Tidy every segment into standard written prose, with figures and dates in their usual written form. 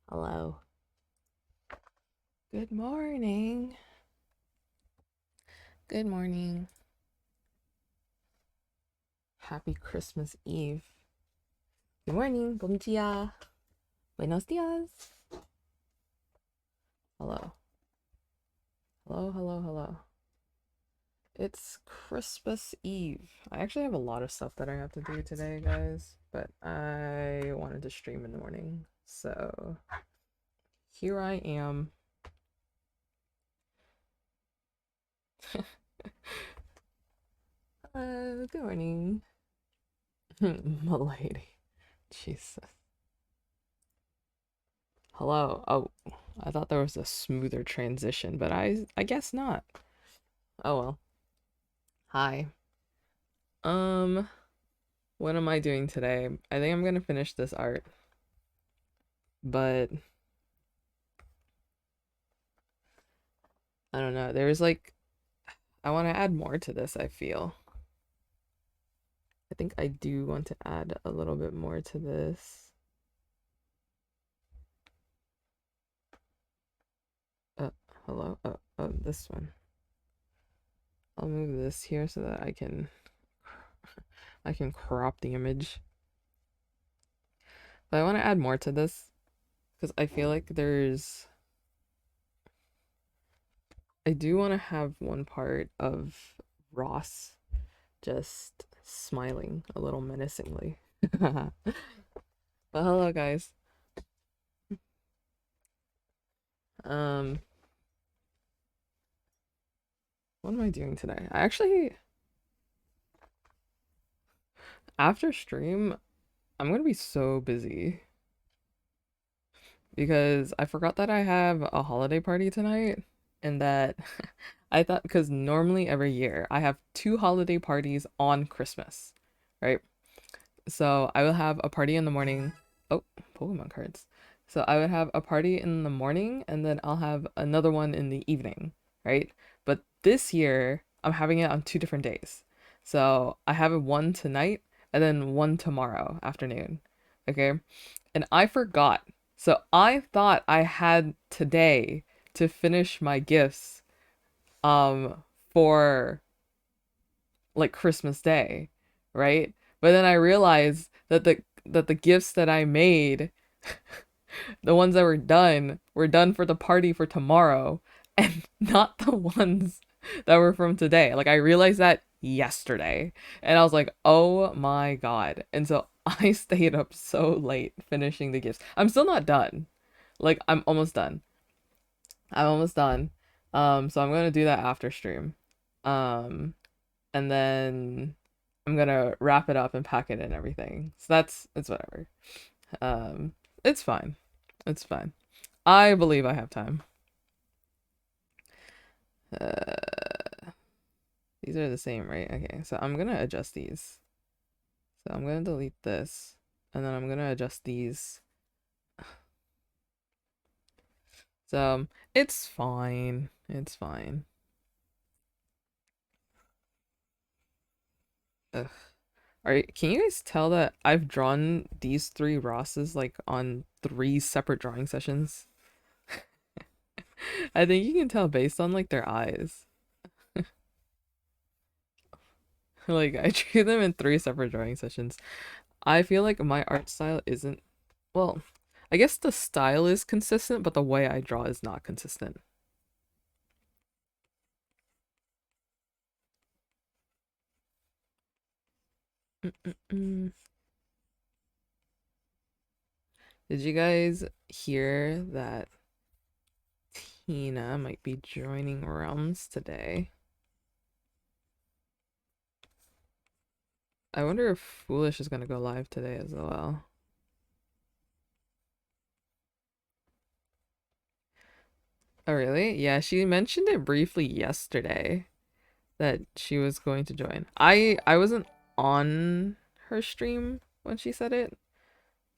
Hello. Good morning. Good morning. Happy Christmas Eve. Good morning. Bom dia. Buenos dias. Hello. Hello, hello, hello. It's Christmas Eve. I actually have a lot of stuff that I have to do today, guys, but I wanted to stream in the morning. So here I am. Good morning. Milady. Jesus. Hello. Oh, I thought there was a smoother transition, but I guess not. Oh well. Hi. Um, what am I doing today? I think I'm gonna finish this art, but I don't know. There's like I want to add more to this, I feel. I think I do want to add a little bit more to this. Uh, hello. Oh, this one. I'll move this here so that I can crop the image. But I want to add more to this because I feel like I do want to have one part of Ross just smiling a little menacingly. But hello, guys. Um, what am I doing today? I actually, after stream, I'm gonna be so busy because I forgot that I have a holiday party tonight and that I thought because normally every year I have two holiday parties on Christmas, right? So I will have a party in the morning. Oh, Pokemon cards. So I would have a party in the morning and then I'll have another one in the evening, right? But this year I'm having it on two different days. So I have one tonight and then one tomorrow afternoon. Okay? And I forgot. So I thought I had today to finish my gifts for like Christmas Day, right? But then I realized that the gifts that I made, the ones that were done for the party for tomorrow and not the ones that were from today. Like I realized that yesterday and I was like, "Oh my God." And so I stayed up so late finishing the gifts. I'm still not done. Like I'm almost done. I'm almost done. So I'm going to do that after stream. Um and then I'm gonna wrap it up and pack it and everything. So it's whatever. Um, it's fine. It's fine. I believe I have time. These are the same, right? Okay, so I'm gonna adjust these. So I'm gonna delete this, and then I'm gonna adjust these. So it's fine. It's fine. Ugh. Can you guys tell that I've drawn these three Rosses like on three separate drawing sessions? I think you can tell based on like their eyes. Like I drew them in three separate drawing sessions. I feel like my art style isn't, well, I guess the style is consistent, but the way I draw is not consistent. Mm-mm-mm. Did you guys hear that Tina might be joining Realms today? I wonder if Foolish is gonna go live today as well. Oh, really? Yeah, she mentioned it briefly yesterday that she was going to join. I wasn't on her stream when she said it.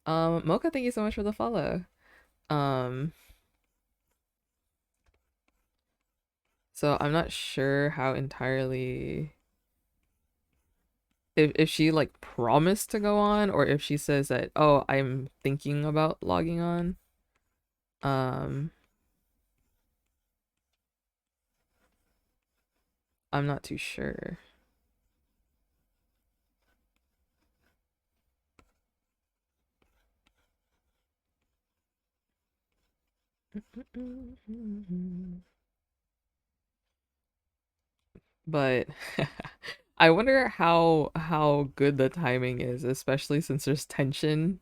Mocha, thank you so much for the follow. Um, so I'm not sure how entirely if she like promised to go on, or if she says that, oh, I'm thinking about logging on. Um, I'm not too sure. But I wonder how good the timing is, especially since there's tension.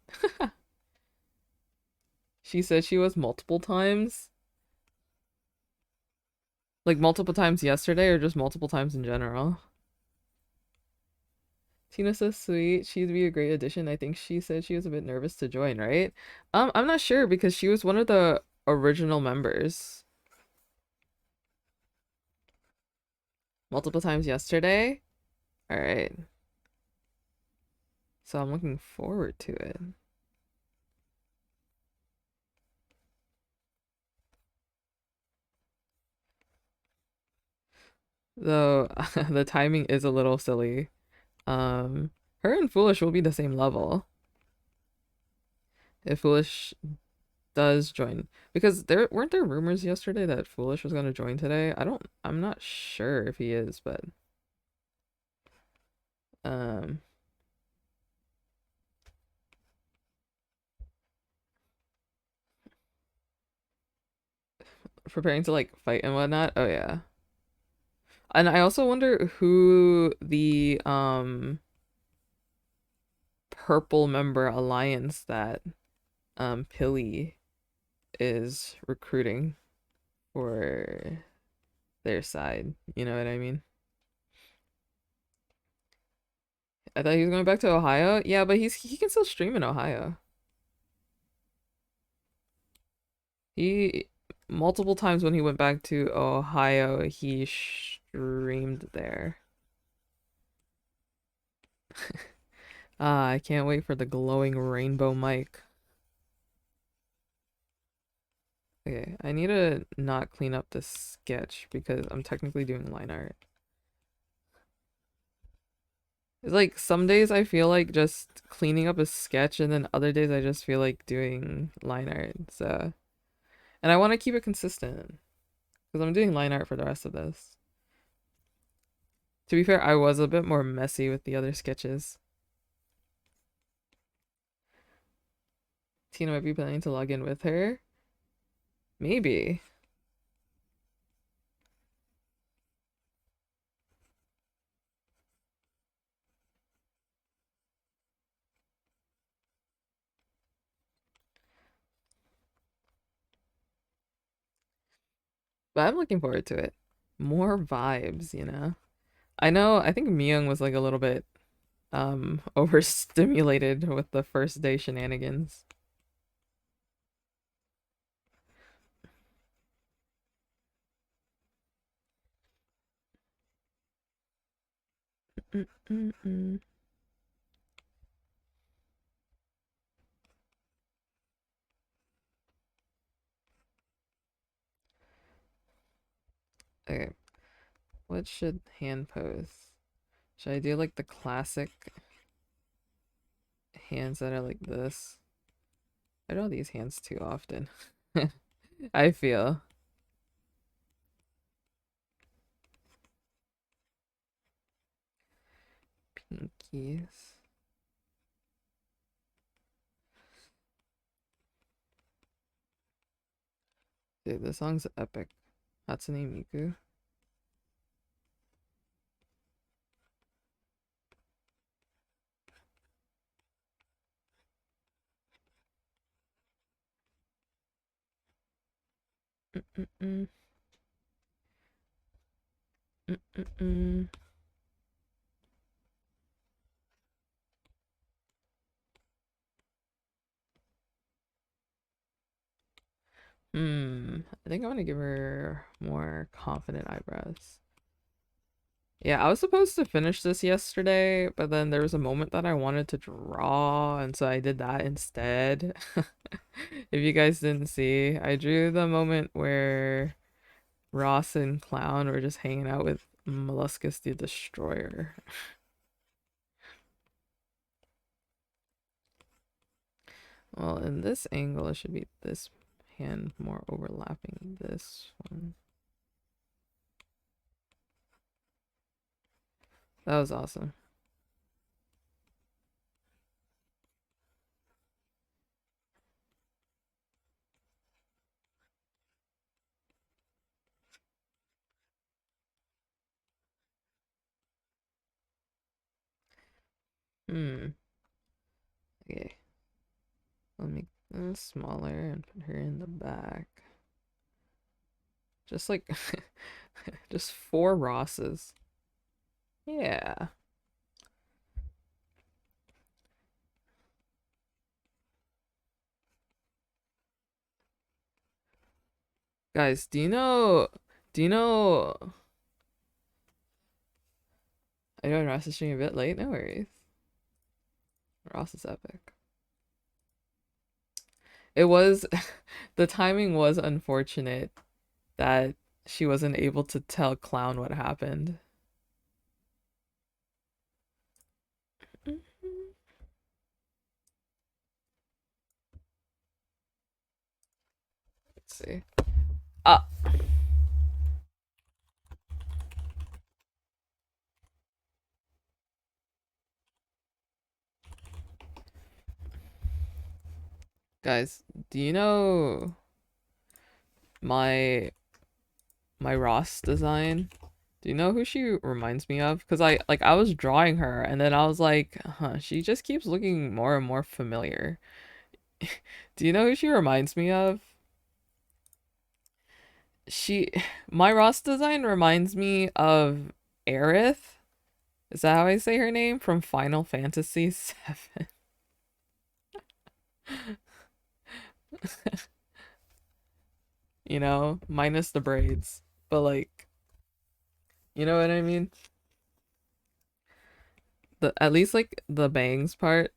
She said she was multiple times, like multiple times yesterday, or just multiple times in general. Tina's so sweet. She'd be a great addition. I think she said she was a bit nervous to join, right? I'm not sure because she was one of the original members. Multiple times yesterday. All right. So I'm looking forward to it. Though the timing is a little silly. Um, her and Foolish will be the same level if Foolish does join. Because there weren't there rumors yesterday that Foolish was going to join today. I'm not sure if he is, but um preparing to like fight and whatnot. Oh yeah. And I also wonder who the purple member alliance that Pilly is recruiting for their side. You know what I mean? I thought he was going back to Ohio. Yeah, but he can still stream in Ohio. He multiple times when he went back to Ohio, he streamed there. Ah, I can't wait for the glowing rainbow mic. Okay, I need to not clean up this sketch because I'm technically doing line art. It's like some days I feel like just cleaning up a sketch, and then other days I just feel like doing line art. So, and I want to keep it consistent because I'm doing line art for the rest of this. To be fair, I was a bit more messy with the other sketches. Tina might be planning to log in with her. Maybe. But I'm looking forward to it. More vibes, you know? I know, I think Myung was like a little bit overstimulated with the first day shenanigans. Mm-mm-mm. Okay, what should hand pose? Should I do like the classic hands that are like this? I draw these hands too often. I feel. Pinkies. Dude, this song's epic. Hatsune Miku. Mm-mm-mm. Mm-mm-mm. I think I'm gonna give her more confident eyebrows. Yeah, I was supposed to finish this yesterday, but then there was a moment that I wanted to draw, and so I did that instead. If you guys didn't see, I drew the moment where Ross and Clown were just hanging out with Molluscus the Destroyer. Well, in this angle, it should be this hand more overlapping this one. That was awesome. Hmm. Okay. Let me make this smaller and put her in the back. Just like, just 4 Rosses. Yeah. Guys, do you know, I know Ross is streaming a bit late, no worries. Ross is epic. It was, the timing was unfortunate that she wasn't able to tell Clown what happened. Let's see. Ah, guys, do you know my my Ross design? Do you know who she reminds me of? Because I was drawing her and then I was like, huh, she just keeps looking more and more familiar. Do you know who she reminds me of? She My Ross design reminds me of Aerith. Is that how I say her name? From Final Fantasy VII. You know, minus the braids. But like, you know what I mean? The At least like the bangs part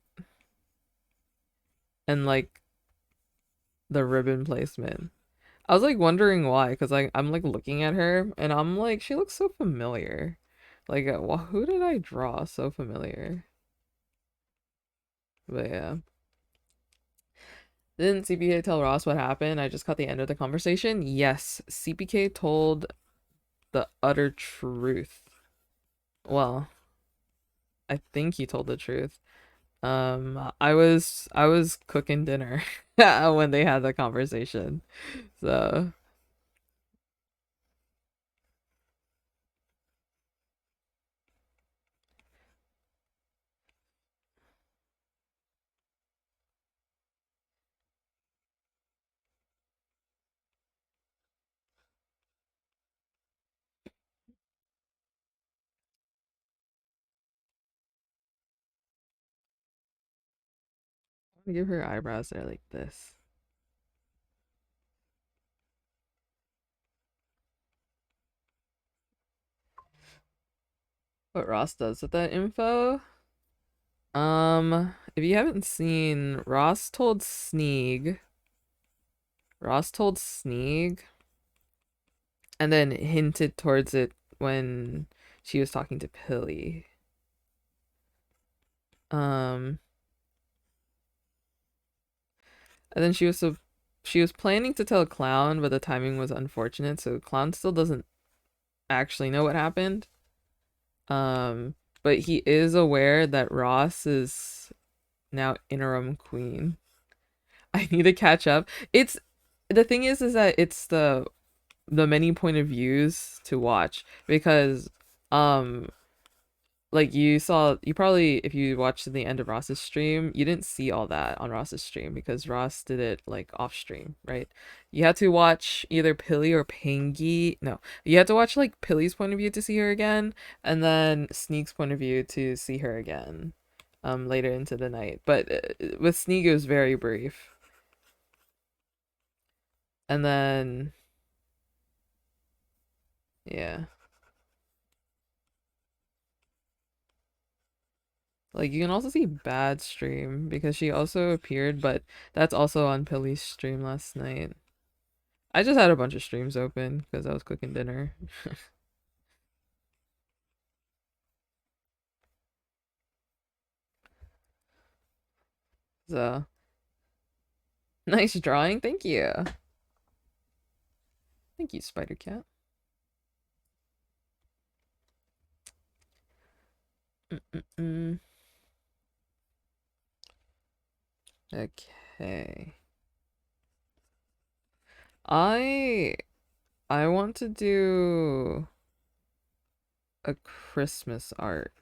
and like the ribbon placement. I was like wondering why, because I'm like looking at her and I'm like, she looks so familiar. Like, who did I draw so familiar? But yeah. Didn't CPK tell Ross what happened? I just caught the end of the conversation. Yes, CPK told the utter truth. Well, I think he told the truth. I was cooking dinner when they had the conversation. So I'm gonna give her eyebrows that are like this. What Ross does with that info? If you haven't seen, Ross told Sneeg, and then hinted towards it when she was talking to Pilly. Um, and then she was planning to tell Clown, but the timing was unfortunate, so Clown still doesn't actually know what happened. Um, but he is aware that Ross is now interim queen. I need to catch up. It's The thing is that it's the many point of views to watch because um like you probably, if you watched the end of Ross's stream, you didn't see all that on Ross's stream because Ross did it like off stream, right? You had to watch either Pilly or Pangy. No, you had to watch like Pilly's point of view to see her again, and then Sneak's point of view to see her again later into the night. But with Sneak it was very brief. And then yeah. Like you can also see Bad stream because she also appeared, but that's also on Pilly's stream last night. I just had a bunch of streams open because I was cooking dinner. So Nice drawing. Thank you. Thank you, Spider Cat. Mm-mm-mm. Okay. I I want to do a Christmas art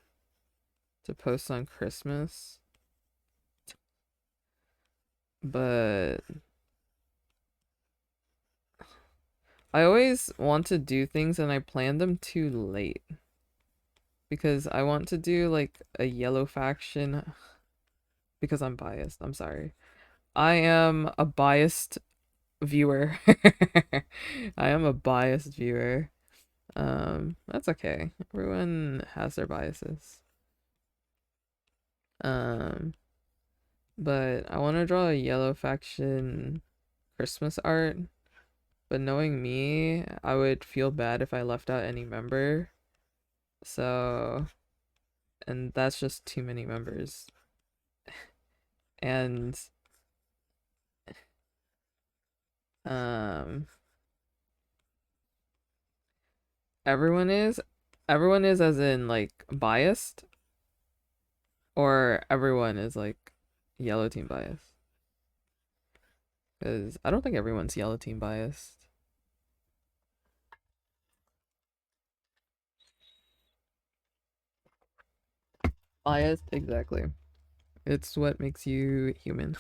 to post on Christmas, but I always want to do things and I plan them too late because I want to do like a yellow faction because I'm biased. I'm sorry. I am a biased viewer. I am a biased viewer. That's okay. Everyone has their biases. Um, but I want to draw a yellow faction Christmas art. But knowing me, I would feel bad if I left out any member. So, and that's just too many members. And um everyone is as in like biased or everyone is like yellow team biased. Because I don't think everyone's yellow team biased. Biased, exactly. It's what makes you human.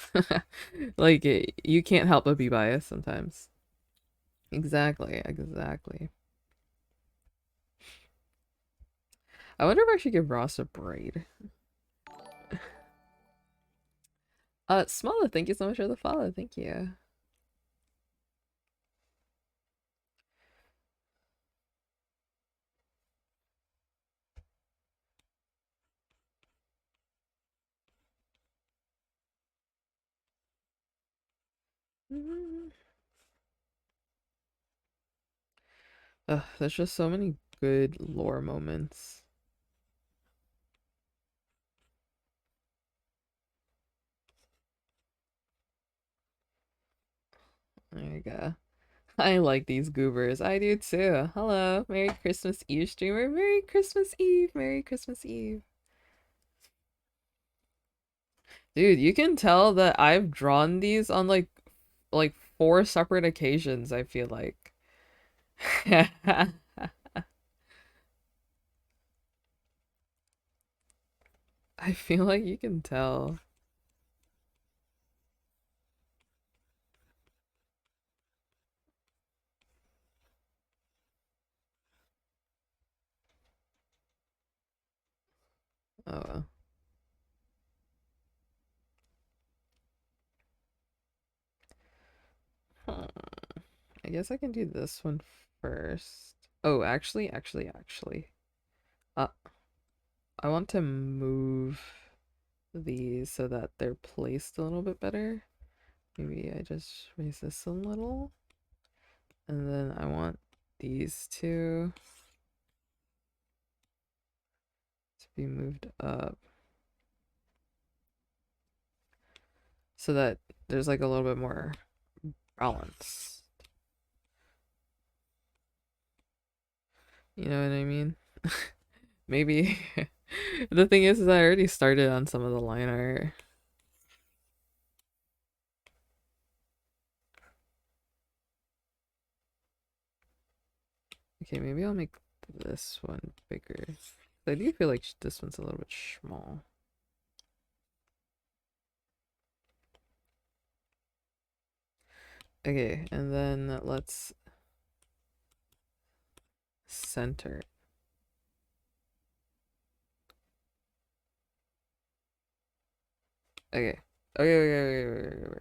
Like you can't help but be biased sometimes. Exactly, exactly. I wonder if I should give Ross a braid. Smala, thank you so much for the follow. Thank you. Ugh, there's just so many good lore moments. There you go. I like these goobers. I do too. Hello. Merry Christmas Eve, streamer. Merry Christmas Eve. Merry Christmas Eve. Dude, you can tell that I've drawn these on like four separate occasions, I feel like. I feel like you can tell. Oh well. Huh. I guess I can do this one first. Oh, actually. Uh, I want to move these so that they're placed a little bit better. Maybe I just raise this a little. And then I want these two to be moved up so that there's like a little bit more balance. You know what I mean? Maybe. The thing is I already started on some of the line art. Okay, maybe I'll make this one bigger. I do feel like this one's a little bit small. Okay, and then let's center. Okay. Okay.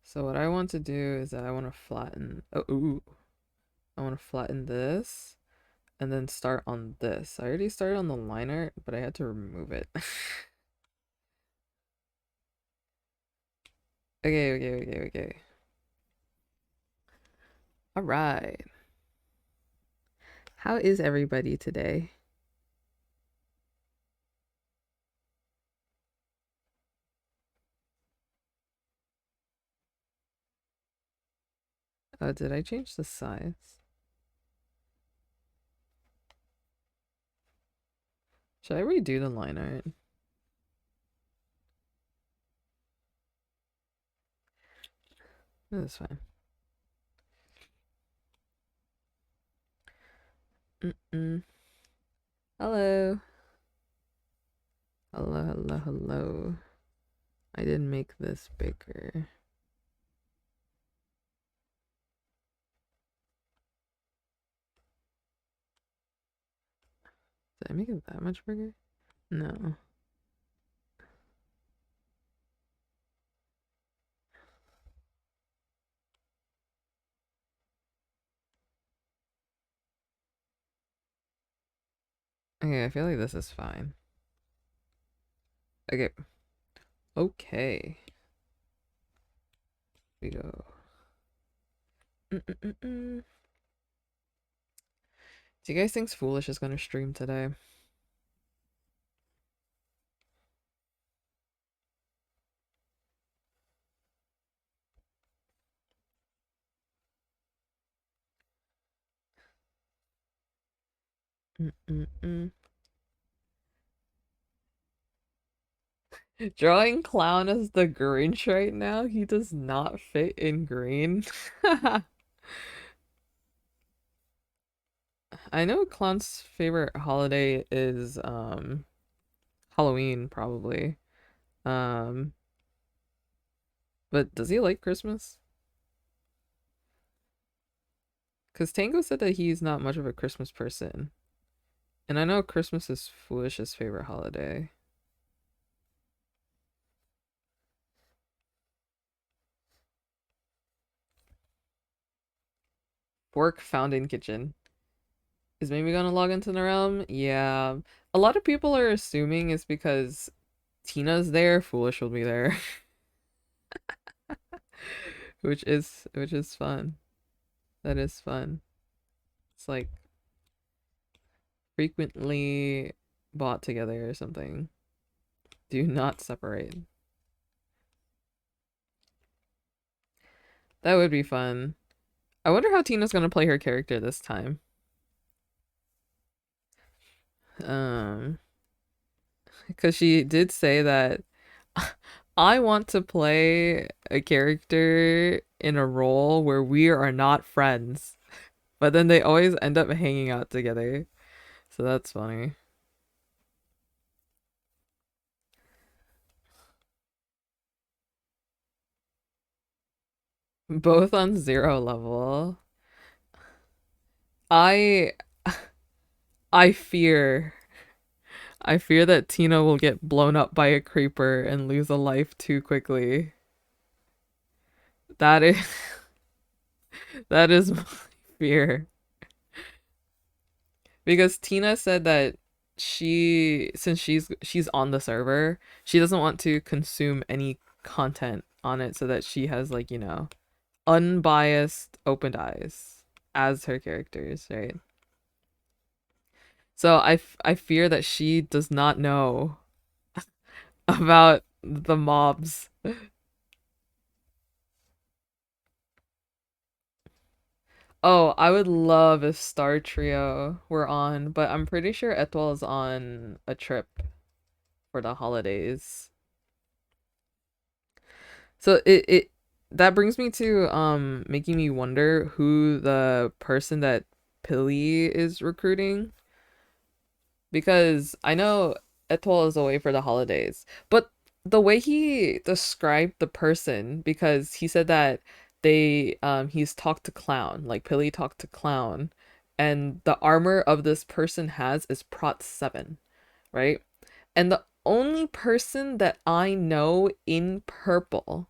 So what I want to do is that I want to flatten. Oh, ooh. I want to flatten this and then start on this. I already started on the line art, but I had to remove it. Okay. All right. How is everybody today? Did I change the size? Should I redo the line art? That's fine. Mm-mm. Hello. Hello, hello, hello. I didn't make this bigger. Did I make it that much bigger? No. Okay, I feel like this is fine. Okay. Okay. We go. Mm-mm-mm-mm. Do you guys think Foolish is gonna stream today? Mm-mm-mm. Drawing Clown as the Grinch right now, he does not fit in green. I know Clown's favorite holiday is Halloween probably. Um but does he like Christmas? Cuz Tango said that he's not much of a Christmas person. And I know Christmas is Foolish's favorite holiday. Fork found in kitchen. Is maybe gonna log into the realm? Yeah. A lot of people are assuming it's because Tina's there, Foolish will be there. Which is fun. That is fun. It's like frequently bought together or something. Do not separate. That would be fun. I wonder how Tina's gonna play her character this time. Um, because she did say that I want to play a character in a role where we are not friends, but then they always end up hanging out together. So that's funny. Both on 0 level. I I fear I fear that Tina will get blown up by a creeper and lose a life too quickly. That is that is my fear. Because Tina said that since she's on the server, she doesn't want to consume any content on it so that she has like, unbiased opened eyes as her characters, right? So I fear that she does not know about the mobs. Oh, I would love if Star Trio were on, but I'm pretty sure Etwell is on a trip for the holidays. So it that brings me to making me wonder who the person that Pilly is recruiting, because I know Etwell is away for the holidays, but the way he described the person, because he said that he's talked to Clown, like Pilly talked to Clown, and the armor of this person has is Prot 7, right? And the only person that I know in purple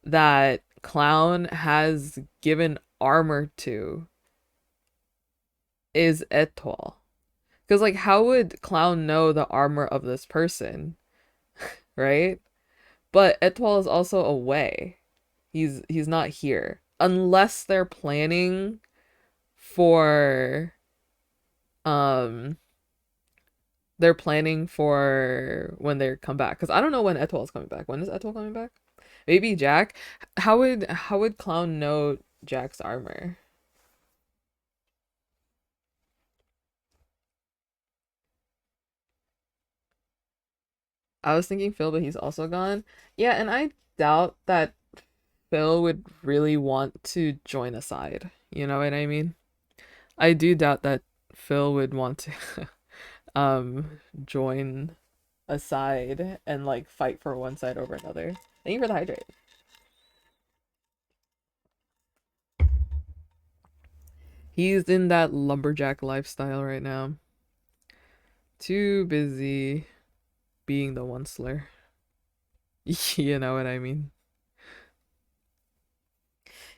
that Clown has given armor to is Etoile. Because, like, how would Clown know the armor of this person, right? But Etoile is also away. He's not here. Unless for um they're planning for when they come back. Because I don't know when Etoile's coming back. When is Etoile coming back? Maybe Jack. How would Clown know Jack's armor. I was thinking Phil, but he's also gone. Yeah, and I doubt that Phil would really want to join a side. You know what I mean? I do doubt that Phil would want to join a side and like fight for one side over another. Thank you for the hydrate. He's in that lumberjack lifestyle right now. Too busy being the one slur. You know what I mean?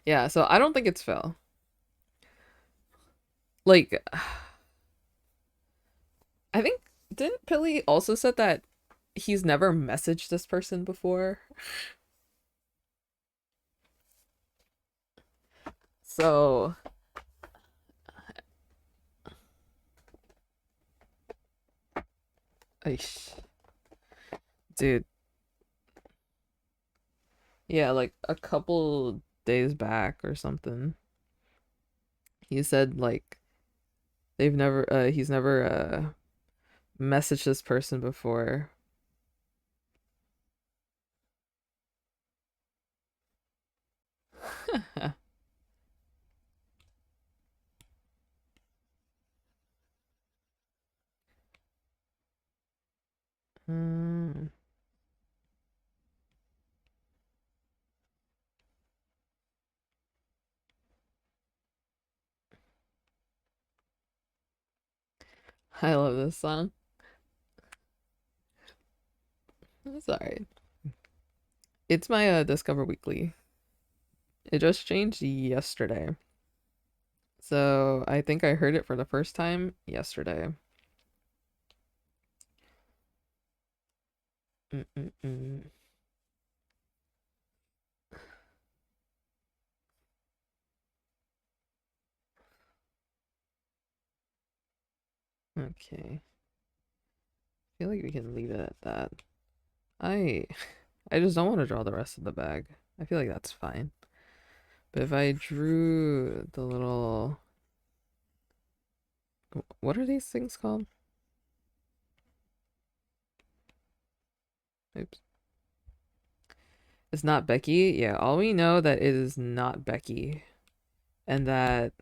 Yeah, so I don't think it's Phil. Like, I think didn't Pilly also said that he's never messaged this person before? So, Aish, dude, yeah, like a couple days back or something, he said like he's never messaged this person before. Hmm. I love this song. It's alright. It's my Discover Weekly. It just changed yesterday. So I think I heard it for the first time yesterday. Mm-mm-mm. Okay. I feel like we can leave it at that. I I just don't want to draw the rest of the bag. I feel like that's fine. But if I drew the little what are these things called? Oops. It's not Becky. Yeah, all we know that it is not Becky and that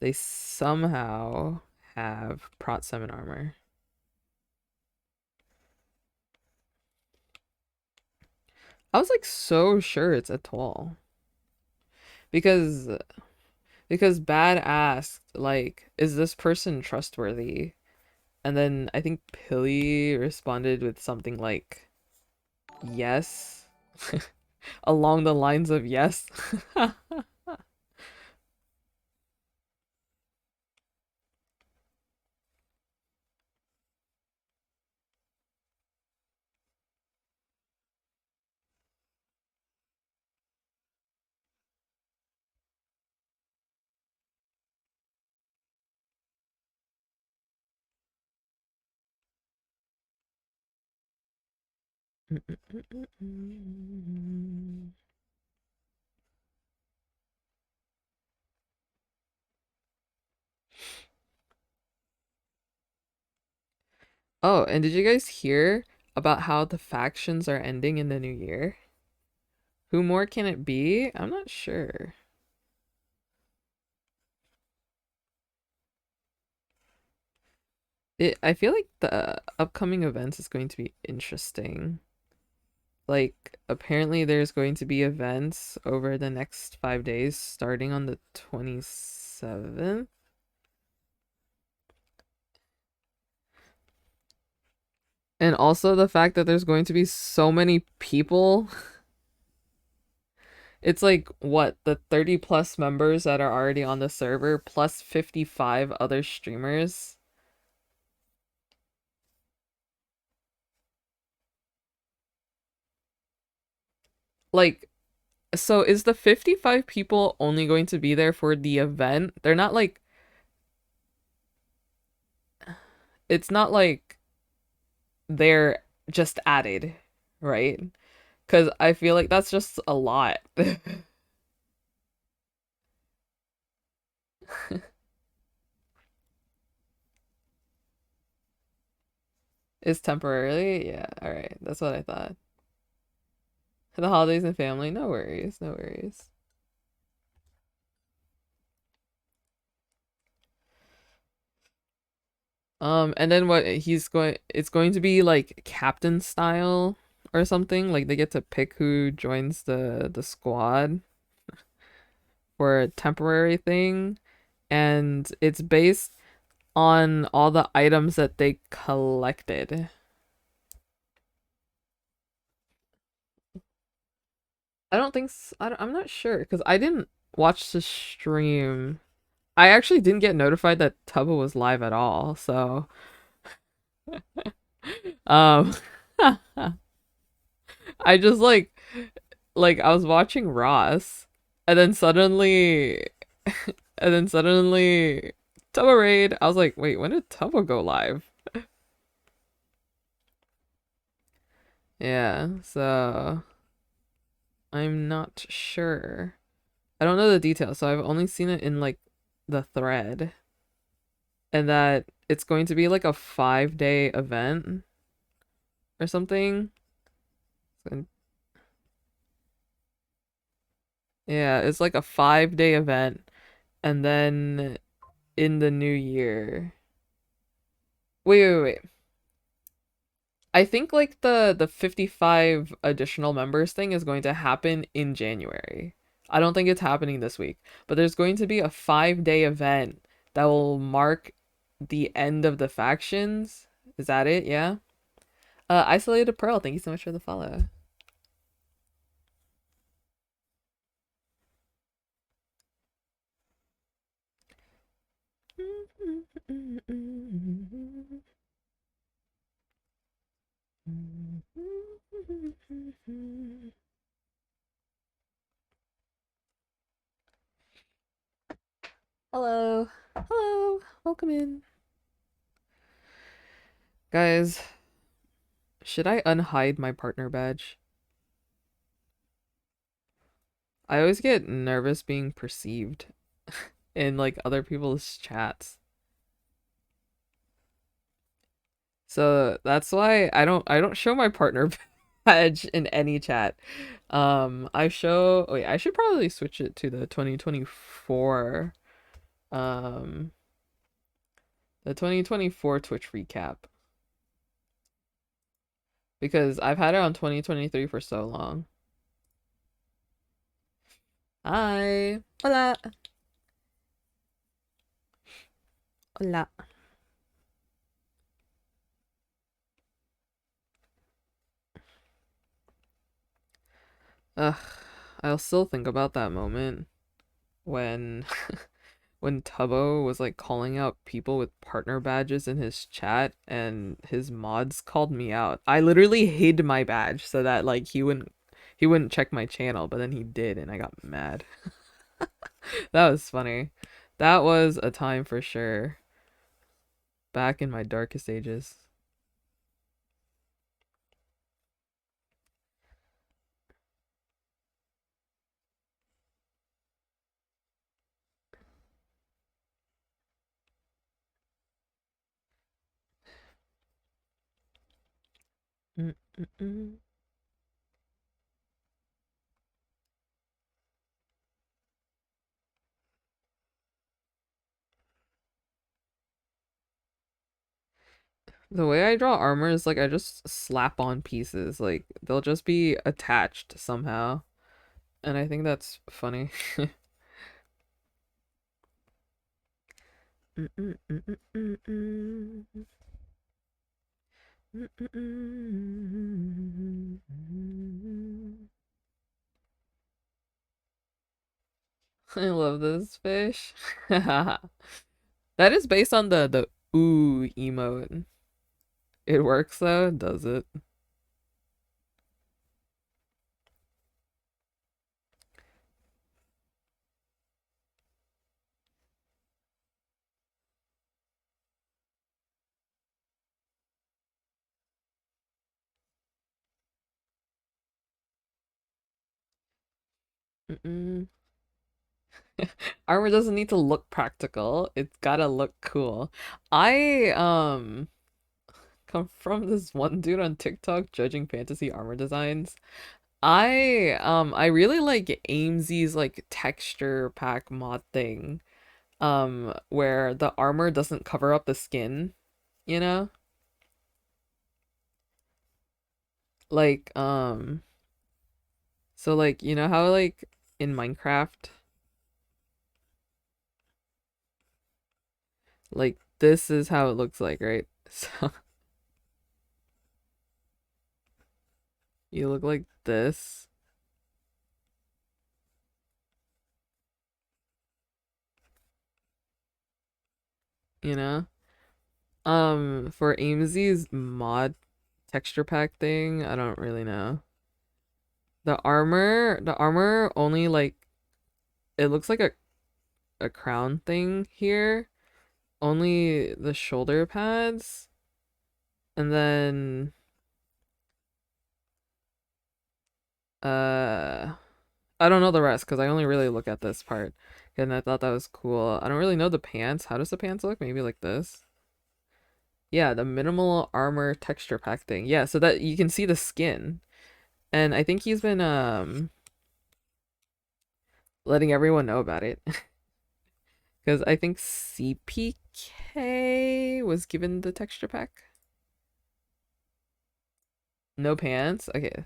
they somehow have Prot 7 armor. I was like so sure it's Etoile. Because Bad asked like, is this person trustworthy? And then I think Pilly responded with something like yes. Along the lines of yes. Oh, and did you guys hear about how the factions are ending in the new year? Who more can it be? I'm not sure. I feel like the upcoming events is going to be interesting. Like, apparently there's going to be events over the next 5 days, starting on the 27th. And also the fact that there's going to be so many people. It's like, what, the 30 plus members that are already on the server, plus 55 other streamers. Like, so is the 55 people only going to be there for the event? They're not like, it's not like they're just added, right? Because I feel like that's just a lot. Is temporarily? Yeah, all right. That's what I thought. The holidays and family, no worries, no worries. And then what he's going it's going to be like captain style or something. Like they get to pick who joins the squad for a temporary thing, and it's based on all the items that they collected. I don't think I'm not sure because I didn't watch the stream. I actually didn't get notified that Tubba was live at all, so um I just like I was watching Ross and then suddenly and then suddenly Tubba raid. I was like, wait, when did Tubba go live? Yeah, so I'm not sure. I don't know the details, so I've only seen it in like the thread, and that it's going to be like a 5-day event or something. And yeah, it's like a 5-day event, and then in the new year. Wait. I think like the 55 additional members thing is going to happen in January. I don't think it's happening this week, but there's going to be a 5-day event that will mark the end of the factions. Is that it? Yeah. Isolated Pearl, thank you so much for the follow. Hello. Hello. Welcome in. Guys, should I unhide my partner badge? I always get nervous being perceived in like other people's chats. So that's why I don't show my partner badge in any chat. I show wait, I should probably switch it to the 2024 um the 2024 Twitch recap because I've had it on 2023 for so long. Hi. Hola. Hola. Ugh, I'll still think about that moment when when Tubbo was like calling out people with partner badges in his chat and his mods called me out. I literally hid my badge so that like he wouldn't check my channel, but then he did and I got mad. That was funny. That was a time for sure. Back in my darkest ages. Mm-mm-mm. The way I draw armor is like I just slap on pieces. Like they'll just be attached somehow. And I think that's funny. I love this fish. That is based on the ooh emote. It works though, does it? Mm-mm. Armor doesn't need to look practical. It's gotta look cool. I come from this one dude on TikTok judging fantasy armor designs. I really like Aimsy's like texture pack mod thing. Where the armor doesn't cover up the skin, you know? Like so like you know how like in Minecraft like this is how it looks like, right? So you look like this, you know? For Aimsy's mod texture pack thing, I don't really know. The armor only like it looks like a crown thing here. Only the shoulder pads and then uh I don't know the rest because I only really look at this part. And I thought that was cool. I don't really know the pants. How does the pants look? Maybe like this. Yeah, the minimal armor texture pack thing. Yeah, so that you can see the skin. And I think he's been letting everyone know about it. Because I think CPK was given the texture pack. No pants? Okay.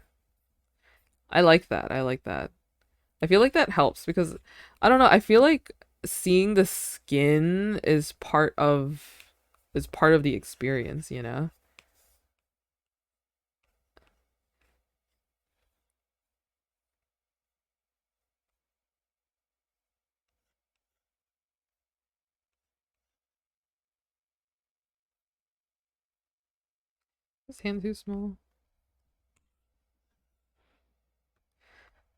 I like that. I like that. I feel like that helps because I don't know, I feel like seeing the skin is part of the experience, you know? His hand too small.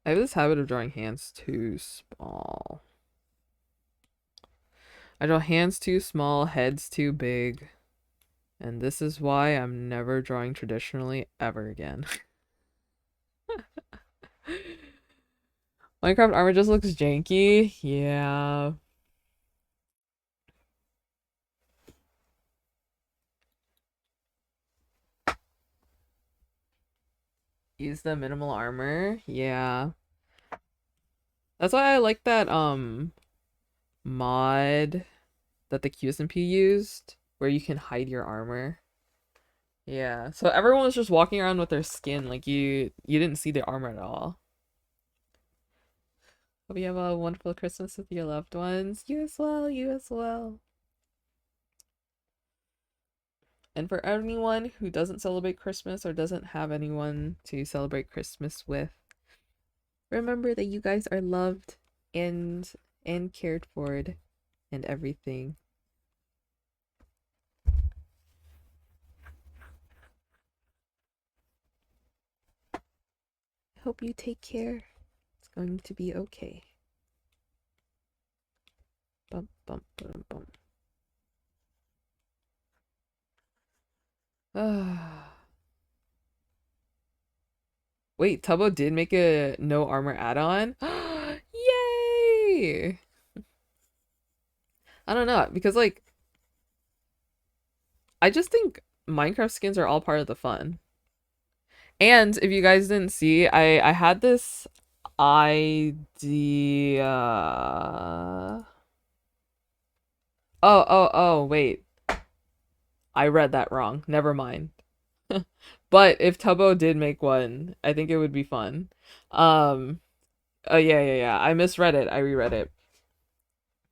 I have this habit of drawing hands too small. I draw hands too small, heads too big, and this is why I'm never drawing traditionally ever again. Minecraft armor just looks janky. Yeah. Use the minimal armor. Yeah. That's why I like that mod that the QSMP used where you can hide your armor. Yeah. So everyone was just walking around with their skin like you didn't see the armor at all. Hope you have a wonderful Christmas with your loved ones. You as well, you as well. And for anyone who doesn't celebrate Christmas or doesn't have anyone to celebrate Christmas with, remember that you guys are loved and cared for and everything. I hope you take care. It's going to be okay. Bum bum bum bum. Wait, Tubbo did make a no armor add-on? Yay! I don't know, because like I just think Minecraft skins are all part of the fun. And if you guys didn't see, I had this idea. Oh, wait. I read that wrong. Never mind. But if Tubbo did make one, I think it would be fun. Um, oh yeah. I misread it. I reread it.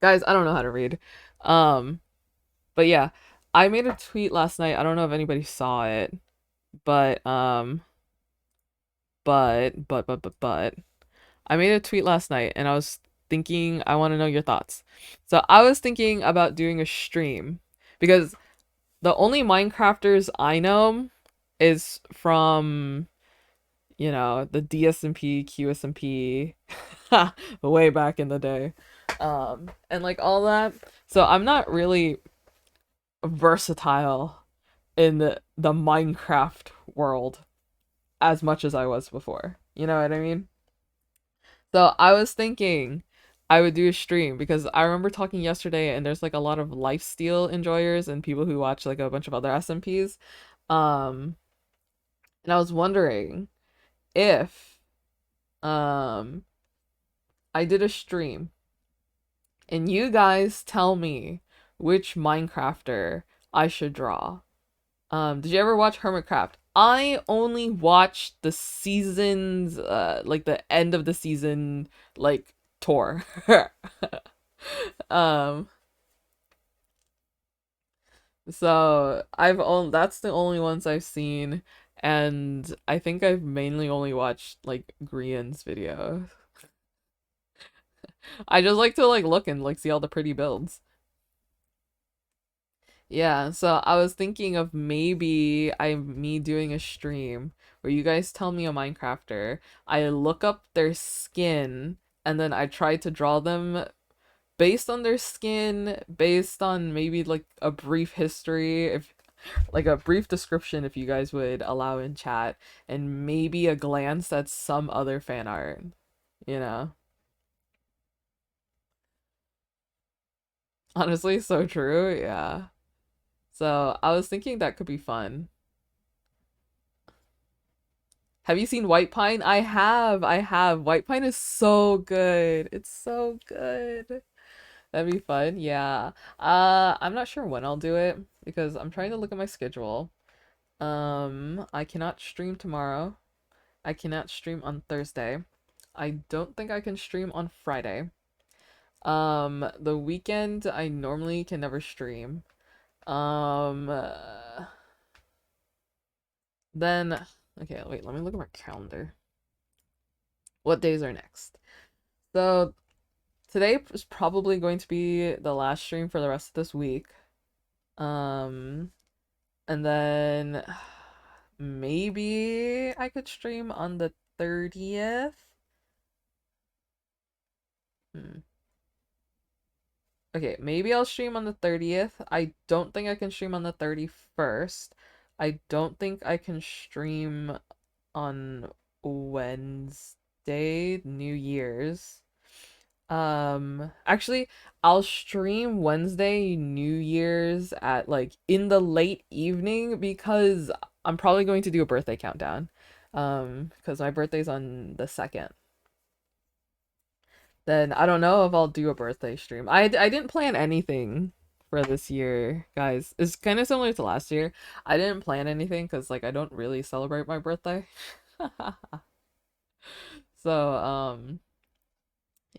Guys, I don't know how to read. Um, but yeah, I made a tweet last night. I don't know if anybody saw it, but but I made a tweet last night and I was thinking I want to know your thoughts. So I was thinking about doing a stream because the only Minecrafters I know is from, you know, the DSMP, QSMP way back in the day. And like all that. So I'm not really versatile in the Minecraft world as much as I was before. You know what I mean? So I was thinking I would do a stream because I remember talking yesterday and there's like a lot of lifesteal enjoyers and people who watch like a bunch of other SMPs. Um, and I was wondering if um I did a stream and you guys tell me which Minecrafter I should draw. Did you ever watch Hermitcraft? I only watched the seasons, like the end of the season, like tour. um, so I've only that's the only ones I've seen, and I think I've mainly only watched like Grian's video. I just like to like look and like see all the pretty builds. Yeah, so I was thinking of maybe me doing a stream where you guys tell me a Minecrafter, I look up their skin, and then I try to draw them based on their skin, based on maybe like a brief history, if like a brief description if you guys would allow in chat, and maybe a glance at some other fan art, you know? Honestly, so true, yeah. So I was thinking that could be fun. Have you seen White Pine? I have. White Pine is so good. It's so good. That'd be fun. Yeah. I'm not sure when I'll do it because I'm trying to look at my schedule. I cannot stream tomorrow. I cannot stream on Thursday. I don't think I can stream on Friday. The weekend I normally can never stream. Um, uh, then okay, wait, let me look at my calendar. What days are next? So today is probably going to be the last stream for the rest of this week. Um, and then maybe I could stream on the 30th. Hmm. Okay, maybe I'll stream on the 30th. I don't think I can stream on the 31st. I don't think I can stream on Wednesday, New Year's. Actually, I'll stream Wednesday, New Year's at like in the late evening because I'm probably going to do a birthday countdown. Because my birthday's on the 2nd. Then I don't know if I'll do a birthday stream. I didn't plan anything for this year, guys. It's kind of similar to last year. I didn't plan anything because like I don't really celebrate my birthday. So,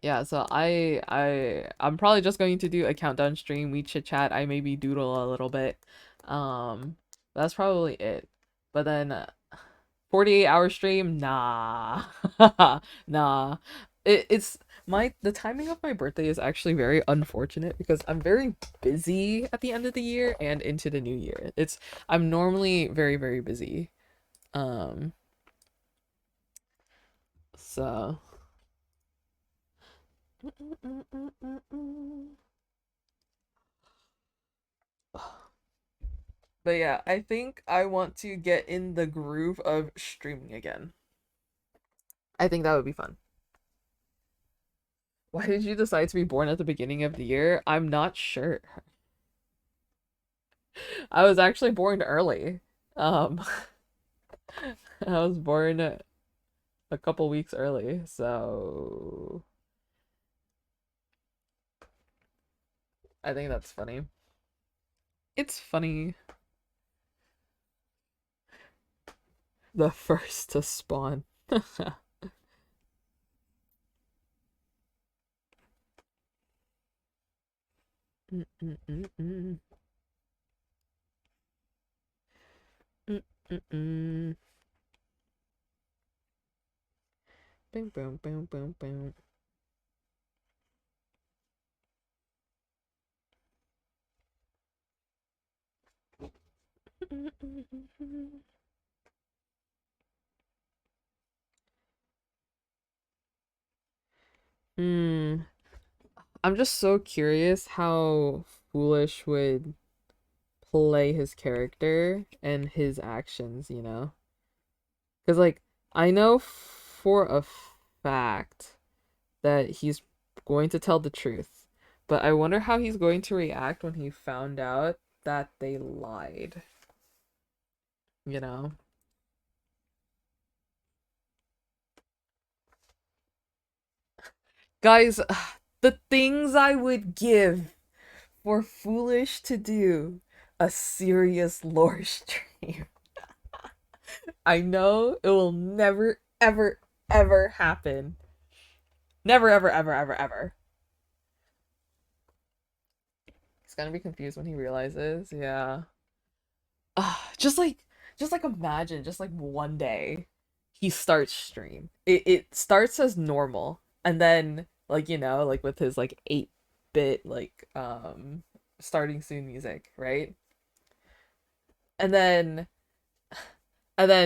yeah, so I'm probably just going to do a countdown stream. We chit chat. I maybe doodle a little bit. That's probably it. But then 48-hour stream, nah. Nah. It's my the timing of my birthday is actually very unfortunate because I'm very busy at the end of the year and into the new year. I'm normally very, very busy. Um, so But yeah, I think I want to get in the groove of streaming again. I think that would be fun. Why did you decide to be born at the beginning of the year? I'm not sure. I was actually born early. Um, I was born a couple weeks early, so I think that's funny. It's funny. The first to spawn. Mm, mm, mm, mm. Mm, mm, mm. Boom, boom, boom, boom, boom. Mm, mm, mm, mm. Hmm. I'm just so curious how Foolish would play his character and his actions, you know? Because, like, I know for a fact that he's going to tell the truth. But I wonder how he's going to react when he found out that they lied. You know? Guys, the things I would give for Foolish to do a serious lore stream. I know it will never, ever, ever happen. Never, ever, ever, ever, ever. He's gonna be confused when he realizes. Yeah. Just like, imagine, just like one day, he starts stream. It starts as normal, and then like like with his like 8-bit like starting soon music, right? And then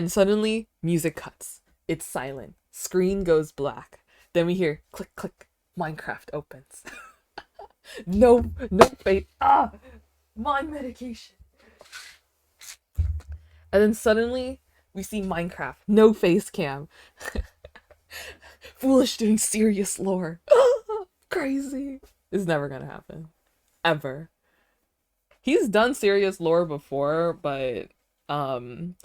suddenly music cuts. It's silent. Screen goes black. Then we hear click click. Minecraft opens. No fate. Mind medication. And then suddenly we see Minecraft. No face cam. Foolish doing serious lore. Crazy. It's never gonna happen. Ever. He's done serious lore before, but um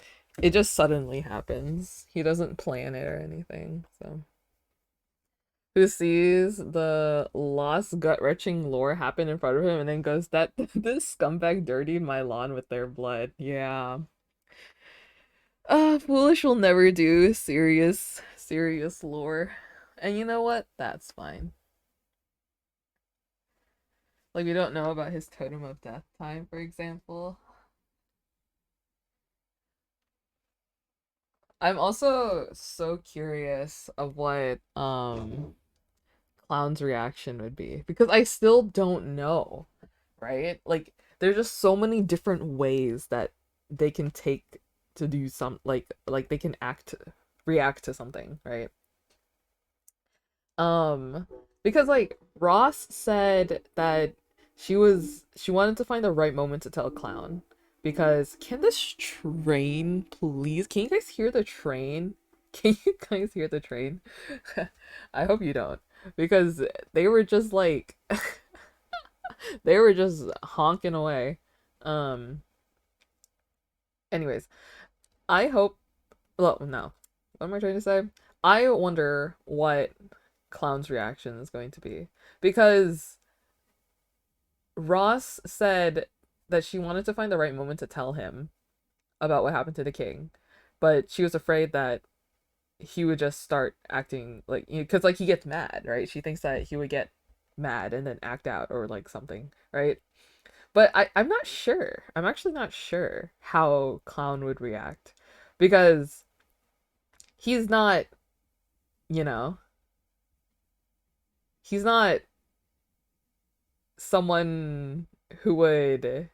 it just suddenly happens. He doesn't plan it or anything, so who sees the lost gut-wrenching lore happen in front of him and then goes, that this scumbag dirtied my lawn with their blood. Yeah. Foolish will never do serious lore. And you know what? That's fine. Like, we don't know about his totem of death time, for example. I'm also so curious of what Clown's reaction would be because I still don't know, right? Like there's just so many different ways that they can take to do some like they can react to something, right? Um because like Ross said that she wanted to find the right moment to tell Clown because can this train please? Can you guys hear the train? Can you guys hear the train? I hope you don't because they were just like they were just honking away. Um anyways, I hope well no. What am I trying to say? I wonder what Clown's reaction is going to be because Ross said that she wanted to find the right moment to tell him about what happened to the king, but she was afraid that he would just start acting like because like he gets mad, right? She thinks that he would get mad and then act out or like something, right? But I'm not sure. I'm actually not sure how Clown would react because he's not, you know, he's not someone who would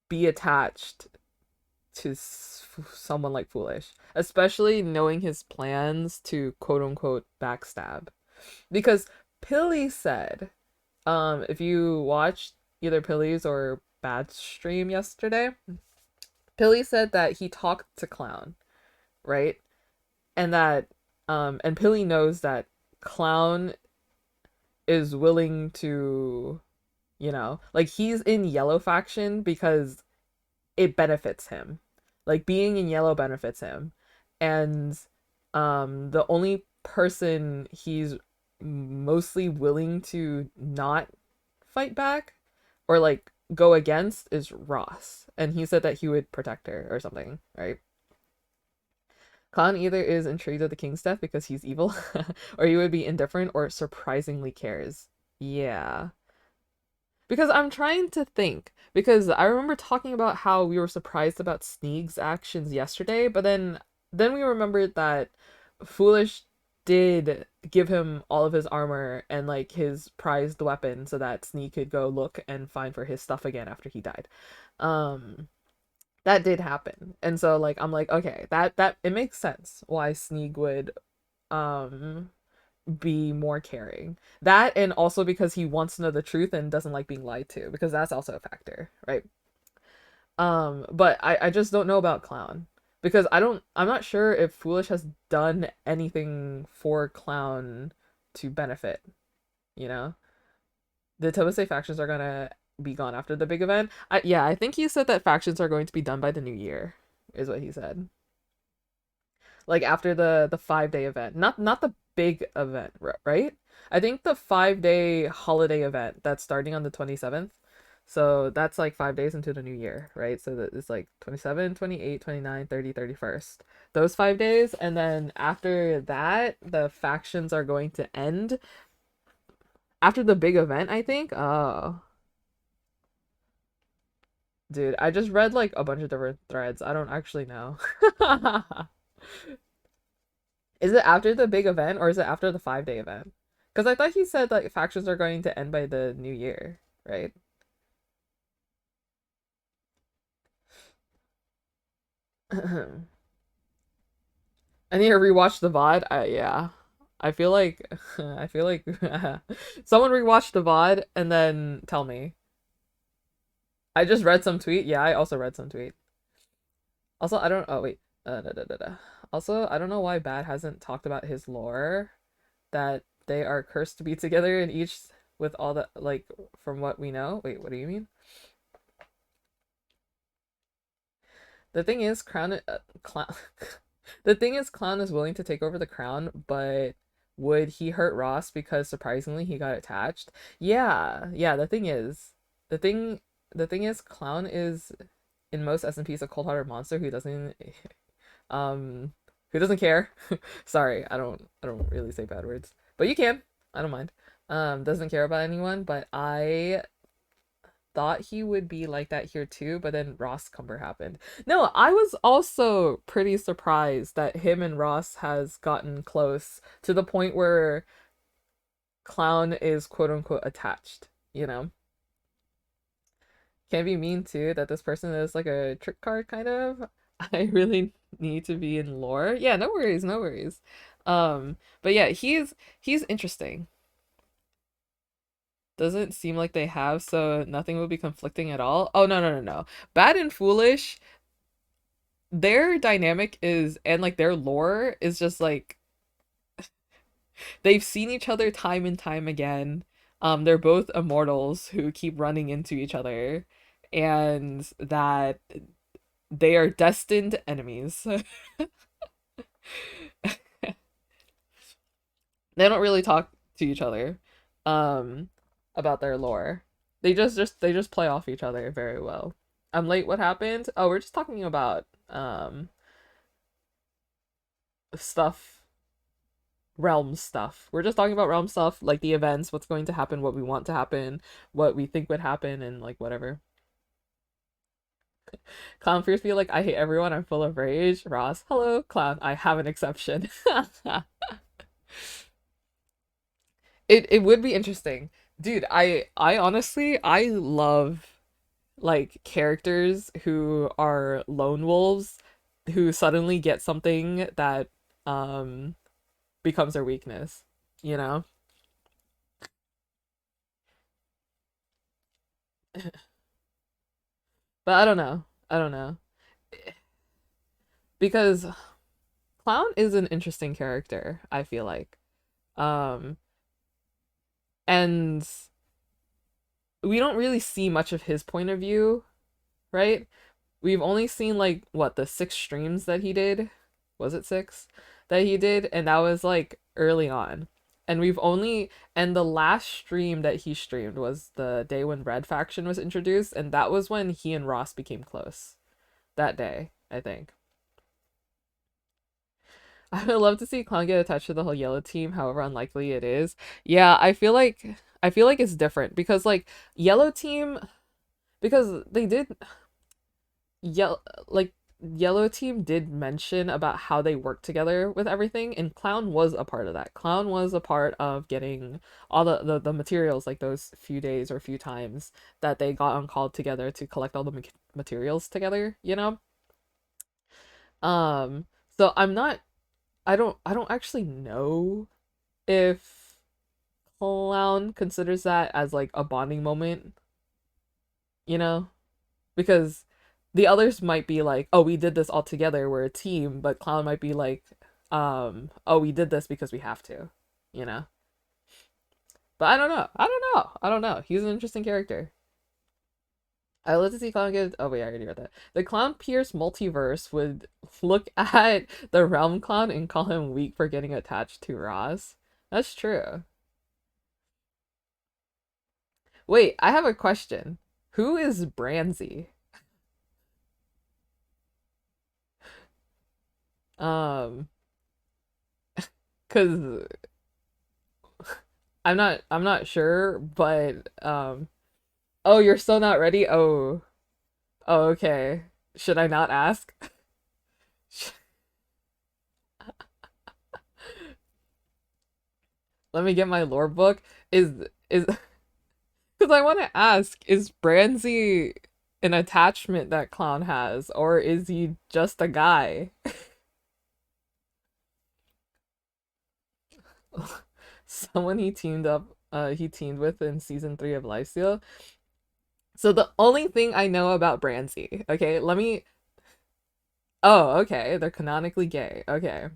be attached to someone like Foolish, especially knowing his plans to quote unquote backstab. Because Pilly said, if you watched either Pilly's or Bad's stream yesterday, Pilly said that he talked to Clown, right? And that, and Pilly knows that Clown is willing to, like he's in Yellow faction because it benefits him. Like being in Yellow benefits him. And the only person he's mostly willing to not fight back or like go against is Ross. And he said that he would protect her or something, right? Khan either is intrigued at the king's death because he's evil, or he would be indifferent or surprisingly cares. Yeah. Because I'm trying to think. Because I remember talking about how we were surprised about Sneeg's actions yesterday, but then we remembered that Foolish did give him all of his armor and like his prized weapon so that Sneeg could go look and find for his stuff again after he died. Um that did happen. And so like I'm like, okay, that it makes sense why Sneeg would um be more caring. That and also because he wants to know the truth and doesn't like being lied to, because that's also a factor, right? But I just don't know about Clown. Because I'm not sure if Foolish has done anything for Clown to benefit, you know? The Tobase factions are gonna be gone after the big event. Yeah, I think he said that factions are going to be done by the new year, is what he said. Like after the 5 day event, not the big event, right? I think the 5 day holiday event that's starting on the 27th. So that's like 5 days into the new year, right? So that it's like 27, 28, 29, 30, 31st. Those 5 days. And then after that, the factions are going to end after the big event, I think. Oh, dude, I just read like a bunch of different threads. I don't actually know. Is it after the big event or is it after the 5 day event? Because I thought he said like factions are going to end by the new year, right? I need to rewatch the VOD. Yeah. I feel like I feel like someone rewatch the VOD and then tell me. I just read some tweet. Yeah, I also read some tweet. Also, I don't. Oh wait. Da, da, da, da. Also, I don't know why Bad hasn't talked about his lore that they are cursed to be together in each with all the like from what we know. Wait, what do you mean? The thing is, Clown. The thing is, Clown is willing to take over the crown, but would he hurt Ross because surprisingly he got attached? Yeah, yeah. The thing, the thing is, Clown is in most SMPs a cold-hearted monster um, who doesn't care. Sorry, I don't really say bad words, but you can. I don't mind. Doesn't care about anyone, but I thought he would be like that here too, but then Roscumber happened. No, I was also pretty surprised that him and Ross has gotten close to the point where Clown is quote unquote attached, you know? Can be mean too that this person is like a trick card kind of. I really need to be in lore. Yeah, no worries, no worries. But yeah, he's interesting. Doesn't seem like they have, so nothing will be conflicting at all. Oh no, no, no, no. Bad and Foolish, their dynamic is and like their lore is just like they've seen each other time and time again. They're both immortals who keep running into each other, and that they are destined enemies. They don't really talk to each other um about their lore. They just play off each other very well. I'm late, what happened? Oh, we're just talking about stuff, realm stuff. We're just talking about realm stuff, like the events, what's going to happen, what we want to happen, what we think would happen, and like whatever. Clown fears feel like I hate everyone, I'm full of rage. Ross, hello, Clown, I have an exception. It would be interesting. Dude, I honestly I love like characters who are lone wolves who suddenly get something that um becomes their weakness, you know? But I don't know. I don't know. Because Clown is an interesting character, I feel like. Um and we don't really see much of his point of view, right? We've only seen like what the 6 streams that he did. Was it 6 that he did? And that was like early on. And the last stream that he streamed was the day when Red Faction was introduced, and that was when he and Ross became close. That day, I think. I would love to see Clown get attached to the whole yellow team, however unlikely it is. Yeah, I feel like it's different because like yellow team because they did yellow like yellow team did mention about how they work together with everything, and Clown was a part of that. Clown was a part of getting all the materials like those few days or few times that they got on call together to collect all the materials together, you know. um so I don't actually know if Clown considers that as like a bonding moment, you know, because the others might be like, oh, we did this all together, we're a team, but Clown might be like, oh, we did this because we have to, you know. But I don't know. I don't know. I don't know. He's an interesting character. I would love to see Clown get. Oh wait, I already read that. The Clown Pierce multiverse would look at the Realm Clown and call him weak for getting attached to Ross. That's true. Wait, I have a question. Who is Branzy? Um, cause I'm not sure, but oh, you're still not ready? Oh, oh, okay. Should I not ask? Let me get my lore book. Is because I want to ask, is Branzy an attachment that Clown has, or is he just a guy? Someone he teamed with in season 3 of Lifesteal. So the only thing I know about Branzy, okay, let me. Oh, okay, they're canonically gay. Okay,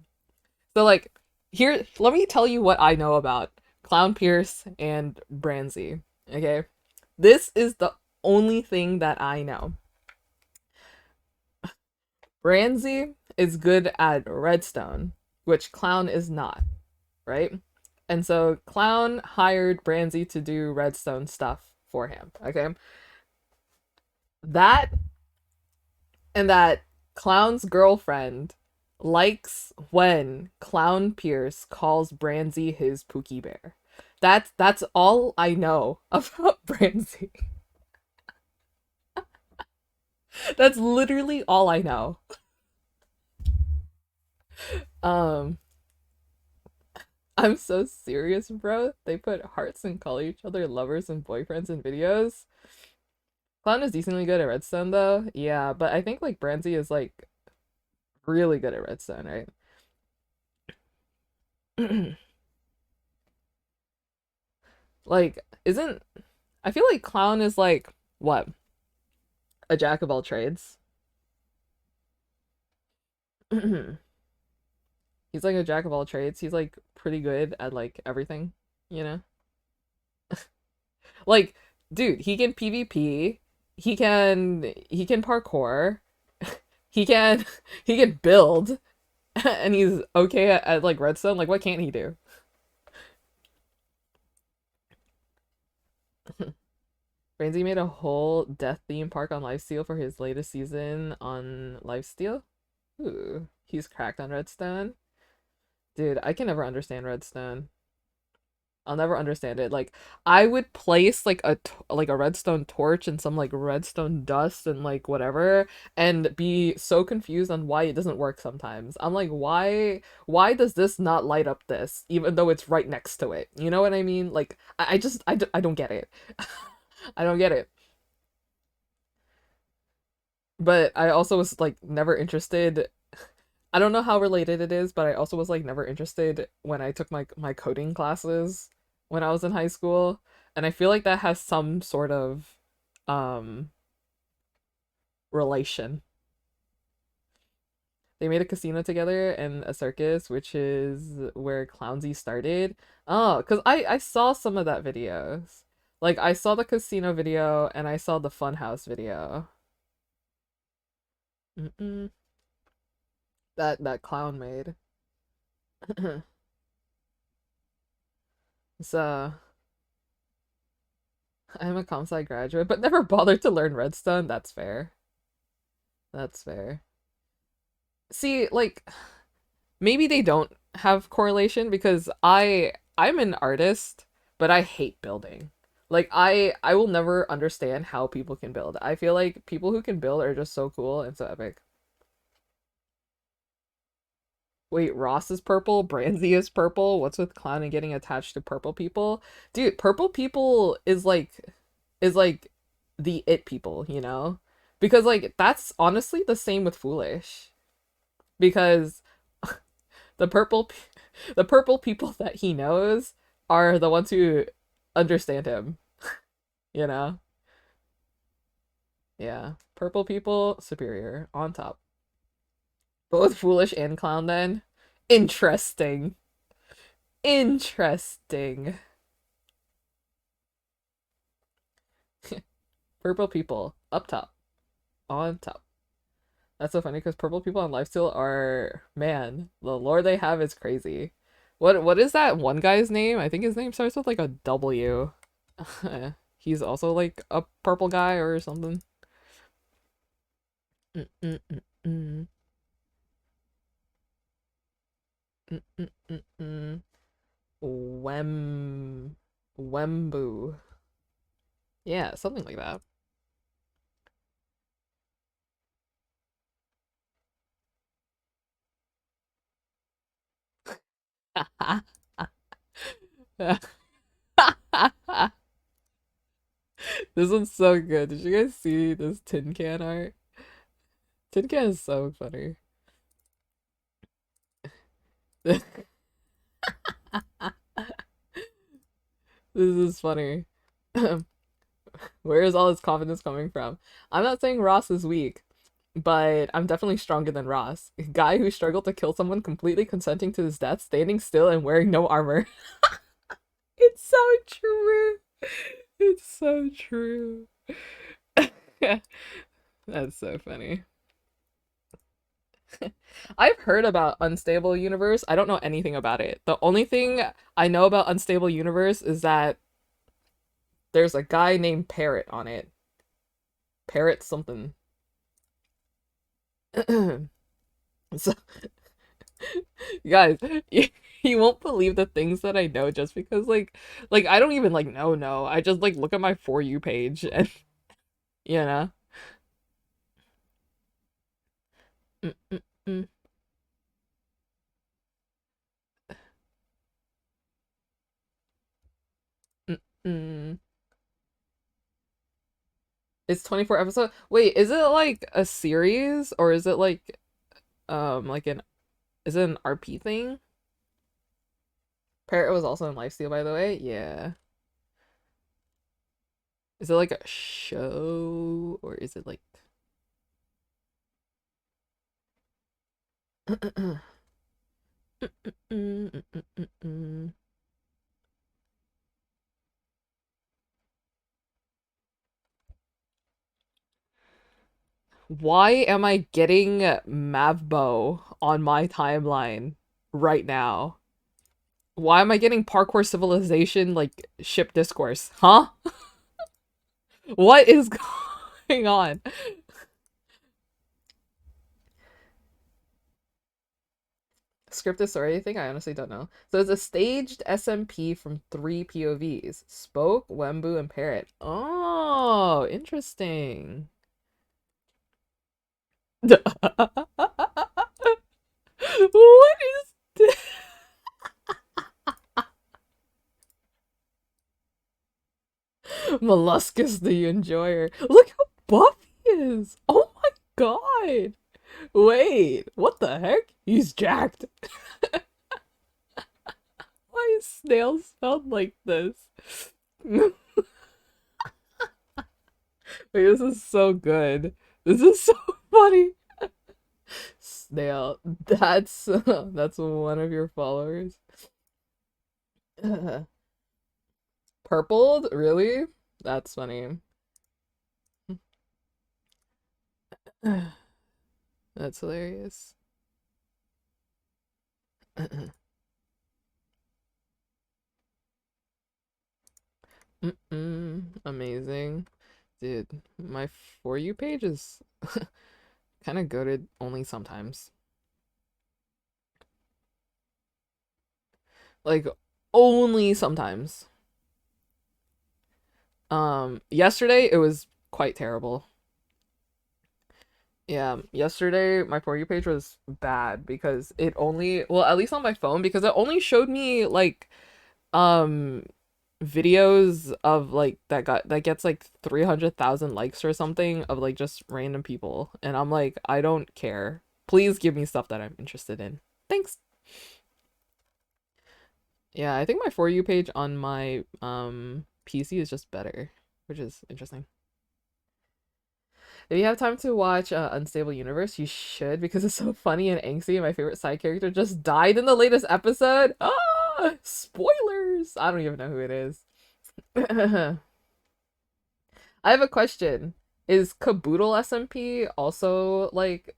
so like, here, let me tell you what I know about Clown Pierce and Branzy. Okay, this is the only thing that I know. Branzy is good at redstone, which Clown is not, right? And so Clown hired Branzy to do redstone stuff for him. Okay, that and that Clown's girlfriend likes when Clown Pierce calls Branzy his Pookie Bear. That's all I know about Branzy. That's literally all I know. Um, I'm so serious, bro. They put hearts and call each other lovers and boyfriends in videos. Clown is decently good at redstone though. Yeah, but I think like Branzy is like really good at redstone, right? Like, isn't I feel like Clown is like what? A jack of all trades. He's like a jack of all trades. He's like pretty good at like everything, you know? Like, dude, he can PvP, he can parkour, he can he can build, and he's okay at like redstone. Like, what can't he do? Ramsey made a whole death theme park on Lifesteal for his latest season on Lifesteal. Ooh, he's cracked on redstone. Dude, I can never understand redstone. I'll never understand it. Like, I would place like like a redstone torch and some like redstone dust and like whatever, and be so confused on why it doesn't work sometimes. I'm like, why does this not light up this even though it's right next to it? You know what I mean? Like, I don't get it. I don't get it. But I also was like never interested. I don't know how related it is, but I also was like never interested when I took my coding classes when I was in high school, and I feel like that has some sort of um relation. They made a casino together and a circus, which is where Clownsy started. Oh, because I saw some of that videos. Like I saw the casino video and I saw the funhouse video. Mm-mm. That clown made. So I'm a comp sci graduate, but never bothered to learn redstone. That's fair. That's fair. See, like maybe they don't have correlation because I'm an artist, but I hate building. Like I will never understand how people can build. I feel like people who can build are just so cool and so epic. Wait, Ross is purple, Brandy is purple. What's with Clown and getting attached to purple people? Dude, purple people is like the it people, you know? Because like that's honestly the same with Foolish. Because the purple the purple people that he knows are the ones who understand him, you know? Yeah. Purple people superior on top. Both Foolish and Clown then. Interesting. Interesting. Purple people up top, on top. That's so funny because purple people on Lifesteal are, man, the lore they have is crazy. What is that one guy's name? I think his name starts with like a W. He's also like a purple guy or something. Mm, mm, mm, mm. Mm, mm, mm, mm. Wembu. Yeah, something like that. This one's so good. Did you guys see this tin can art? Tin can is so funny. This is funny. Where is all this confidence coming from? I'm not saying Ross is weak, but I'm definitely stronger than Ross. A guy who struggled to kill someone completely consenting to his death, standing still and wearing no armor. It's so true. It's so true. That's so funny. I've heard about Unstable Universe. I don't know anything about it. The only thing I know about Unstable Universe is that there's a guy named Parrot on it. Parrot something. So, guys, you won't believe the things that I know just because like I don't even like know. I just like look at my For You page and you know. Mm, mm, mm, mm, mm. It's 24 episodes. Wait, is it like a series or is it like an is it an RP thing? Parrot was also in Lifesteal, by the way. Yeah. Is it like a show or is it like Why am I getting Mavbo on my timeline right now? Why am I getting Parkour Civilization like ship discourse? Huh? What is going on? Scripted story thing? I honestly don't know. So it's a staged SMP from three POVs: Spoke, Wembu, and Parrot. Oh, interesting. What is this? Molluscus the Enjoyer. Look how buff he is. Oh my god. Wait, what the heck? He's jacked. Why is snail spelled like this? Wait, this is so good. This is so funny. Snail. That's one of your followers. Purpled? Really? That's funny. That's hilarious. Amazing. Dude, my For You page is kind of goated only sometimes. Like, only sometimes. Yesterday it was quite terrible. Yeah, yesterday my For You page was bad because it only, well, at least on my phone, because it only showed me like um videos of like that gets like 300,000 likes or something of like just random people, and I'm like, I don't care. Please give me stuff that I'm interested in. Thanks. Yeah, I think my For You page on my PC is just better, which is interesting. If you have time to watch Unstable Universe, you should because it's so funny and angsty. My favorite side character just died in the latest episode. Ah, spoilers! I don't even know who it is. I have a question. Is Caboodle SMP also like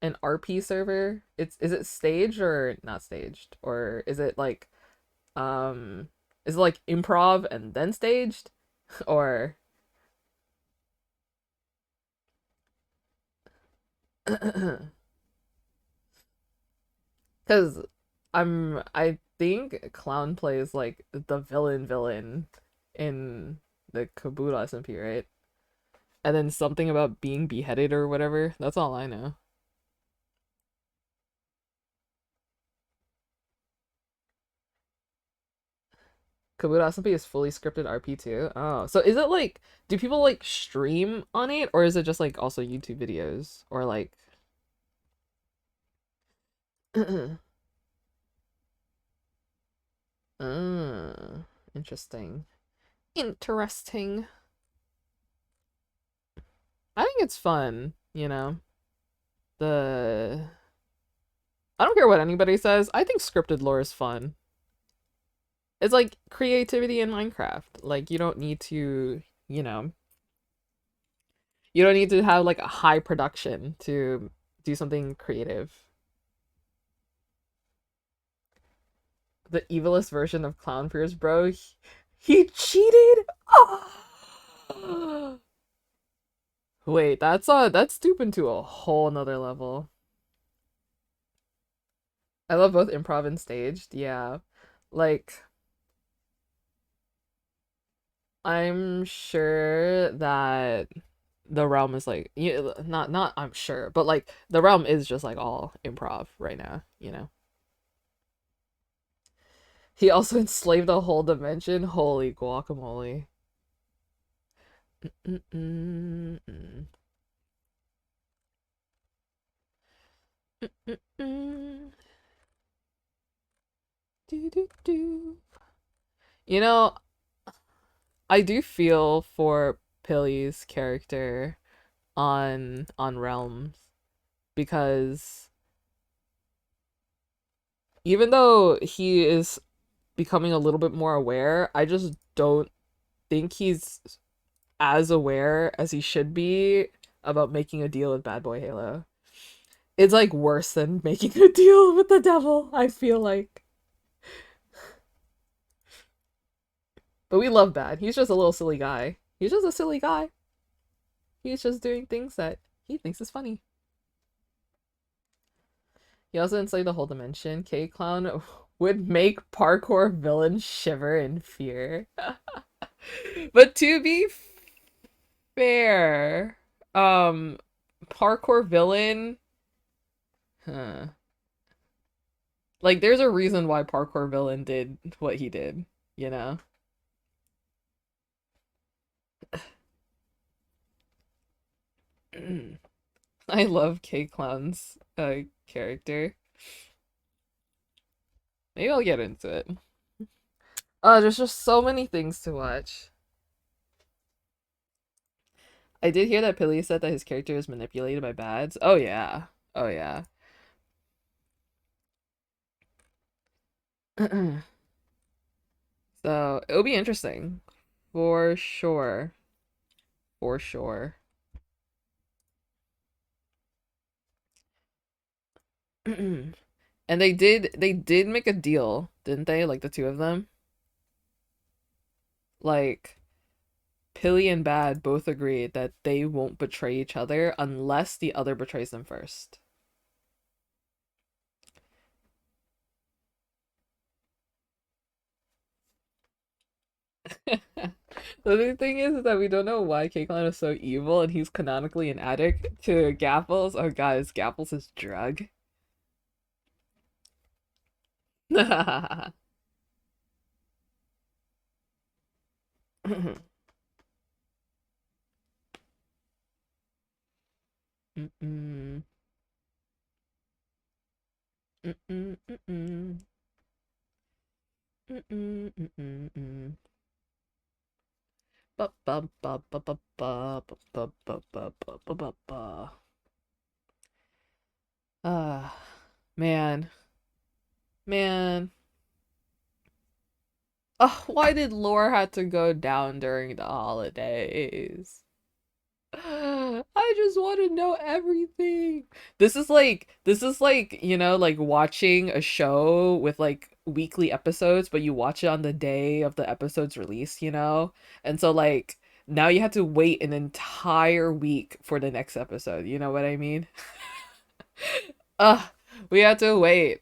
an RP server? Is it staged or not staged? Or is it like um is it like improv and then staged? Or because I think Clown plays like the villain in the Caboodle SMP, right? And then something about being beheaded or whatever. That's all I know. Kabuto SMP is fully scripted RP too. Oh, so is it like, do people like stream on it, or is it just like also YouTube videos, or like? uh, interesting. Interesting. I think it's fun. The I don't care what anybody says. I think scripted lore is fun. It's like creativity in Minecraft. Like you know, you don't need to have like a high production to do something creative. The evilest version of Clown Fears, bro. He cheated. Oh! Wait, that's stooping to a whole nother level. I love both improv and staged. Yeah, like I'm sure that the realm is like not I'm sure, but like the realm is just like all improv right now. He also enslaved a whole dimension. Holy guacamole. Mm-mm-mm-mm. Mm-mm. Do, do, do. You know, I do feel for Pilly's character on Realms because even though he is becoming a little bit more aware, I just don't think he's as aware as he should be about making a deal with Bad Boy Halo. It's like worse than making a deal with the devil, I feel like. But we love Bad. He's just a little silly guy. He's just a silly guy. He's just doing things that he thinks is funny. He also enslaved the whole dimension. K Clown would make parkour villains shiver in fear. But to be fair, um, parkour villain, huh. Like there's a reason why parkour villain did what he did, you know? I love K Clown's character. Maybe I'll get into it. There's just so many things to watch. I did hear that Pilly said that his character is manipulated by bads. Oh yeah. Oh yeah. So it'll be interesting. For sure. For sure. And they did make a deal, didn't they? Like the two of them? Like Pilly and Bad both agreed that they won't betray each other unless the other betrays them first. The other thing is that we don't know why Caitlyn is so evil and he's canonically an addict to Gapples. Oh guys, Gapples is drug. Mm-mm. Mm-mm, mm-mm. Mm-mm, mm-mm, mm. Ba ba ba ba ba ba ba ba ba ba ba ba ba ba. Ah, man, man. Why did lore have to go down during the holidays? I just want to know everything. This is like, like watching a show with like weekly episodes, but you watch it on the day of the episode's release. And so like now you have to wait an entire week for the next episode. You know what I mean? Ugh, we have to wait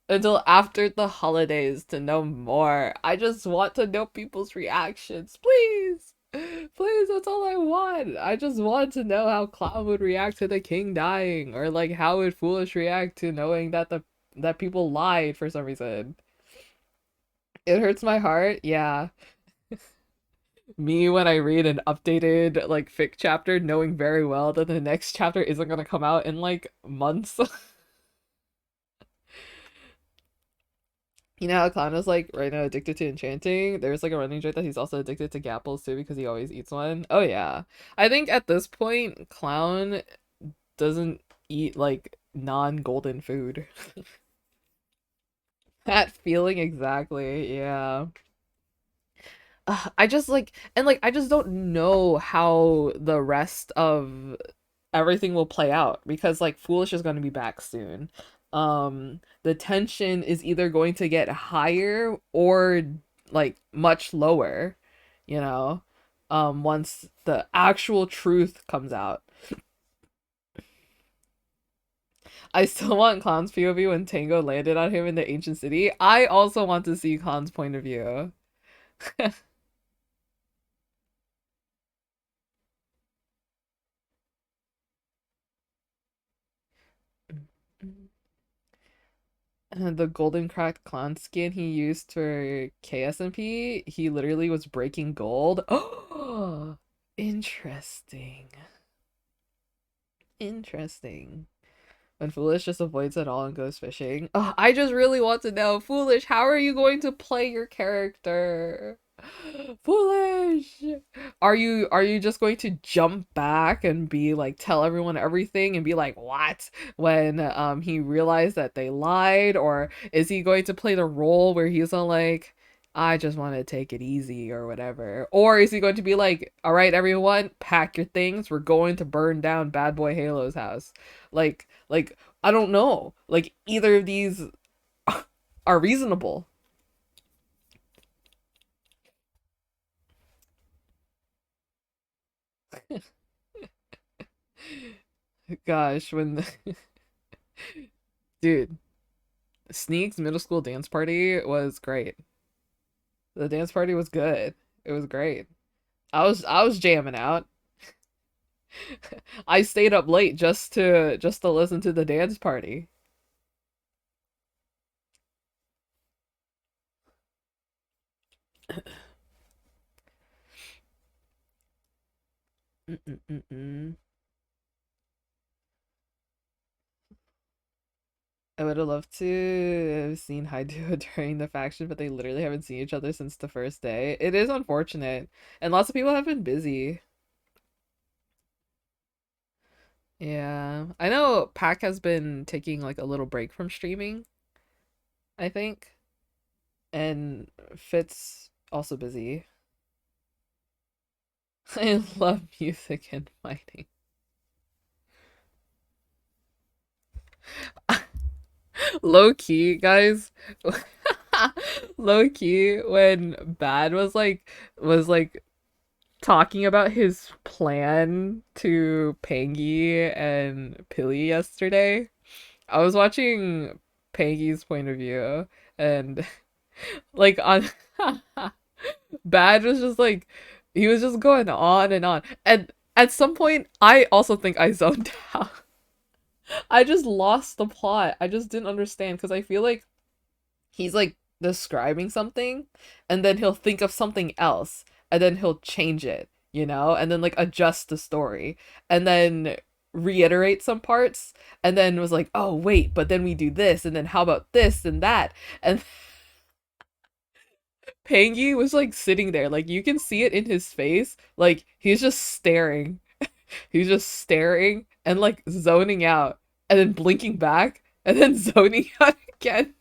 until after the holidays to know more. I just want to know people's reactions, please. Please, that's all I want. I just want to know how Clown would react to the king dying, or like how would Foolish react to knowing that people lied for some reason. It hurts my heart. Yeah. Me when I read an updated like fic chapter knowing very well that the next chapter isn't gonna come out in like months. You know how Clown is like right now addicted to enchanting? There's like a running joke that he's also addicted to gapples too because he always eats one. Oh yeah. I think at this point, Clown doesn't eat like non-golden food. That feeling exactly, yeah. I just like and like I just don't know how the rest of everything will play out because like Foolish is going to be back soon. The tension is either going to get higher or like much lower, you know, once the actual truth comes out. I still want Clown's POV when Tango landed on him in the ancient city. I also want to see Clown's point of view. And the golden cracked clown skin he used for KSMP, he literally was breaking gold. Oh, interesting. Interesting. When Foolish just avoids it all and goes fishing. Oh, I just really want to know, Foolish, how are you going to play your character? Foolish. Are you just going to jump back and be like tell everyone everything and be like what when he realized that they lied, or is he going to play the role where he's all like I just want to take it easy or whatever, or is he going to be like all right everyone pack your things, we're going to burn down bad boy Halo's house? Like I don't know, like either of these are reasonable. Gosh, when dude, Sneak's middle school dance party was great. The dance party was good. It was great. I was jamming out. I stayed up late just to listen to the dance party. Mm-mm-mm-mm. I would have loved to have seen Haido during the faction, but they literally haven't seen each other since the first day. It is unfortunate, and lots of people have been busy. Yeah, I know Pac has been taking like a little break from streaming, I think, and Fitz also busy. I love music and fighting. Low key, guys. Low key, when Bad was like talking about his plan to Pangy and Pilly yesterday, I was watching Pangy's point of view and like on Bad was just like he was just going on and on. And at some point I also think I zoned out. I just lost the plot. I just didn't understand because I feel like he's like describing something and then he'll think of something else and then he'll change it, and then like adjust the story and then reiterate some parts and then was like, oh, wait, but then we do this and then how about this and that. And Pangy was like sitting there, like you can see it in his face, like he's just staring. He's just staring and like zoning out and then blinking back and then zoning out again.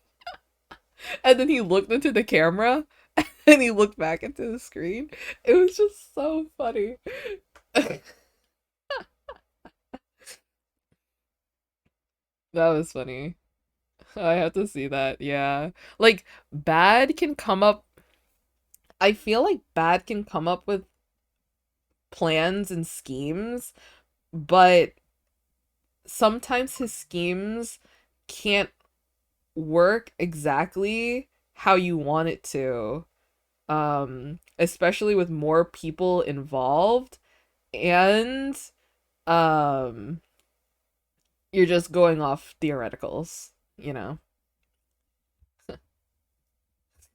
And then he looked into the camera and he looked back into the screen. It was just so funny. That was funny. I have to see that. Yeah. Like bad can come up I feel like bad can come up with plans and schemes, but sometimes his schemes can't work exactly how you want it to. Especially with more people involved and um you're just going off theoreticals, you know.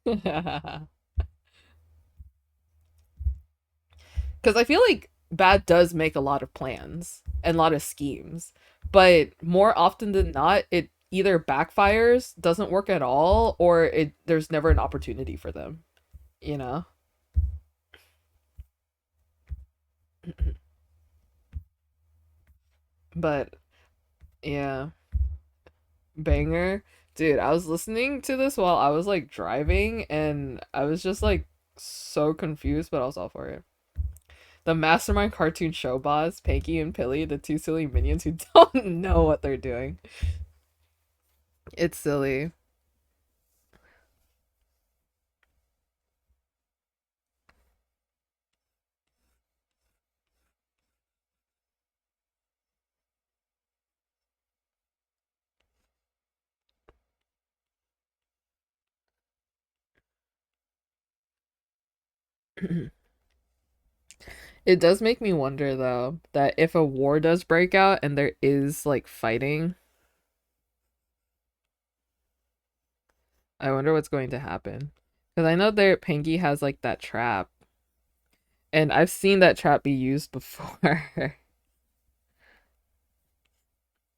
Because I feel like Bad does make a lot of plans and a lot of schemes, but more often than not, it either backfires, doesn't work at all, or it there's never an opportunity for them, you know? But yeah, banger. Dude, I was listening to this while I was like driving and I was just like so confused, but I was all for it. The Mastermind cartoon show boss, Panky and Pilly, the two silly minions who don't know what they're doing. It's silly. It does make me wonder though that if a war does break out and there is like fighting, I wonder what's going to happen. Because I know there Panky has like that trap, and I've seen that trap be used before.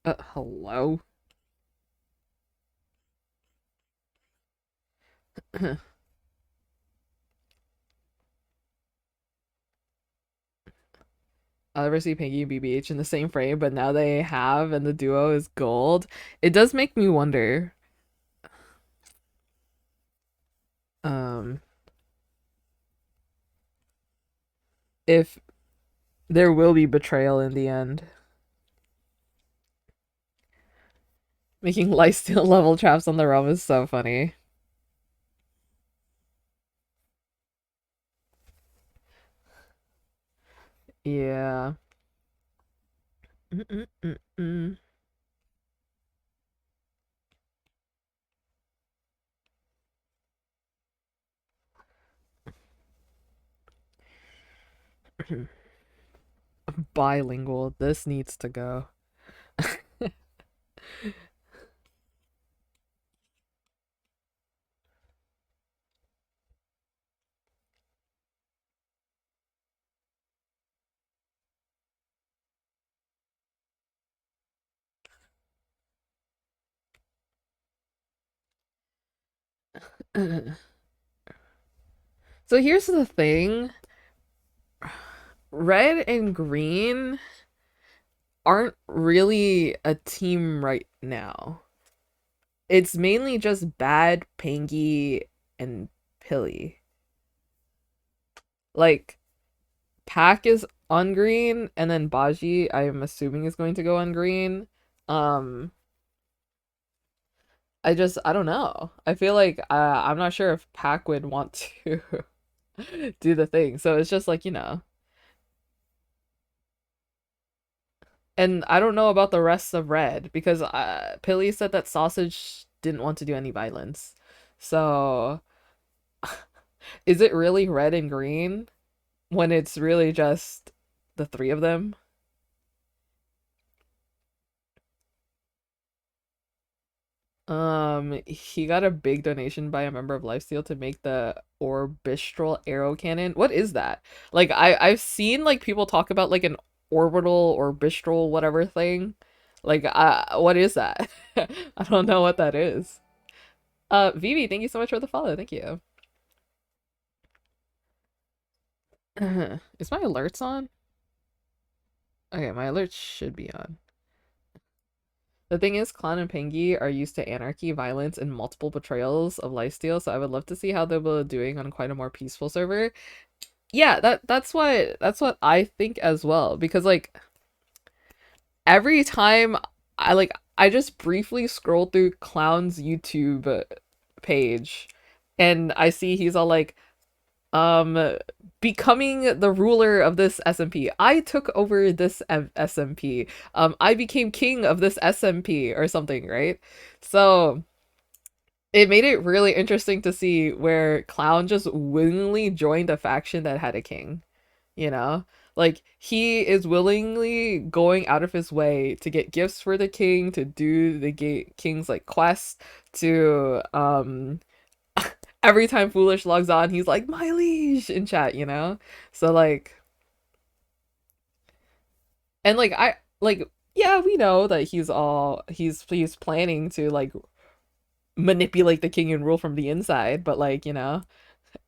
Hello. I'll ever see Panky and BBH in the same frame, but now they have, and the duo is gold. It does make me wonder, um, if there will be betrayal in the end. Making lifesteal level traps on the realm is so funny. Yeah. Mm-mm-mm-mm. Bilingual. This needs to go. So here's the thing. Red and green aren't really a team right now. It's mainly just Bad, Pangy, and Pilly. Like, Pack is on green, and then Baji, I'm assuming, is going to go on green. Um, I don't know. I feel like I'm not sure if Pack would want to do the thing. So it's just like, you know. And I don't know about the rest of Red because Pilly said that Sausage didn't want to do any violence. So is it really red and green when it's really just the three of them? He got a big donation by a member of Lifesteal to make the orbital arrow cannon. What is that? Like I've seen like people talk about like an orbital orbital whatever thing. Like what is that? I don't know what that is. Vivi, thank you so much for the follow. Thank you. Is my alerts on? Okay, my alerts should be on. The thing is, Clown and Pengy are used to anarchy, violence, and multiple betrayals of lifesteal, so I would love to see how they'll be doing on quite a more peaceful server. Yeah, that's what I think as well. Because like every time I just briefly scroll through Clown's YouTube page and I see he's all like, um becoming the ruler of this SMP. I took over this SMP. I became king of this SMP or something, right? So it made it really interesting to see where Clown just willingly joined a faction that had a king, you know? Like he is willingly going out of his way to get gifts for the king, to do the king's like quest, to every time Foolish logs on, he's like, my liege in chat, you know? So like, and like I like yeah, we know that he's planning to like manipulate the king and rule from the inside, but like,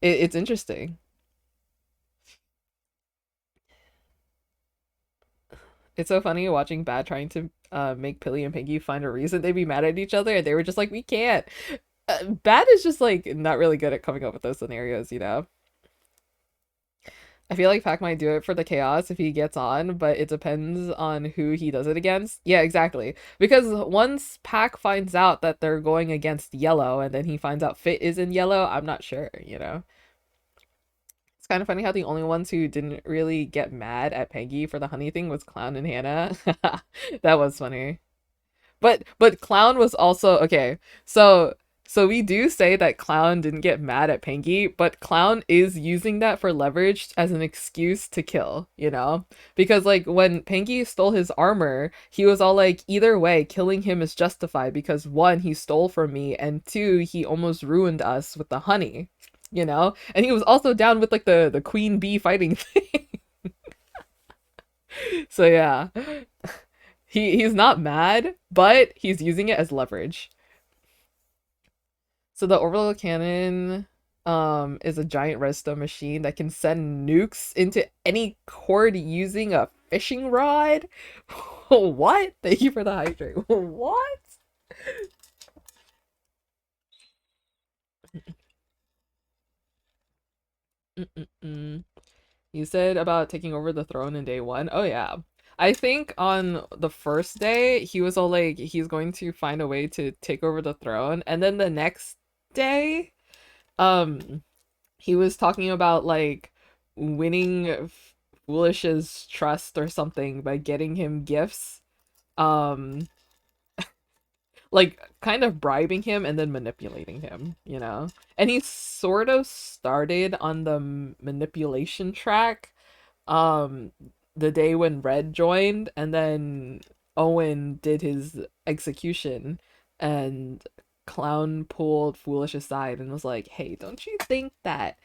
it's interesting. It's so funny watching Bad trying to make Pilly and Pinky find a reason they'd be mad at each other, and they were just like, we can't. Bad is just like not really good at coming up with those scenarios, you know? I feel like Pac might do it for the chaos if he gets on, but it depends on who he does it against. Yeah, exactly. Because once Pac finds out that they're going against yellow and then he finds out Fit is in yellow, I'm not sure, you know? It's kind of funny how the only ones who didn't really get mad at Peggy for the honey thing was Clown and Hannah. That was funny. But Clown was also okay. So we do say that Clown didn't get mad at Pengy, but Clown is using that for leverage as an excuse to kill, you know? Because like when Pengy stole his armor, he was all like, either way, killing him is justified because one, he stole from me, and two, he almost ruined us with the honey, you know? And he was also down with like the queen bee fighting thing. So yeah. He's not mad, but he's using it as leverage. So the orbital cannon is a giant redstone machine that can send nukes into any cord using a fishing rod. What? Thank you for the hydrate. What? Mm-mm-mm. You said about taking over the throne in day one. Oh yeah. I think on the first day he was all like he's going to find a way to take over the throne, and then the next day um he was talking about like winning Foolish's trust or something by getting him gifts. Um like kind of bribing him and then manipulating him, you know? And he sort of started on the manipulation track um the day when Red joined, and then Owen did his execution, and Clown pulled Foolish aside and was like, "Hey, don't you think that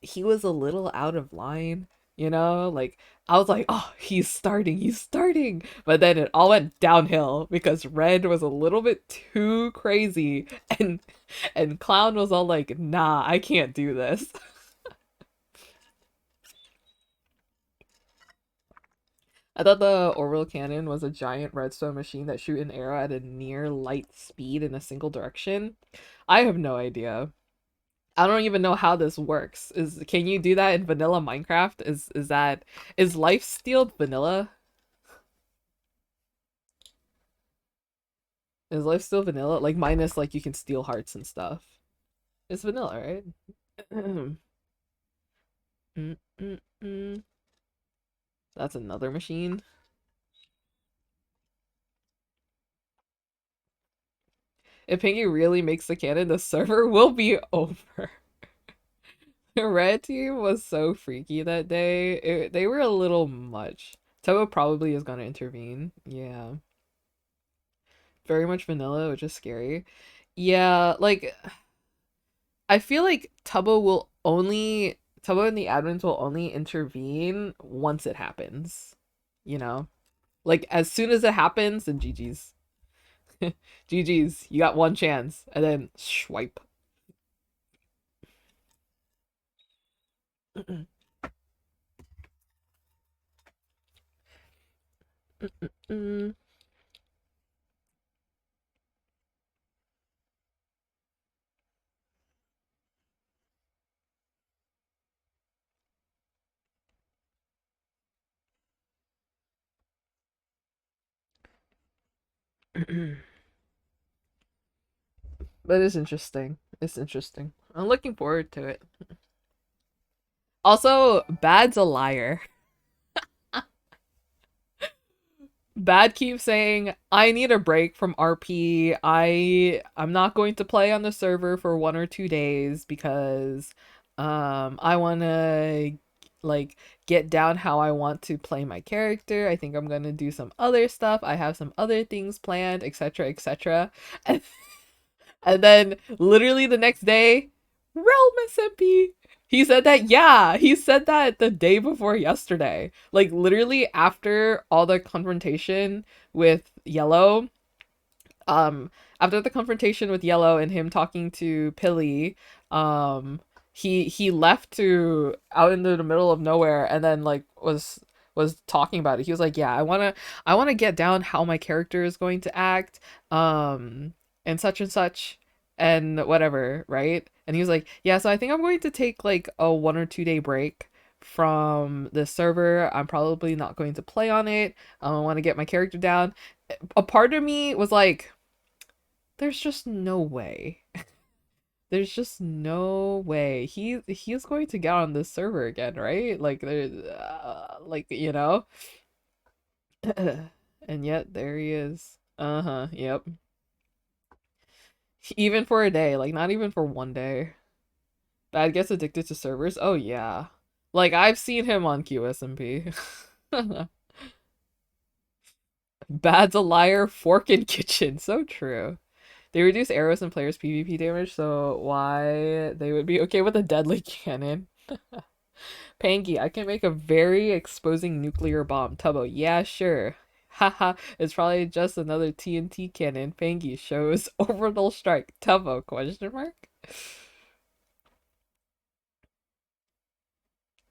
he was a little out of line?" You know, like I was like, "Oh, he's starting," but then it all went downhill because Red was a little bit too crazy, and Clown was all like, "Nah, I can't do this." I thought the orbital cannon was a giant redstone machine that shoot an arrow at a near light speed in a single direction. I have no idea. I don't even know how this works. Can you do that in vanilla Minecraft? Is life steal vanilla? Is life still vanilla? Like minus like you can steal hearts and stuff. It's vanilla, right? Mm, mm, mm. That's another machine. If Pinky really makes the cannon, the server will be over. The red team was so freaky that day. They were a little much. Toa probably is gonna intervene. Yeah. Very much vanilla, which is scary. Yeah, like I feel like Tubbo and the admins will only intervene once it happens. You know? Like as soon as it happens, then GG's. GG's. You got one chance. And then swipe. But it's interesting. It's interesting. I'm looking forward to it. Also, Bad's a liar. Bad keeps saying, I need a break from RP. I'm not going to play on the server for 1 or 2 days because I wanna like get down how I want to play my character. I think I'm gonna do some other stuff. I have some other things planned, etc. etc. And, and then literally the next day, Realm SMP. He said that, yeah, he said that the day before yesterday. Like, literally after all the confrontation with Yellow, um, after the confrontation with Yellow and him talking to Pilly, um, he left to out into the middle of nowhere and then like was talking about it. He was like, "Yeah, I wanna get down how my character is going to act, and such, and whatever, right?" And he was like, "Yeah, so I think I'm going to take like a 1 or 2 day break from the server. I'm probably not going to play on it. I want to get my character down." A part of me was like, there's just no way. There's just no way he's going to get on this server again, right? Like there's like and yet there he is. Uh-huh. Yep. Even for a day, like not even for 1 day. Bad gets addicted to servers. Oh yeah. Like I've seen him on QSMP. Bad's a liar, fork in kitchen. So true. They reduce arrows and players' PvP damage, so why they would be okay with a deadly cannon. Pangy, I can make a very exposing nuclear bomb. Tubbo, yeah, sure. Haha, it's probably just another TNT cannon. Pangy shows orbital strike. Tubbo, question mark?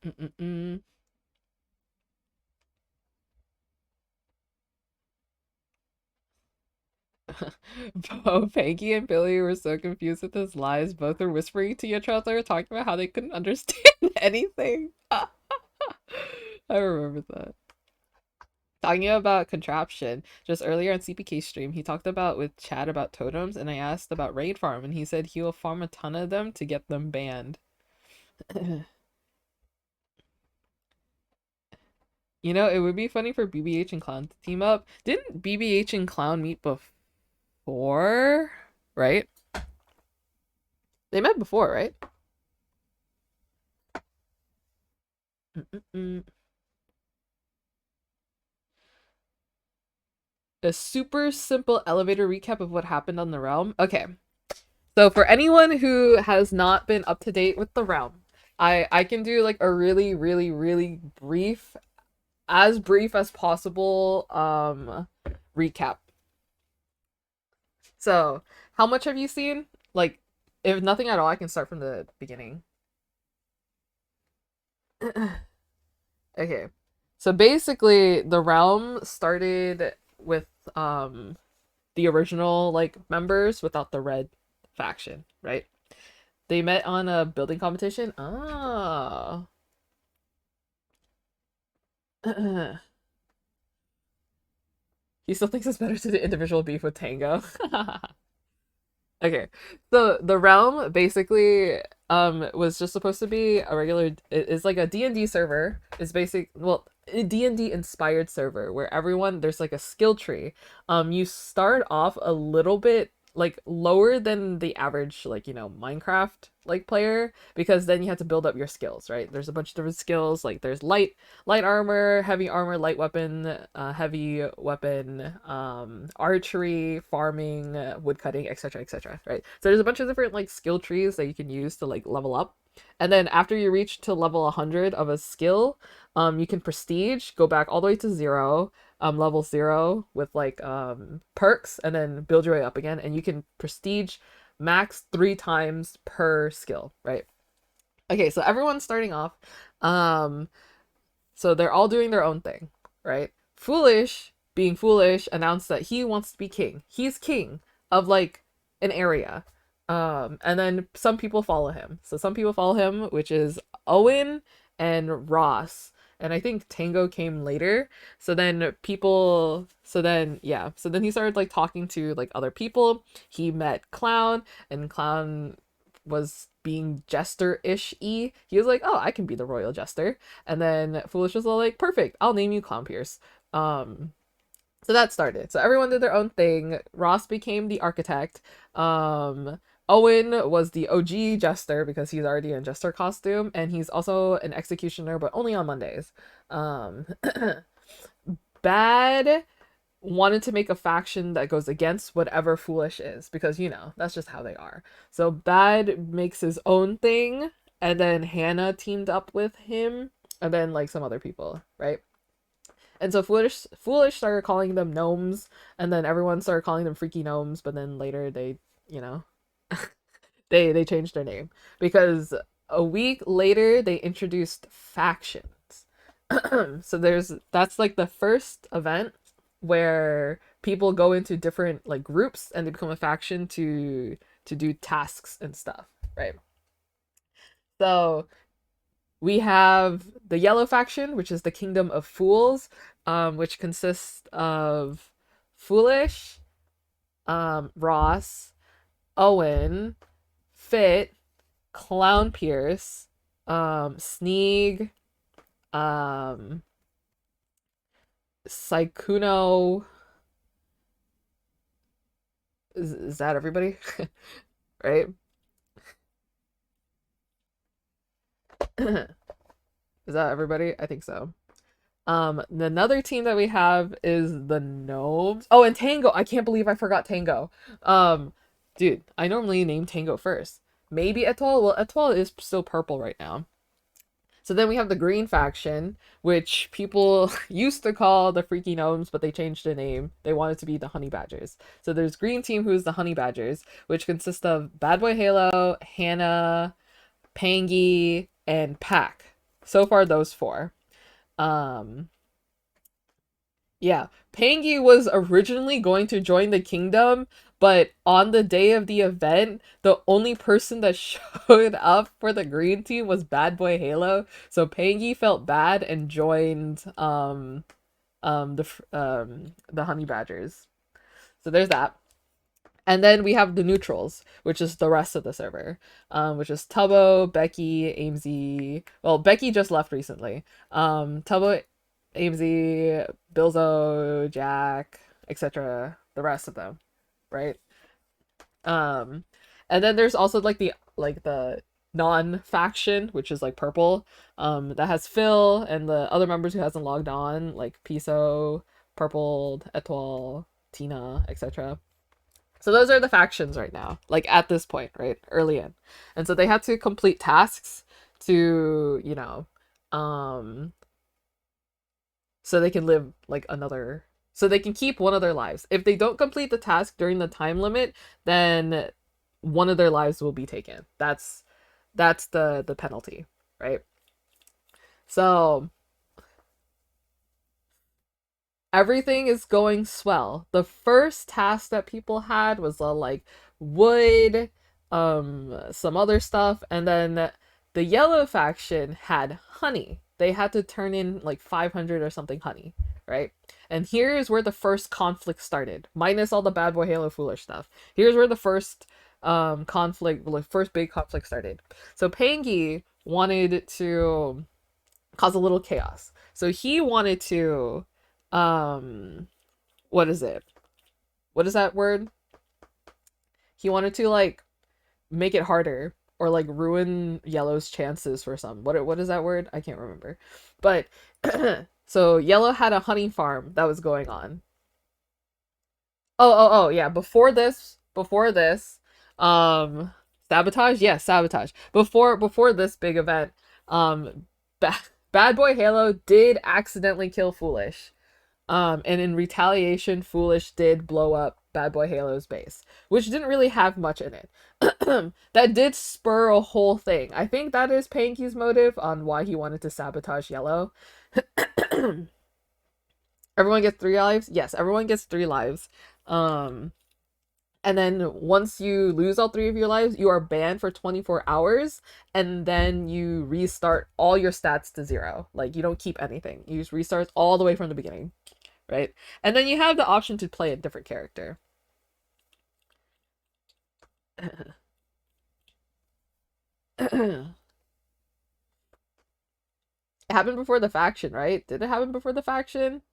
Mm-mm-mm. Both Panky and Billy were so confused with his lies. Both were whispering to each other, talking about how they couldn't understand anything. I remember that. Talking about contraption, just earlier on CPK stream, he talked about with Chad about totems, and I asked about raid farm, and he said he will farm a ton of them to get them banned. You know, it would be funny for BBH and Clown to team up. Didn't BBH and Clown meet before? Right? They met before, right? Mm-mm-mm. A super simple elevator recap of what happened on the realm. Okay. So for anyone who has not been up to date with the realm, I can do like a really really really brief, as brief as possible recap. So, how much have you seen? Like if nothing at all, I can start from the beginning. Okay. So basically the realm started with the original like members without the red faction, right? They met on a building competition. Ah. He still thinks it's better to do individual beef with Tango. Okay. So the realm basically was just supposed to be a regular, it's like a D&D server. It's basic, well, a D&D inspired server where everyone, there's like a skill tree. You start off a little bit like lower than the average like, Minecraft like player, because then you have to build up your skills, right? There's a bunch of different skills, like there's light armor, light weapon, heavy weapon, archery, farming, woodcutting, etc., etc. Right. So there's a bunch of different like skill trees that you can use to like level up. And then after you reach to level 100 of a skill, you can prestige, go back all the way to zero, level zero with like perks, and then build your way up again. And you can prestige max 3 times per skill, right? Okay, so everyone's starting off. Um, so they're all doing their own thing, right? Foolish, being foolish, announced that he wants to be king. He's king of like an area. And then some people follow him. So some people follow him, which is Owen and Ross. and I think Tango came later. So then people, so then yeah, so then he started like talking to like other people. He met Clown, and Clown was being jester-ish y. He was like, oh, I can be the royal jester. And then Foolish was all like, perfect, I'll name you Clown Pierce. So that started. So everyone did their own thing. Ross became the architect. Um, Owen was the OG jester because he's already in jester costume, and he's also an executioner, but only on Mondays. Um, Bad wanted to make a faction that goes against whatever Foolish is because that's just how they are. So Bad makes his own thing, and then Hannah teamed up with him, and then like some other people, right? And so Foolish started calling them gnomes, and then everyone started calling them freaky gnomes. But then later you know, they changed their name because a week later they introduced factions. So that's like the first event where people go into different like groups and they become a faction to do tasks and stuff, right? So we have the yellow faction, which is the Kingdom of Fools, which consists of Foolish, Ross, Owen, Fit, Clown Pierce, Sneeg, um, Saikuno. Is that everybody? Right? Is that everybody? I think so. Another team that we have is the Gnomes. Oh, and Tango. I can't believe I forgot Tango. Um, Dude, I normally name Tango first. Maybe Etoile. Well, Etoile is still purple right now. So then we have the Green faction, which people used to call the Freaky Gnomes, but they changed the name. They wanted to be the Honey Badgers. So there's Green Team, who's the Honey Badgers, which consists of Bad Boy Halo, Hannah, Pangy, and Pack. So far, those four. Um, Yeah, Pangy was originally going to join the kingdom, but on the day of the event, the only person that showed up for the green team was Bad Boy Halo. So Pangy felt bad and joined the Honey Badgers. So there's that. And then we have the neutrals, which is the rest of the server, which is Tubbo, Becky, Amesy. Well, Becky just left recently. Tubbo, Amesy, Bilzo, Jack, etc. The rest of them, right? Um, and then there's also like the non-faction, which is like purple, that has Phil and the other members who hasn't logged on, like Piso, Purpled, Etoile, Tina, etc. So those are the factions right now, like at this point, right? Early in. And so they had to complete tasks to, um so they can live like another so they can keep one of their lives. If they don't complete the task during the time limit, then one of their lives will be taken. That's the penalty, right? So everything is going swell. The first task that people had was like wood, some other stuff, and then the yellow faction had honey. They had to turn in like 500 or something honey, right? And here's where the first conflict started, minus all the Bad Boy Halo Foolish stuff. Here's where the first conflict, like first big conflict started. So Pangy wanted to cause a little chaos. So he wanted to um what is it? What is that word? He wanted to like make it harder or like ruin Yellow's chances for some. What is that word? I can't remember. But so Yellow had a honey farm that was going on. Oh, yeah, before this sabotage? Yeah, sabotage. Before this big event, um Bad Boy Halo did accidentally kill Foolish. And in retaliation, Foolish did blow up Bad Boy Halo's base, which didn't really have much in it. That did spur a whole thing. I think that is Panky's motive on why he wanted to sabotage Yellow. Everyone gets 3 lives? Yes, everyone gets 3 lives. Um, And then once you lose all three of your lives, you are banned for 24 hours, and then you restart all your stats to zero. Like you don't keep anything. You just restart all the way from the beginning, right? And then you have the option to play a different character. It happened before the faction, right? Did it happen before the faction?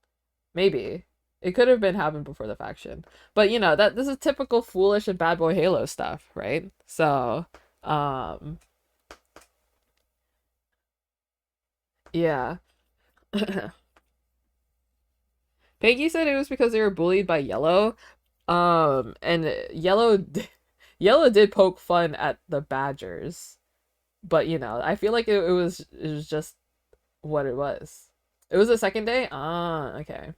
Maybe. It could have been happened before the faction. But you know, that this is typical foolish and bad boy Halo stuff, right? So, um yeah. Peggy said it was because they were bullied by Yellow. And Yellow did poke fun at the Badgers. But you know, I feel like it was just what it was. It was the second day? Ah, okay.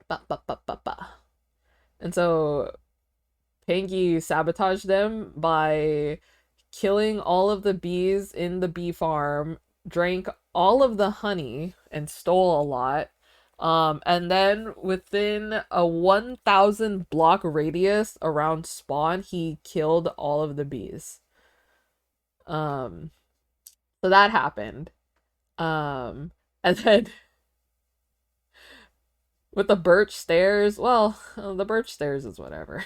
Ba, ba, ba, ba, ba. And so Pangy sabotaged them by killing all of the bees in the bee farm, drank all of the honey and stole a lot. And then within a 1,000 block radius around spawn, he killed all of the bees. Um, so that happened. And then with the birch stairs, well, the birch stairs is whatever.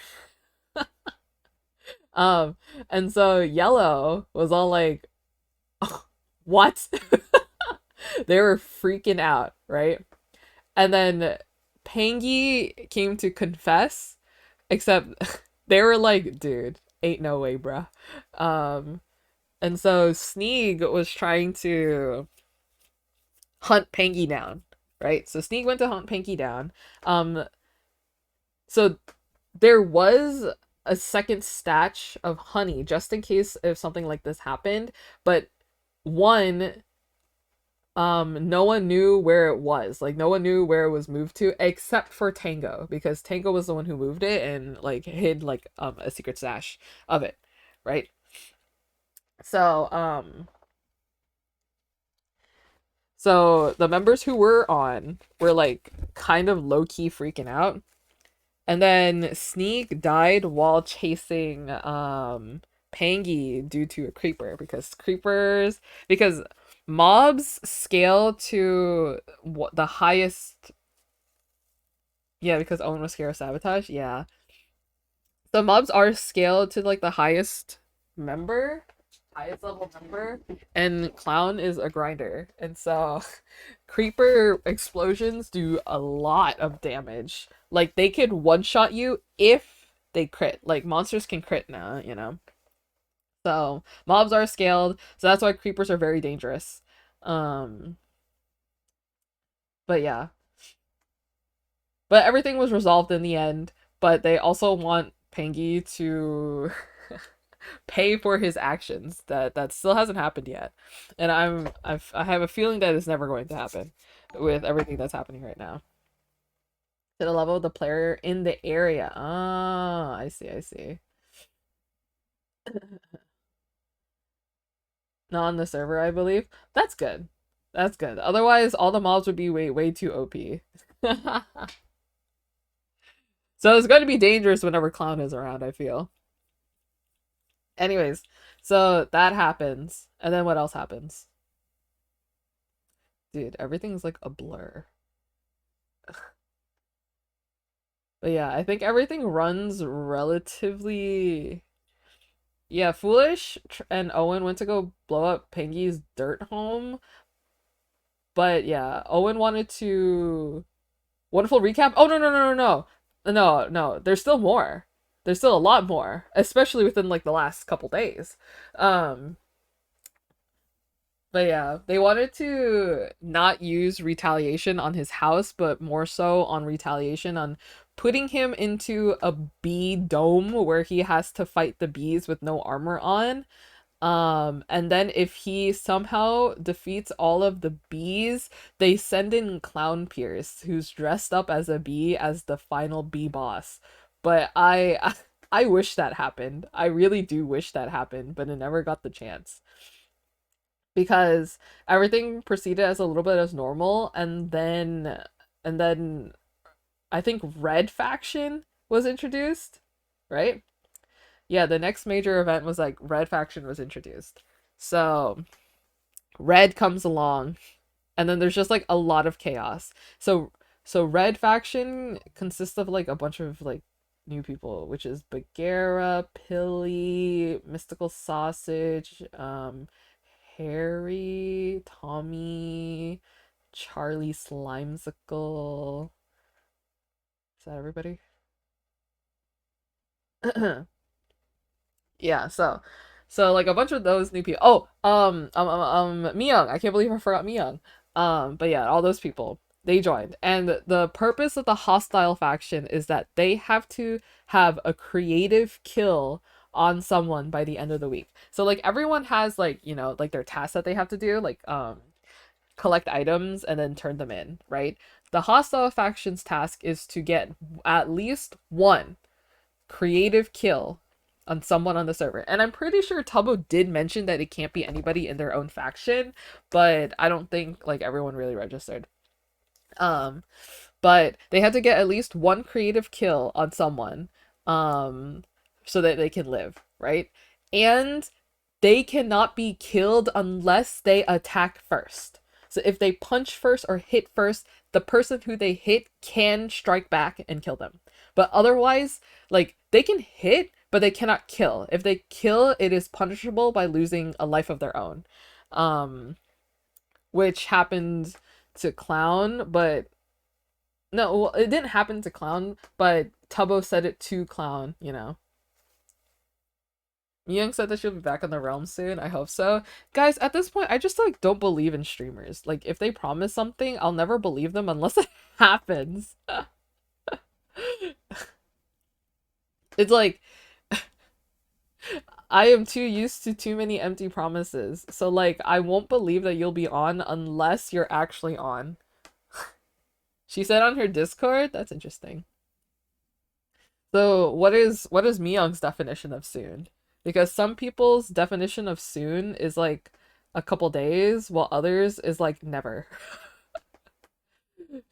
Um, and so Yellow was all like, what? They were freaking out, right? And then Pangy came to confess, except they were like, dude, ain't no way, bruh. Um, and so Sneeg was trying to hunt Pangy down, right? So Sneeg went to hunt Pangy down. Um, so there was a second statch of honey just in case if something like this happened, but one no one knew where it was. Like no one knew where it was moved to except for Tango because Tango was the one who moved it and like hid like a secret stash of it, right? So so the members who were on were like kind of low key freaking out. And then Sneak died while chasing Pangy due to a creeper because mobs scale to what the highest. Yeah, because Owen was scared of sabotage. Yeah. The mobs are scaled to like the member, highest level member, and Clown is a grinder. And so creeper explosions do a lot of damage. Like they could one shot you if they crit. Like monsters can crit now, you know. So mobs are scaled, so that's why creepers are very dangerous. Um, but yeah. But everything was resolved in the end. But they also want Pangy to pay for his actions. That still hasn't happened yet, and I have a feeling that it's never going to happen with everything that's happening right now. To the level of the player in the area. Ah, I see, I see. Not on the server, I believe. That's good. That's good. Otherwise, all the mobs would be way too OP. So it's going to be dangerous whenever Clown is around, I feel. Anyways, so that happens. And then what else happens? Dude, everything's like a blur. But yeah, I think everything runs relatively. Yeah, Foolish and Owen went to go blow up Pengy's dirt home. But yeah, Owen wanted to. Wonderful recap? Oh, no, no, no, no, no. No, no, there's still more. There's still a lot more, especially within like the last couple days. Um, But yeah, they wanted to not use retaliation on his house, but more so on retaliation on putting him into a bee dome where he has to fight the bees with no armor on. And then if he somehow defeats all of the bees, they send in Clown Pierce, who's dressed up as a bee as the final bee boss. But I wish that happened. I really do wish that happened, but it never got the chance because everything proceeded as a little bit as normal and then I think Red faction was introduced, right? Yeah, the next major event was like red faction was introduced. So red comes along, and then there's just like a lot of chaos. So red faction consists of like a bunch of like new people, which is Bagheera, Pilly, Mystical Sausage, Harry, Tommy, Charlie Slimesicle. Is that everybody? Yeah, so like a bunch of those new people. Oh, Miyoung. I can't believe I forgot Miyoung. But yeah, all those people they joined, and the purpose of the hostile faction is that they have to have a creative kill on someone by the end of the week. So like everyone has like like their tasks that they have to do, like collect items and then turn them in, right? The hostile faction's task is to get at least one creative kill on someone on the server. And I'm pretty sure Tubbo did mention that it can't be anybody in their own faction, but I don't think like everyone really registered. Um, but they had to get at least one creative kill on someone, um, so that they can live, right? And they cannot be killed unless they attack first. So if they punch first or hit first, the person who they hit can strike back and kill them. But otherwise, like they can hit, but they cannot kill. If they kill, it is punishable by losing a life of their own. Um, which happened to Clown, but no, well, it didn't happen to Clown, but Tubbo said it to Clown, you know. Young said that she'll be back on the realm soon. I hope so. Guys, at this point, I just like don't believe in streamers. Like if they promise something, I'll never believe them unless it happens. It's like I am too used to too many empty promises. So like I won't believe that you'll be on unless you're actually on. She said on her Discord. That's interesting. So what is Miyoung's definition of soon? Because some people's definition of soon is like a couple days, while others is like never.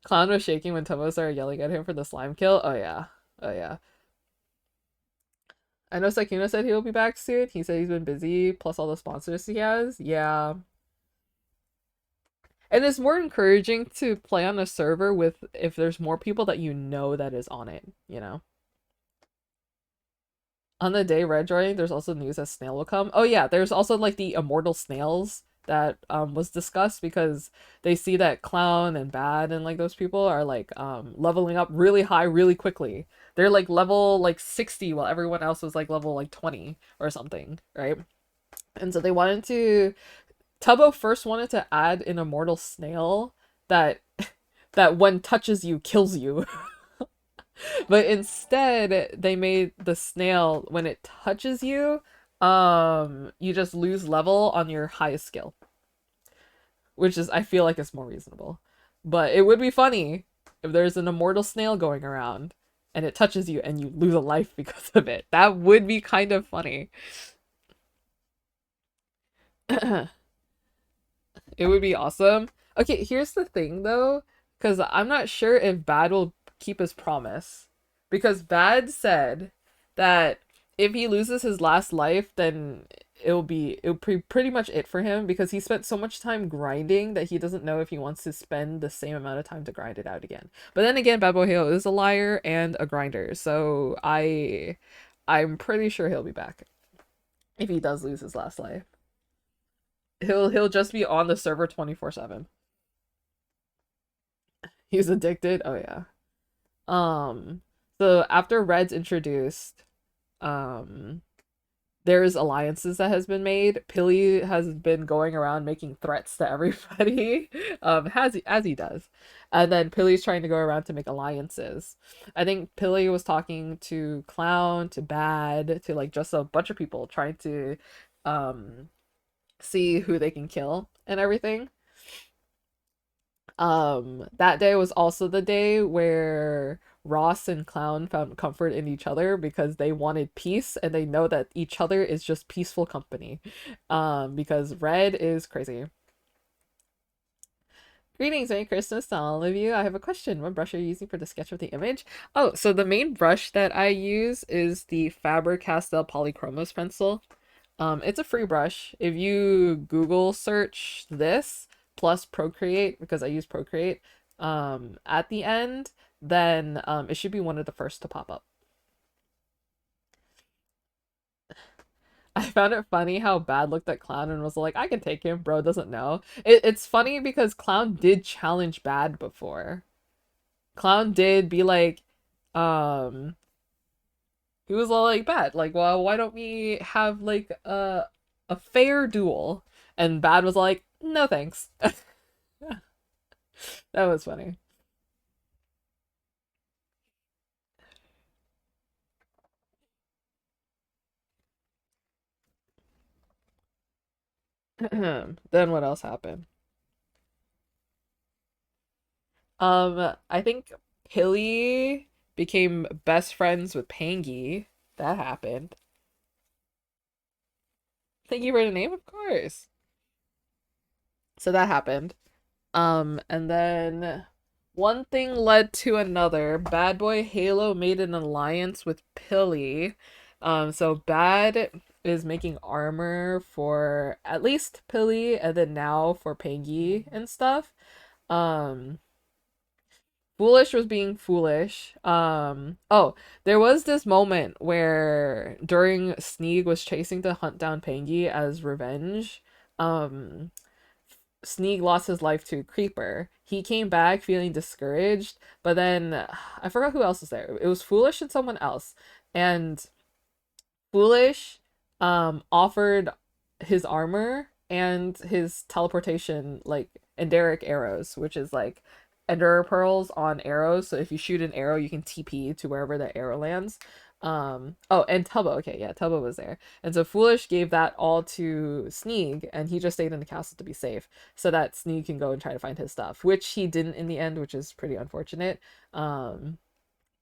Clown was shaking when Tomo started yelling at him for the slime kill. Oh yeah. Oh yeah. I know Sakino said he'll be back soon. He said he's been busy, plus all the sponsors he has. Yeah. And it's more encouraging to play on a server with if there's more people that you know that is on it, you know? On the day Red joining, there's also news that Snail will come. Oh yeah, there's also like the immortal snails that was discussed because they see that Clown and Bad and like those people are like leveling up really high really quickly. They're like level like 60 while everyone else was like level like 20 or something, right? And so they wanted to Tubbo first wanted to add an immortal snail that that when touches you kills you. But instead, they made the snail when it touches you, you just lose level on your highest skill, which is I feel like it's more reasonable. But it would be funny if there's an immortal snail going around and it touches you and you lose a life because of it. That would be kind of funny. It would be awesome. Okay, here's the thing though, because I'm not sure if Bad will keep his promise. Because Bad said that if he loses his last life, then it'll be pretty much it for him because he spent so much time grinding that he doesn't know if he wants to spend the same amount of time to grind it out again. But then again, Bad Boy Hale is a liar and a grinder, so I'm pretty sure he'll be back if he does lose his last life. He'll just be on the server 24/7. He's addicted. Oh yeah. Um so after Red's introduced, um there's alliances that has been made. Pilly has been going around making threats to everybody. As he does. And then Pilly's trying to go around to make alliances. I think Pilly was talking to Clown, to Bad, to like just a bunch of people trying to um see who they can kill and everything. That day was also the day where Ross and Clown found comfort in each other because they wanted peace and they know that each other is just peaceful company. Because Red is crazy. Greetings, Merry Christmas to all of you. I have a question. What brush are you using for the sketch of the image? Oh, so the main brush that I use is the Faber-Castell Polychromos pencil. It's a free brush. If you Google search this plus Procreate, because I use Procreate, at the end, then it should be one of the first to pop up. I found it funny how Bad looked at Clown and was like, I can take him, bro doesn't know. It's funny because Clown did challenge Bad before. Clown did be like, um, he was all like, Bad, like, well, why don't we have like a fair duel? And Bad was like, no thanks. That was funny. Then what else happened? I think Pilly became best friends with Pangy. That happened. Thank you for the name, of course. So that happened. And then one thing led to another. Bad Boy Halo made an alliance with Pilly. So Bad is making armor for at least Pilly and then now for Pangy and stuff. Um, Foolish was being foolish. Oh, there was this moment where during Sneeg was chasing to hunt down Pangy as revenge. Um, Sneeg lost his life to Creeper. He came back feeling discouraged, but then I forgot who else was there. It was Foolish and someone else. And Foolish offered his armor and his teleportation like Enderic arrows, which is like Enderer pearls on arrows. So if you shoot an arrow, you can TP to wherever the arrow lands. Oh, and Tubbo. Okay, yeah, Tubbo was there. And so Foolish gave that all to Sneeg, and he just stayed in the castle to be safe so that Sneeg can go and try to find his stuff, which he didn't in the end, which is pretty unfortunate. So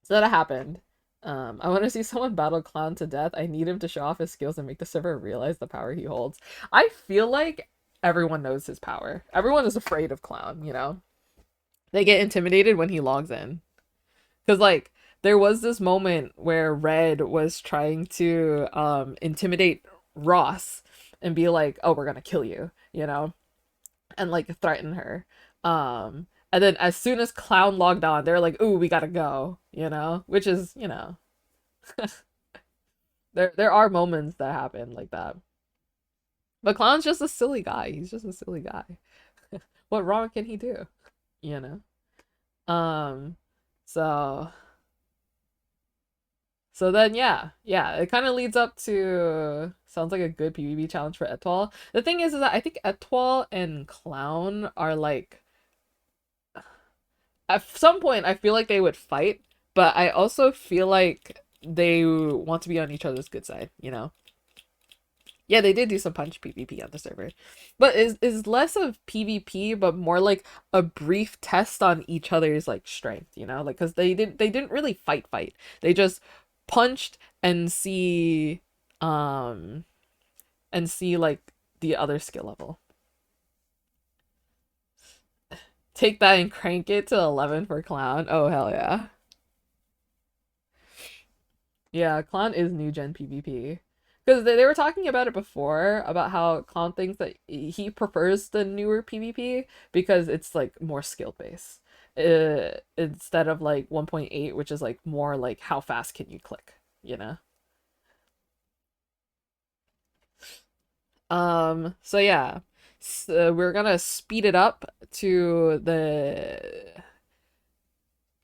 that happened. I want to see someone battle Clown to death. I need him to show off his skills and make the server realize the power he holds. I feel like everyone knows his power. Everyone is afraid of Clown, you know? They get intimidated when he logs in. Because, like, there was this moment where Red was trying to intimidate Ross and be like, oh, we're gonna kill you, you know? And, like, threaten her. And then as soon as Clown logged on, they're like, ooh, we gotta go, you know? Which is, you know, there are moments that happen like that. But Clown's just a silly guy. He's just a silly guy. What wrong can he do? You know? Um, so so then yeah, it kind of leads up to sounds like a good PvP challenge for Etoile. The thing is that I think Etoile and Clown are like at some point I feel like they would fight, but I also feel like they want to be on each other's good side, you know? Yeah, they did do some punch PvP on the server. But is less of PvP but more like a brief test on each other's like strength, you know? Like cuz they didn't really fight. They just punched um and see like the other skill level. Take that and crank it to 11 for Clown. Oh hell yeah. Yeah, Clown is new gen PvP. Because they were talking about it before, about how Clown thinks that he prefers the newer PvP because it's like more skill based. Instead of like 1.8, which is like more like how fast can you click, you know? So yeah. So we're gonna speed it up to the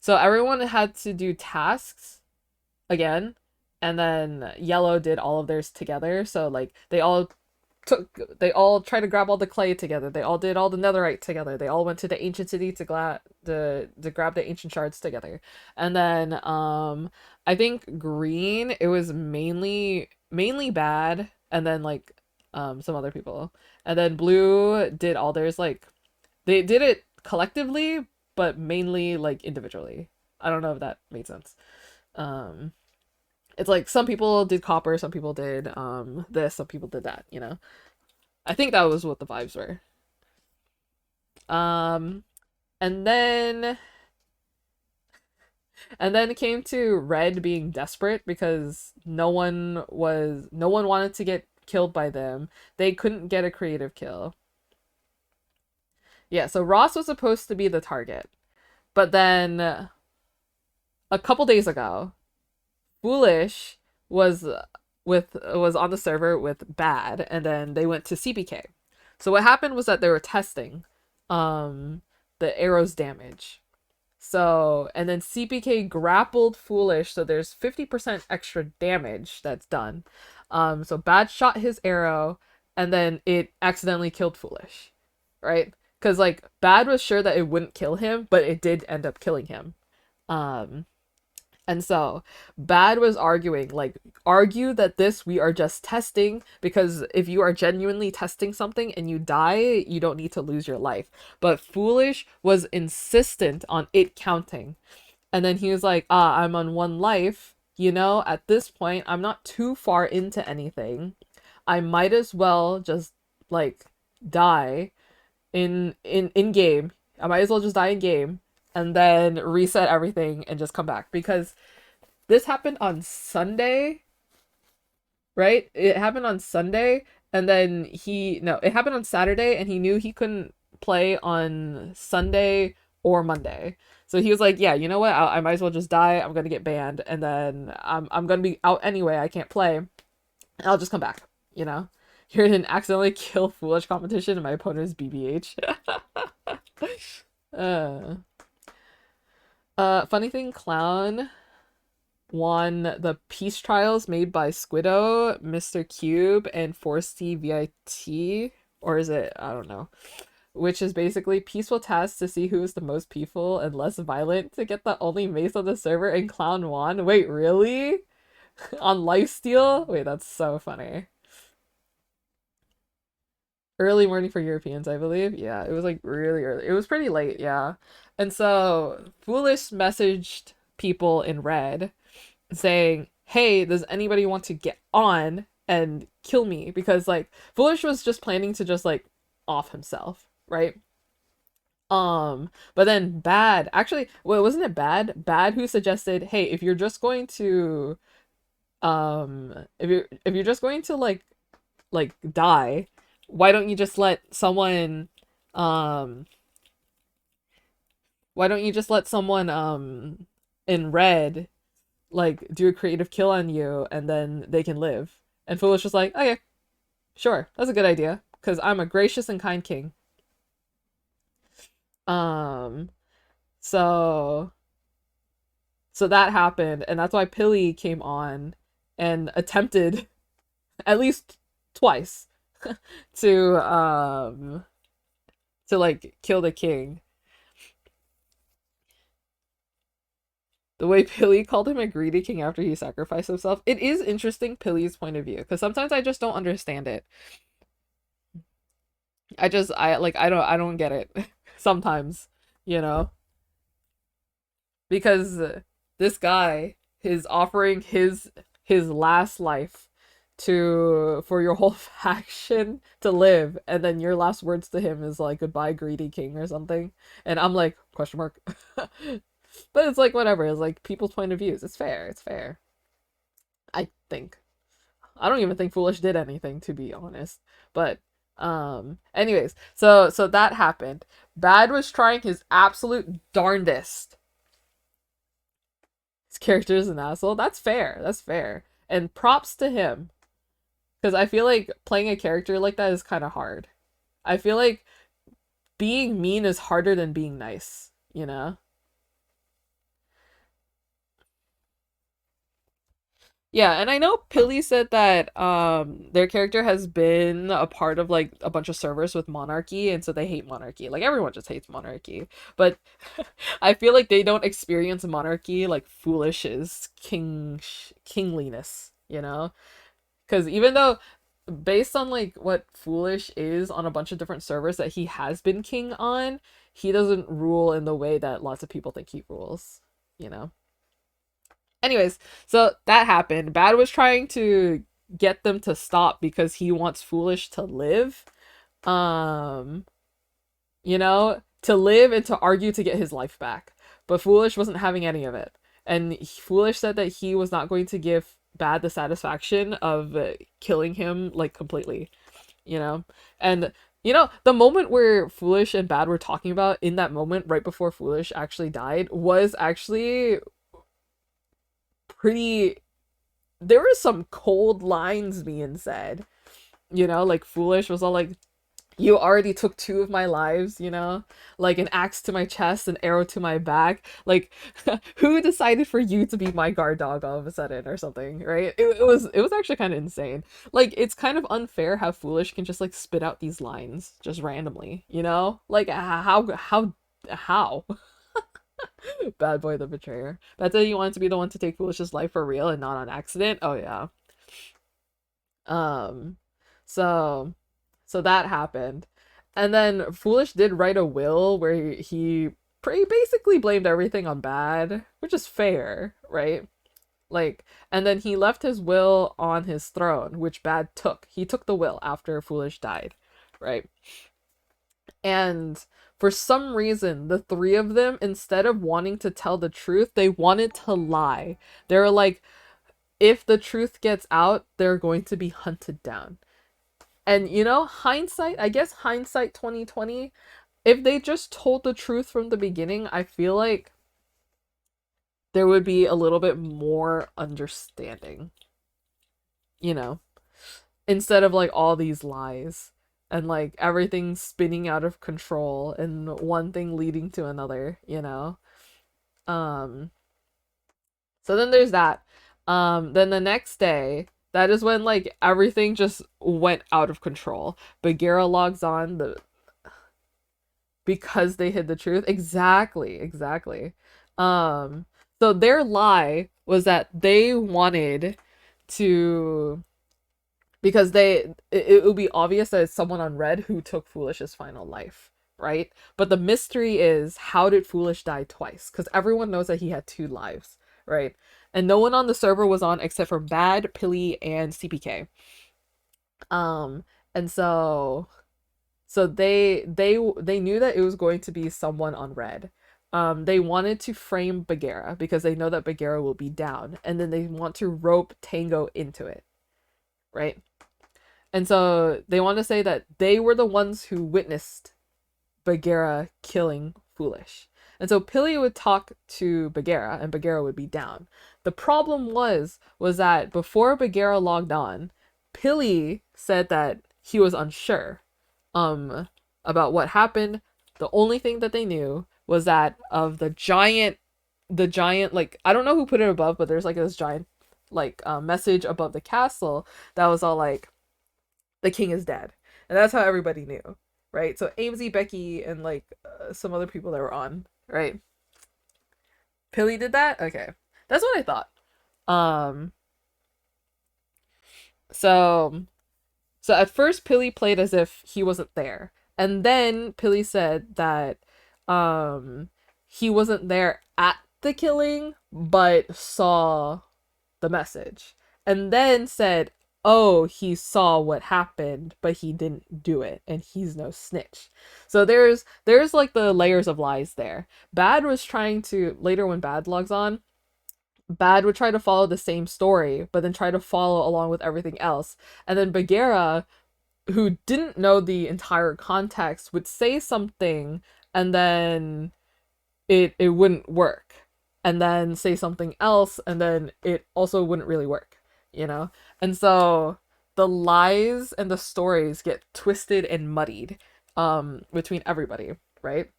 so everyone had to do tasks again, and then Yellow did all of theirs together. So like they all tried to grab all the clay together. They all did all the netherite together. They all went to the ancient city to grab the ancient shards together. And then I think green it was mainly bad and then like some other people. And then blue did all theirs like they did it collectively but mainly like individually. I don't know if that made sense. Um it's like some people did copper, some people did this, some people did that. I think that was what the vibes were. And then it came to Red being desperate because no one wanted to get killed by them. They couldn't get a creative kill. Yeah, so Ross was supposed to be the target. But then a couple days ago, Foolish was was on the server with Bad, and then they went to CPK. So what happened was that they were testing the arrow's damage. So, and then CPK grappled Foolish, so there's 50% extra damage that's done. So Bad shot his arrow, and then it accidentally killed Foolish, right? Because like Bad was sure that it wouldn't kill him, but it did end up killing him. Um, and so Bad was arguing, like, argue that this we are just testing, because if you are genuinely testing something and you die, you don't need to lose your life. But Foolish was insistent on it counting. And then he was like, I'm on one life. You know, at this point, I'm not too far into anything. I might as well just like die in game. I might as well just die in game and then reset everything and just come back, because this happened on Sunday, right? It happened on Sunday, and then it happened on Saturday, and he knew he couldn't play on Sunday or Monday. So he was like, yeah, you know what? I might as well just die. I'm going to get banned, and then I'm going to be out anyway. I can't play. And I'll just come back, you know? You're in an accidentally kill Foolish competition, and my opponent is BBH. uh, funny thing, Clown won the peace trials made by Squiddo, Mr. Cube, and Forsty VIT, or is it? I don't know. Which is basically peaceful tasks to see who is the most peaceful and less violent to get the only mace on the server, and Clown won. Wait, really? On lifesteal? Wait, that's so funny. Early morning for Europeans, I believe. Yeah, it was like really early. It was pretty late, yeah. And so Foolish messaged people in red saying, hey, does anybody want to get on and kill me? Because like Foolish was just planning to just like off himself, right? But then Bad, actually, well, wasn't it Bad who suggested, hey, if you're just going to if you're just going to like die, why don't you just let someone um in red like do a creative kill on you, and then they can live. And Foolish was like, okay, sure, that's a good idea, because I'm a gracious and kind king. Um, so that happened, and that's why Pilly came on and attempted at least twice to like kill the king. The way Pilly called him a greedy king after he sacrificed himself. It is interesting, Pilly's point of view, because sometimes I just don't understand it. I don't get it sometimes, you know? Because this guy is offering his last life to for your whole faction to live, and then your last words to him is like goodbye greedy king or something. And I'm like, question mark. But it's like whatever, it's like people's point of views. It's fair, it's fair. I think. I don't even think Foolish did anything, to be honest. But anyways, so that happened. Bad was trying his absolute darndest. His character is an asshole. That's fair. That's fair. And props to him. Because I feel like playing a character like that is kind of hard. I feel like being mean is harder than being nice, you know? Yeah, and I know Pilly said that their character has been a part of like a bunch of servers with monarchy, and so they hate monarchy. Like everyone just hates monarchy. But I feel like they don't experience monarchy like Foolish's kingliness, you know? Because even though based on like what Foolish is on a bunch of different servers that he has been king on, he doesn't rule in the way that lots of people think he rules, you know? Anyways, so that happened. Bad was trying to get them to stop because he wants Foolish to live. Um, you know, to live and to argue to get his life back. But Foolish wasn't having any of it. And Foolish said that he was not going to give Bad the satisfaction of killing him like completely, you know? And the moment where Foolish and Bad were talking about, in that moment right before Foolish actually died, was actually pretty. There were some cold lines being said, like Foolish was all like, you already took two of my lives, like an axe to my chest, an arrow to my back. Like, who decided for you to be my guard dog all of a sudden or something, right? It was actually kind of insane. Like, it's kind of unfair how Foolish can just like spit out these lines just randomly, Like, how? Bad boy the betrayer. Bad said you wanted to be the one to take Foolish's life for real and not on accident. Oh yeah. Um, so that happened. And then Foolish did write a will where he pretty basically blamed everything on Bad, which is fair, right? Like, and then he left his will on his throne, which Bad took. He took the will after Foolish died, right? And for some reason, the three of them, instead of wanting to tell the truth, they wanted to lie. They were like, if the truth gets out, they're going to be hunted down. And hindsight, I guess hindsight 2020, if they just told the truth from the beginning, I feel like there would be a little bit more understanding, instead of like all these lies and like everything spinning out of control and one thing leading to another. Um, so then there's that. Then the next day, that is when like everything just went out of control. Bagheera logs on because they hid the truth. Exactly. Um, so their lie was that they wanted to, because it would be obvious that it's someone on Red who took Foolish's final life, right? But the mystery is, how did Foolish die twice? Because everyone knows that he had two lives, right? And no one on the server was on except for Bad, Pilly, and CPK. Um, and so they knew that it was going to be someone on Red. They wanted to frame Bagheera because they know that Bagheera will be down, and then they want to rope Tango into it, right? And so they want to say that they were the ones who witnessed Bagheera killing Foolish. And so Pilly would talk to Bagheera and Bagheera would be down. The problem was that before Bagheera logged on, Pilly said that he was unsure about what happened. The only thing that they knew was that of the giant, like, I don't know who put it above, but there's like this giant like message above the castle that was all like, the king is dead. And that's how everybody knew, right? So AMZ, Becky, and like some other people that were on, right? Pilly did that? Okay. That's what I thought. Um so so at first Pilly played as if he wasn't there. And then Pilly said that he wasn't there at the killing, but saw the message. And then said, oh, he saw what happened, but he didn't do it, and he's no snitch. So there's like the layers of lies there. Bad was trying to, later when Bad logs on, Bad would try to follow the same story, but then try to follow along with everything else. And then Bagheera, who didn't know the entire context, would say something and then it wouldn't work. And then say something else and then it also wouldn't really work. And so the lies and the stories get twisted and muddied between everybody, right?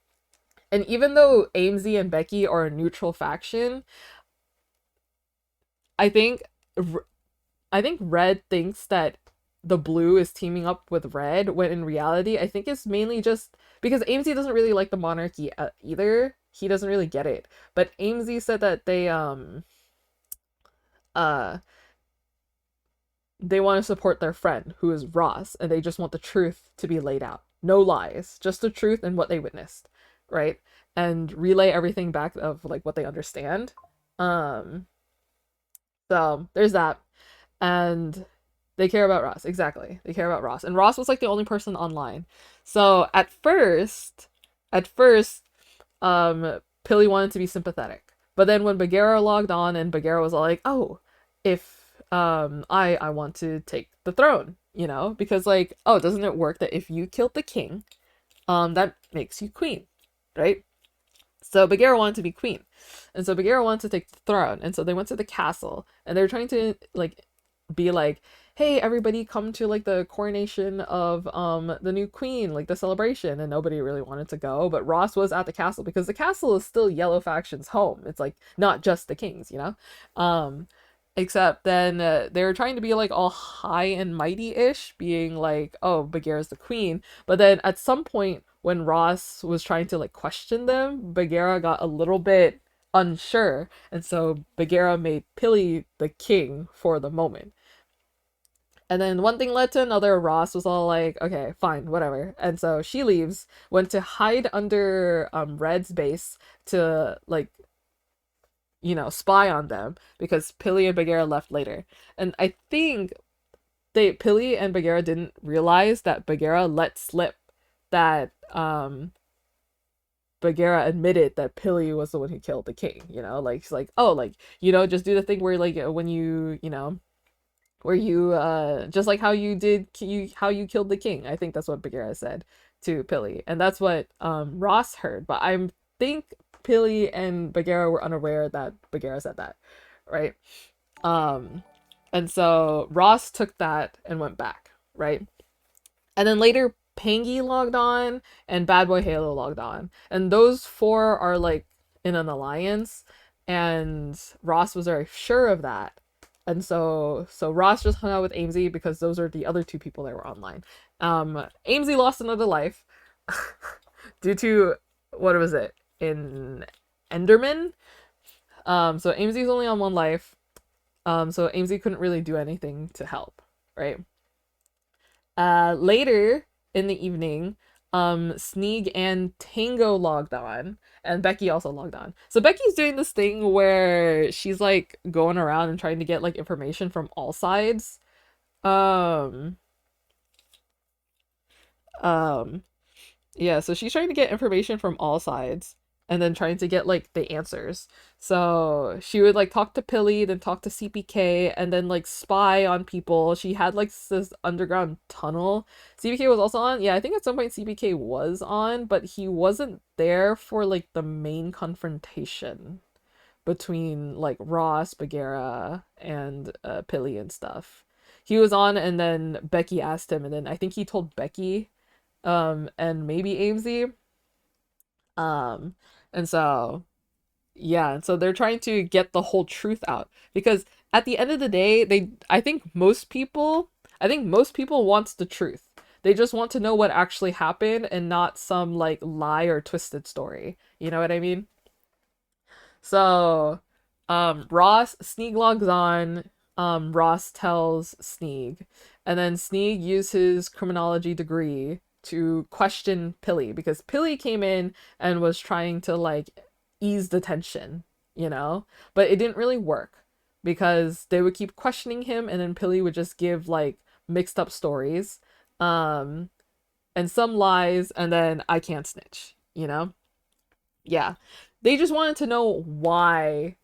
And even though AMZ and Becky are a neutral faction, I think I think Red thinks that the blue is teaming up with Red, when in reality I think it's mainly just because AMZ doesn't really like the monarchy either. He doesn't really get it. But AMZ said that uh they want to support their friend, who is Ross, and they just want the truth to be laid out. No lies, just the truth and what they witnessed, right? And relay everything back of like what they understand. Um, so there's that. And they care about Ross, exactly. They care about Ross. And Ross was like the only person online. So at first, at first, Pilly wanted to be sympathetic. But then when Bagheera logged on and Bagheera was all like, "Oh, if I want to take the throne," you know, because like, oh, doesn't it work that if you killed the king, that makes you queen, right? So Bagheera wanted to be queen. And so Bagheera wanted to take the throne. And so they went to the castle and they were trying to like be like, hey, everybody come to like the coronation of the new queen, like the celebration. And nobody really wanted to go. But Ross was at the castle because the castle is still Yellow Faction's home. It's like not just the king's, you know? Except then they were trying to be like all high and mighty-ish, being like, oh, Bagheera's the queen. But then at some point when Ross was trying to like question them, Bagheera got a little bit unsure. And so Bagheera made Pilly the king for the moment. And then one thing led to another. Ross was all like, okay, fine, whatever. And so she leaves, went to hide under Red's base to like spy on them because Pilly and Bagheera left later. And I think Pilly and Bagheera didn't realize that Bagheera let slip that Bagheera admitted that Pilly was the one who killed the king, like she's like, oh, like, just do the thing where like when where you just like how you did how you killed the king. I think that's what Bagheera said to Pilly. And that's what Ross heard, but I think Pilly and Bagheera were unaware that Bagheera said that, right? Um, and so Ross took that and went back, right? And then later Pangy logged on and Bad Boy Halo logged on. And those four are like in an alliance, and Ross was very sure of that. And so Ross just hung out with Amesy because those are the other two people that were online. Amesy lost another life due to what was it? In Enderman. So Amesy's only on one life. So Amesy couldn't really do anything to help, right? Later in the evening, Sneeg and Tango logged on, and Becky also logged on. So Becky's doing this thing where she's like going around and trying to get like information from all sides. Um, um, Yeah, so she's trying to get information from all sides and then trying to get like the answers. So she would like talk to Pilly, then talk to CPK, and then like spy on people. She had like this underground tunnel. CPK was also on. Yeah, I think at some point CPK was on, but he wasn't there for like the main confrontation between like Ross, Bagheera, and Pilly and stuff. He was on, and then Becky asked him, and then I think he told Becky and maybe Amesy. Um, and so yeah, and so they're trying to get the whole truth out because at the end of the day, I think most people wants the truth. They just want to know what actually happened and not some like lie or twisted story. You know what I mean? So, Ross Sneeg logs on. Ross tells Sneeg, and then Sneeg used his criminology degree to question Pilly because Pilly came in and was trying to like ease the tension, but it didn't really work because they would keep questioning him, and then Pilly would just give like mixed up stories, um, and some lies, and then I can't snitch. Yeah. They just wanted to know why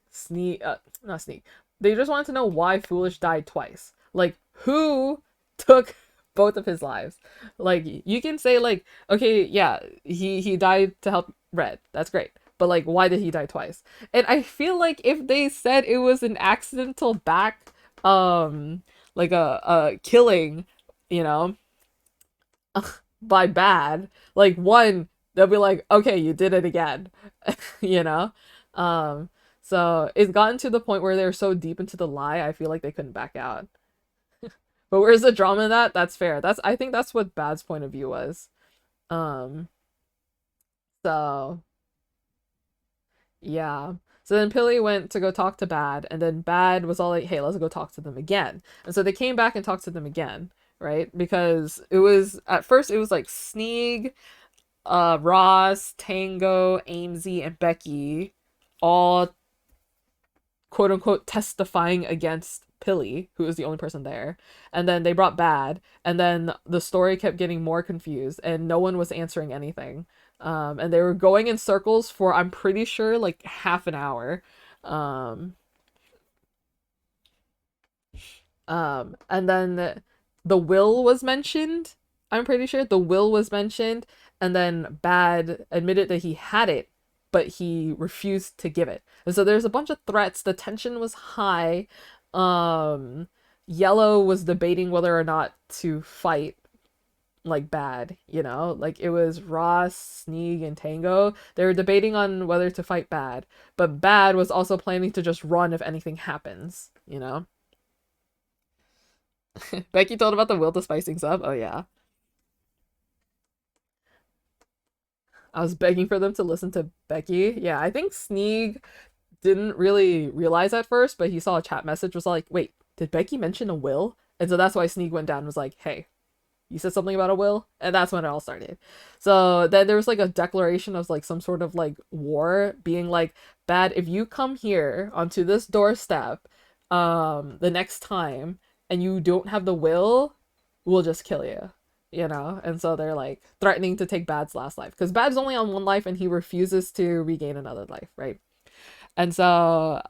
not Sneak. They just wanted to know why Foolish died twice. Like, who took both of his lives? Like, you can say, like, okay, yeah, he died to help Red. That's great. But, like, why did he die twice? And I feel like if they said it was an accidental like a killing, you know, by bad, like one, they'll be like, okay, you did it again, you know? Um, so it's gotten to the point where they're so deep into the lie, I feel like they couldn't back out. But where's the drama in that? That's fair. I think that's what Bad's point of view was. Um, so yeah. So then Pilly went to go talk to Bad, and then Bad was all like, hey, let's go talk to them again. And so they came back and talked to them again, right? Because it was at first it was like Sneeg, Ross, Tango, Amesy, and Becky all quote unquote testifying against Pilly, who was the only person there, and then they brought Bad, and then the story kept getting more confused, and no one was answering anything. And they were going in circles for, I'm pretty sure, like half an hour. Um, and then the will was mentioned. I'm pretty sure the will was mentioned, and then Bad admitted that he had it, but he refused to give it. And so there's a bunch of threats. The tension was high. Um, Yellow was debating whether or not to fight like Bad, you know? Like it was Ross, Sneeg, and Tango. They were debating on whether to fight Bad, but Bad was also planning to just run if anything happens, you know? Becky told about the will to spice things up. Oh yeah. I was begging for them to listen to Becky. Yeah, I think Sneeg didn't really realize at first, but he saw a chat message, was like, wait, did Becky mention a will? And so that's why Sneeg went down and was like, hey, you said something about a will? And that's when it all started. So then there was like a declaration of like some sort of like war, being like, Bad, if you come here onto this doorstep the next time and you don't have the will, we'll just kill you. You know? And so they're like threatening to take Bad's last life. Because Bad's only on one life and he refuses to regain another life, right? And so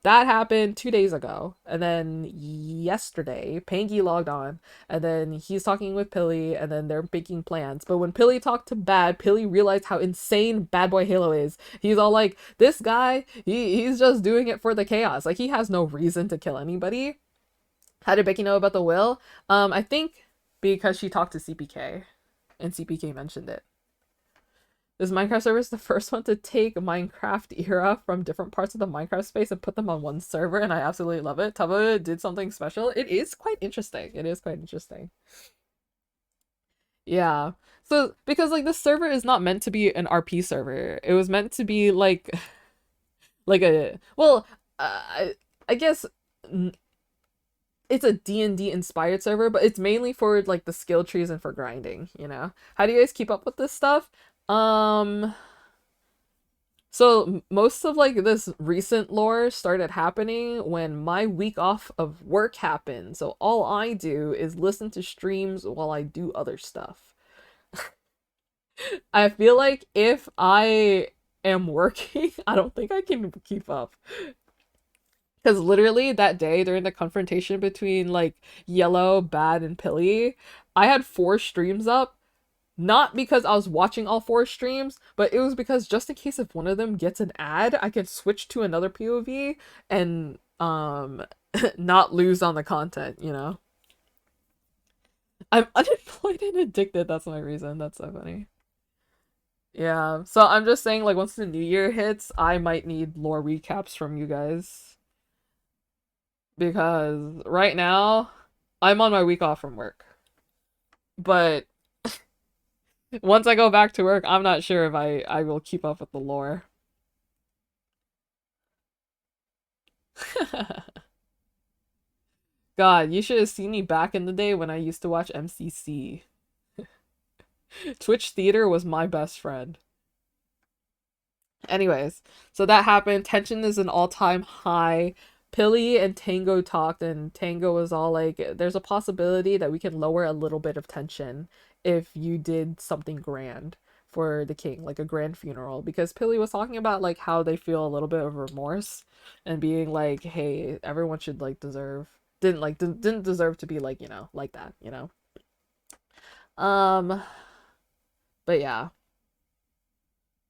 that happened 2 days ago. And then yesterday, Pangy logged on, and then he's talking with Pilly, and then they're making plans. But when Pilly talked to Bad, Pilly realized how insane Bad Boy Halo is. He's all like, this guy, he's just doing it for the chaos. Like he has no reason to kill anybody. How did Becky know about the will? I think because she talked to CPK, and CPK mentioned it. This Minecraft server is the first one to take Minecraft era from different parts of the Minecraft space and put them on one server, and I absolutely love it. Tubba did something special. It is quite interesting. It is quite interesting. Yeah. So, because like this server is not meant to be an RP server. It was meant to be like a well, I guess it's a D&D inspired server, but it's mainly for like the skill trees and for grinding, you know. How do you guys keep up with this stuff? Um So most of like this recent lore started happening when my week off of work happened. So all I do is listen to streams while I do other stuff. I feel like if I am working, I don't think I can keep up. Because literally that day during the confrontation between like Yellow, Bad, and Pilly, I had 4 streams up. Not because I was watching all 4 streams, but it was because just in case if one of them gets an ad, I could switch to another POV and not lose on the content, you know? I'm unemployed and addicted, that's my reason. That's so funny. Yeah, so I'm just saying like once the new year hits, I might need lore recaps from you guys because right now I'm on my week off from work. But once I go back to work, I'm not sure if I will keep up with the lore. God, you should have seen me back in the day when I used to watch MCC. Twitch Theater was my best friend. Anyways, so that happened. Tension is an all-time high. Pilly and Tango talked, and Tango was all like, there's a possibility that we can lower a little bit of tension if you did something grand for the king, like a grand funeral. Because Pilly was talking about like how they feel a little bit of remorse and being like, hey, everyone should like didn't deserve to be like, you know, like that, you know. Um, but yeah.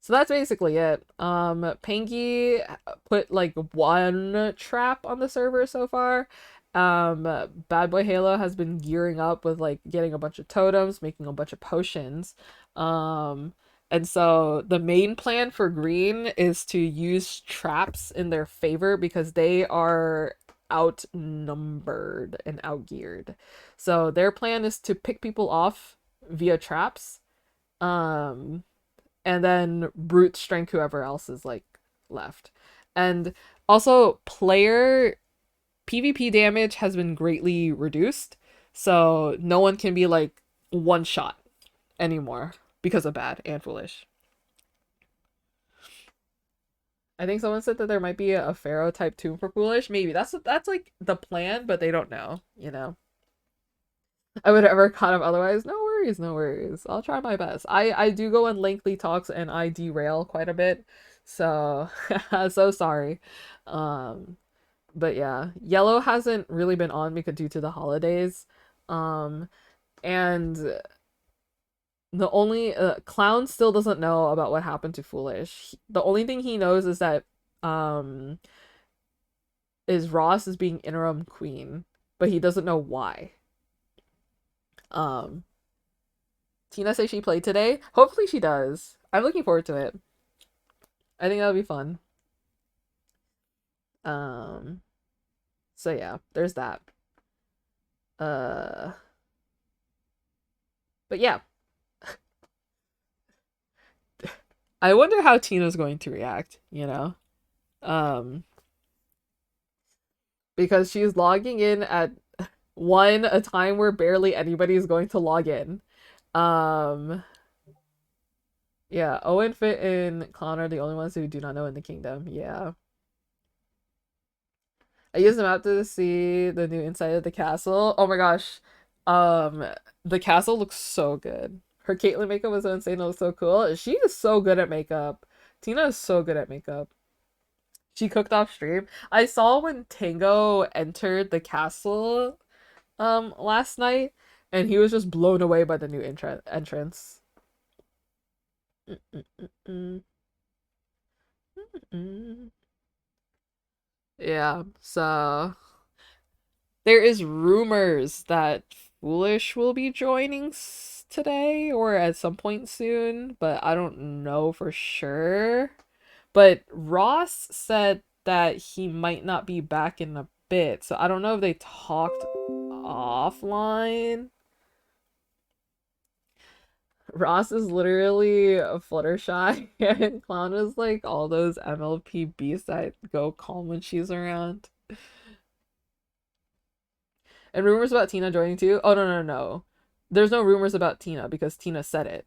So that's basically it. Pangy put like 1 trap on the server so far. Bad Boy Halo has been gearing up with like getting a bunch of totems, making a bunch of potions. Um, and so the main plan for Green is to use traps in their favor because they are outnumbered and outgeared. So their plan is to pick people off via traps. Um, and then brute strength whoever else is like left. And also player PvP damage has been greatly reduced, so no one can be like one shot anymore because of Bad and Foolish. I think someone said that there might be a pharaoh type tomb for Foolish. Maybe that's like the plan, but they don't know. You know. I would ever kind of otherwise. No worries, no worries. I'll try my best. I do go in lengthy talks and I derail quite a bit, so so sorry. Um, but yeah, Yellow hasn't really been on because due to the holidays. Um, and the only Clown still doesn't know about what happened to Foolish. The only thing he knows is that um is Ross is being interim queen, but he doesn't know why. Um, Tina says she played today. Hopefully she does. I'm looking forward to it. I think that'll be fun. Um, so yeah, there's that. Uh, but yeah, I wonder how Tina's going to react, you know? Um, because she's logging in at a time where barely anybody's going to log in. Um, yeah, Owen, Fit, and Clown are the only ones who do not know in the kingdom. Yeah. I used the map to see the new inside of the castle. Oh my gosh. Um, the castle looks so good. Her Caitlyn makeup was so insane. It was so cool. She is so good at makeup. Tina is so good at makeup. She cooked off stream. I saw when Tango entered the castle last night and he was just blown away by the new entrance. Mm-mm-mm-mm. Mm-mm. Yeah, so there is rumors that Foolish will be joining today or at some point soon, but I don't know for sure. But Ross said that he might not be back in a bit, so I don't know if they talked offline. Ross is literally a Fluttershy, and Clown is like all those MLP beasts that go calm when she's around. And rumors about Tina joining too? Oh, no, no, no. There's no rumors about Tina because Tina said it.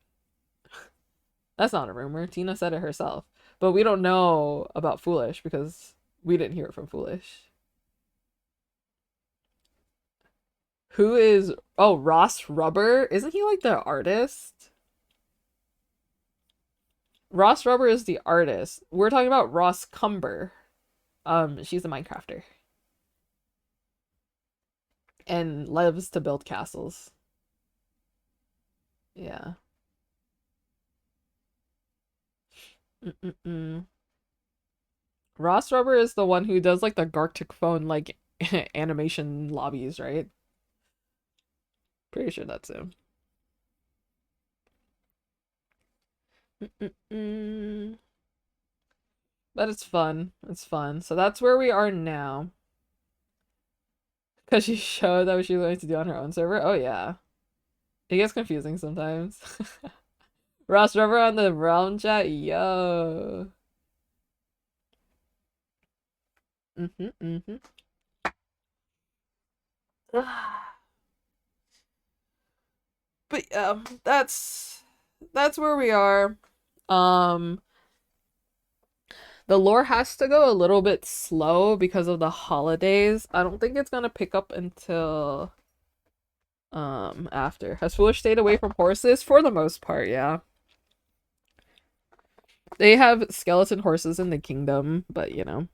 That's not a rumor. Tina said it herself. But we don't know about Foolish because we didn't hear it from Foolish. Who is. Oh, Ross Rubber? Isn't he like the artist? Ross Rubber is the artist. We're talking about Roscumber. She's a Minecrafter. And loves to build castles. Yeah. Mm-mm-mm. Ross Rubber is the one who does like the Gartic phone like animation lobbies, right? Pretty sure that's him. Mm-mm-mm. But it's fun. It's fun. So that's where we are now. Because she showed that what she's going to do on her own server. Oh yeah. It gets confusing sometimes. Ross Rubber on the Realm chat. Yo. Mm-hmm, mm-hmm. But yeah, that's where we are. Um, the lore has to go a little bit slow because of the holidays. I don't think it's gonna pick up until after. Has Foolish stayed away from horses? For the most part, yeah. They have skeleton horses in the kingdom, but you know.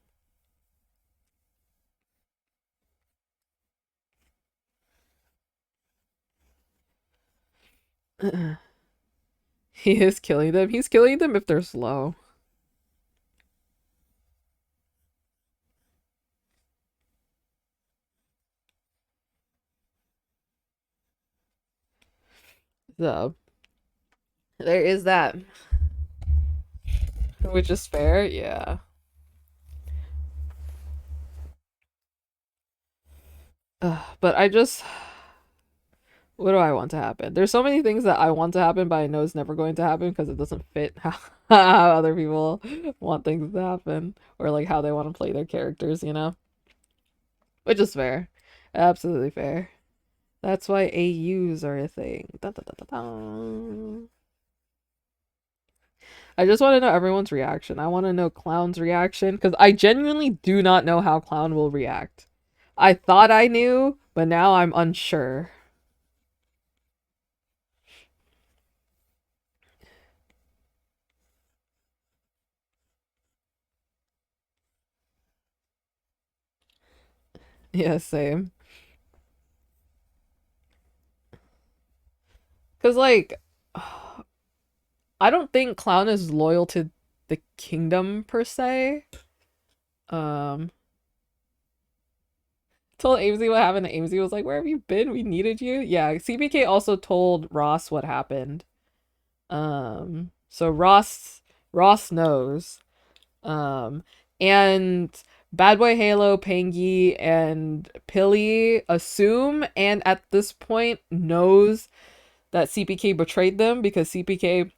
He is killing them. He's killing them if they're slow. So there is that. Which is fair, yeah. But I just what do I want to happen? There's so many things that I want to happen, but I know it's never going to happen because it doesn't fit how other people want things to happen or like how they want to play their characters, you know? Which is fair. Absolutely fair. That's why AUs are a thing. Dun, dun, dun, dun, dun. I just want to know everyone's reaction. I want to know Clown's reaction because I genuinely do not know how Clown will react. I thought I knew, but now I'm unsure. Yeah, same. Because, like, I don't think Clown is loyal to the kingdom per se. Um, told Amesy what happened, and Amesy was like, "Where have you been? We needed you." Yeah, CBK also told Ross what happened. So Ross knows. Um, and Bad Boy Halo, Pangy, and Pilly assume, and at this point knows that CPK betrayed them because CPK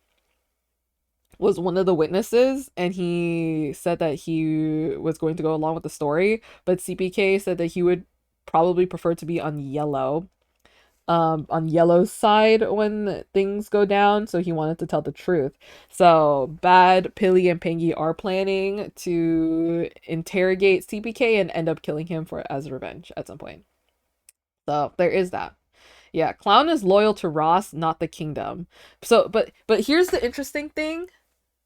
was one of the witnesses and he said that he was going to go along with the story, but CPK said that he would probably prefer to be on Yellow's side when things go down, so he wanted to tell the truth. So Bad, Pilly, and Pangy are planning to interrogate CPK and end up killing him for as revenge at some point. So there is that. Yeah, Clown is loyal to Ross, not the kingdom. So but here's the interesting thing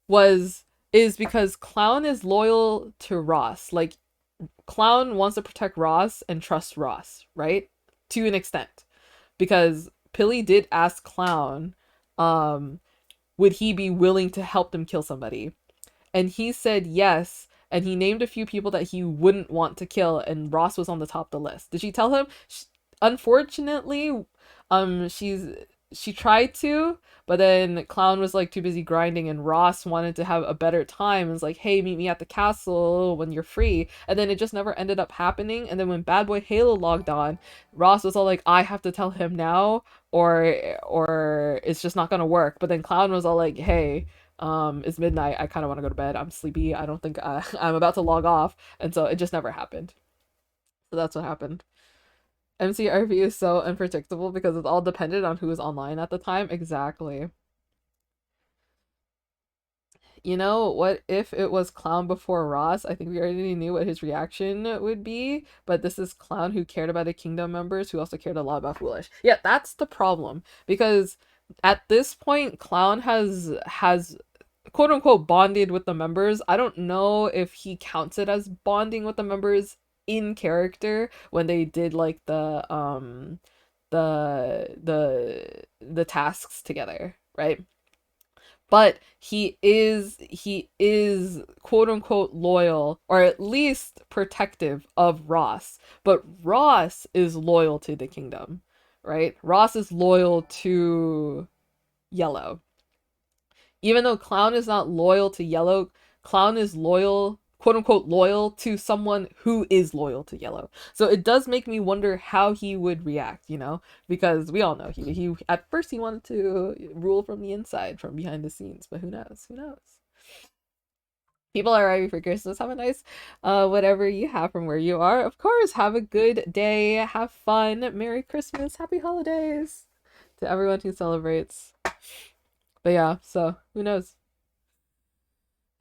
was is because Clown is loyal to Ross. Like Clown wants to protect Ross and trust Ross, right? To an extent. Because Pilly did ask Clown, um, would he be willing to help them kill somebody? And he said yes, and he named a few people that he wouldn't want to kill, and Ross was on the top of the list. Did she tell him? Unfortunately, she tried to, but then Clown was like too busy grinding, and Ross wanted to have a better time and was like, "Hey, meet me at the castle when you're free." And then it just never ended up happening. And then when Bad Boy Halo logged on, Ross was all like, "I have to tell him now, or it's just not gonna work." But then Clown was all like, "Hey, it's midnight. I kind of want to go to bed. I'm sleepy. I don't think I'm about to log off." And so it just never happened. So that's what happened. MCRP is so unpredictable because it's all dependent on who was online at the time. Exactly. You know, what if it was Clown before Ross? I think we already knew what his reaction would be, but this is Clown who cared about the kingdom members who also cared a lot about Foolish. Yeah, that's the problem because at this point Clown has quote unquote bonded with the members. I don't know if he counts it as bonding with the members in character when they did like the tasks together, right? But he is quote unquote loyal or at least protective of Ross. But Ross is loyal to the kingdom, right? Ross is loyal to Yellow. Even though Clown is not loyal to Yellow, Clown is loyal, quote unquote, loyal to someone who is loyal to Yellow. So it does make me wonder how he would react, because we all know he at first he wanted to rule from the inside, from behind the scenes, but who knows? Who knows? People are ready for Christmas. Have a nice, whatever you have from where you are. Of course, have a good day. Have fun. Merry Christmas. Happy holidays to everyone who celebrates. But yeah, so who knows?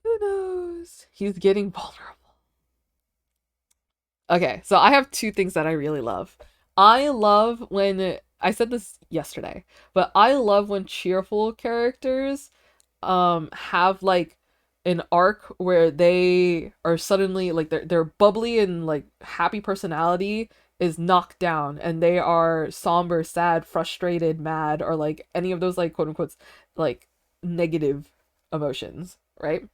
Who knows? He's getting vulnerable. Okay, so I have two things that I really love. I love when I said this yesterday, but I love when cheerful characters have like an arc where they are suddenly like their bubbly and like happy personality is knocked down and they are somber, sad, frustrated, mad, or like any of those like quote unquote like negative emotions, right?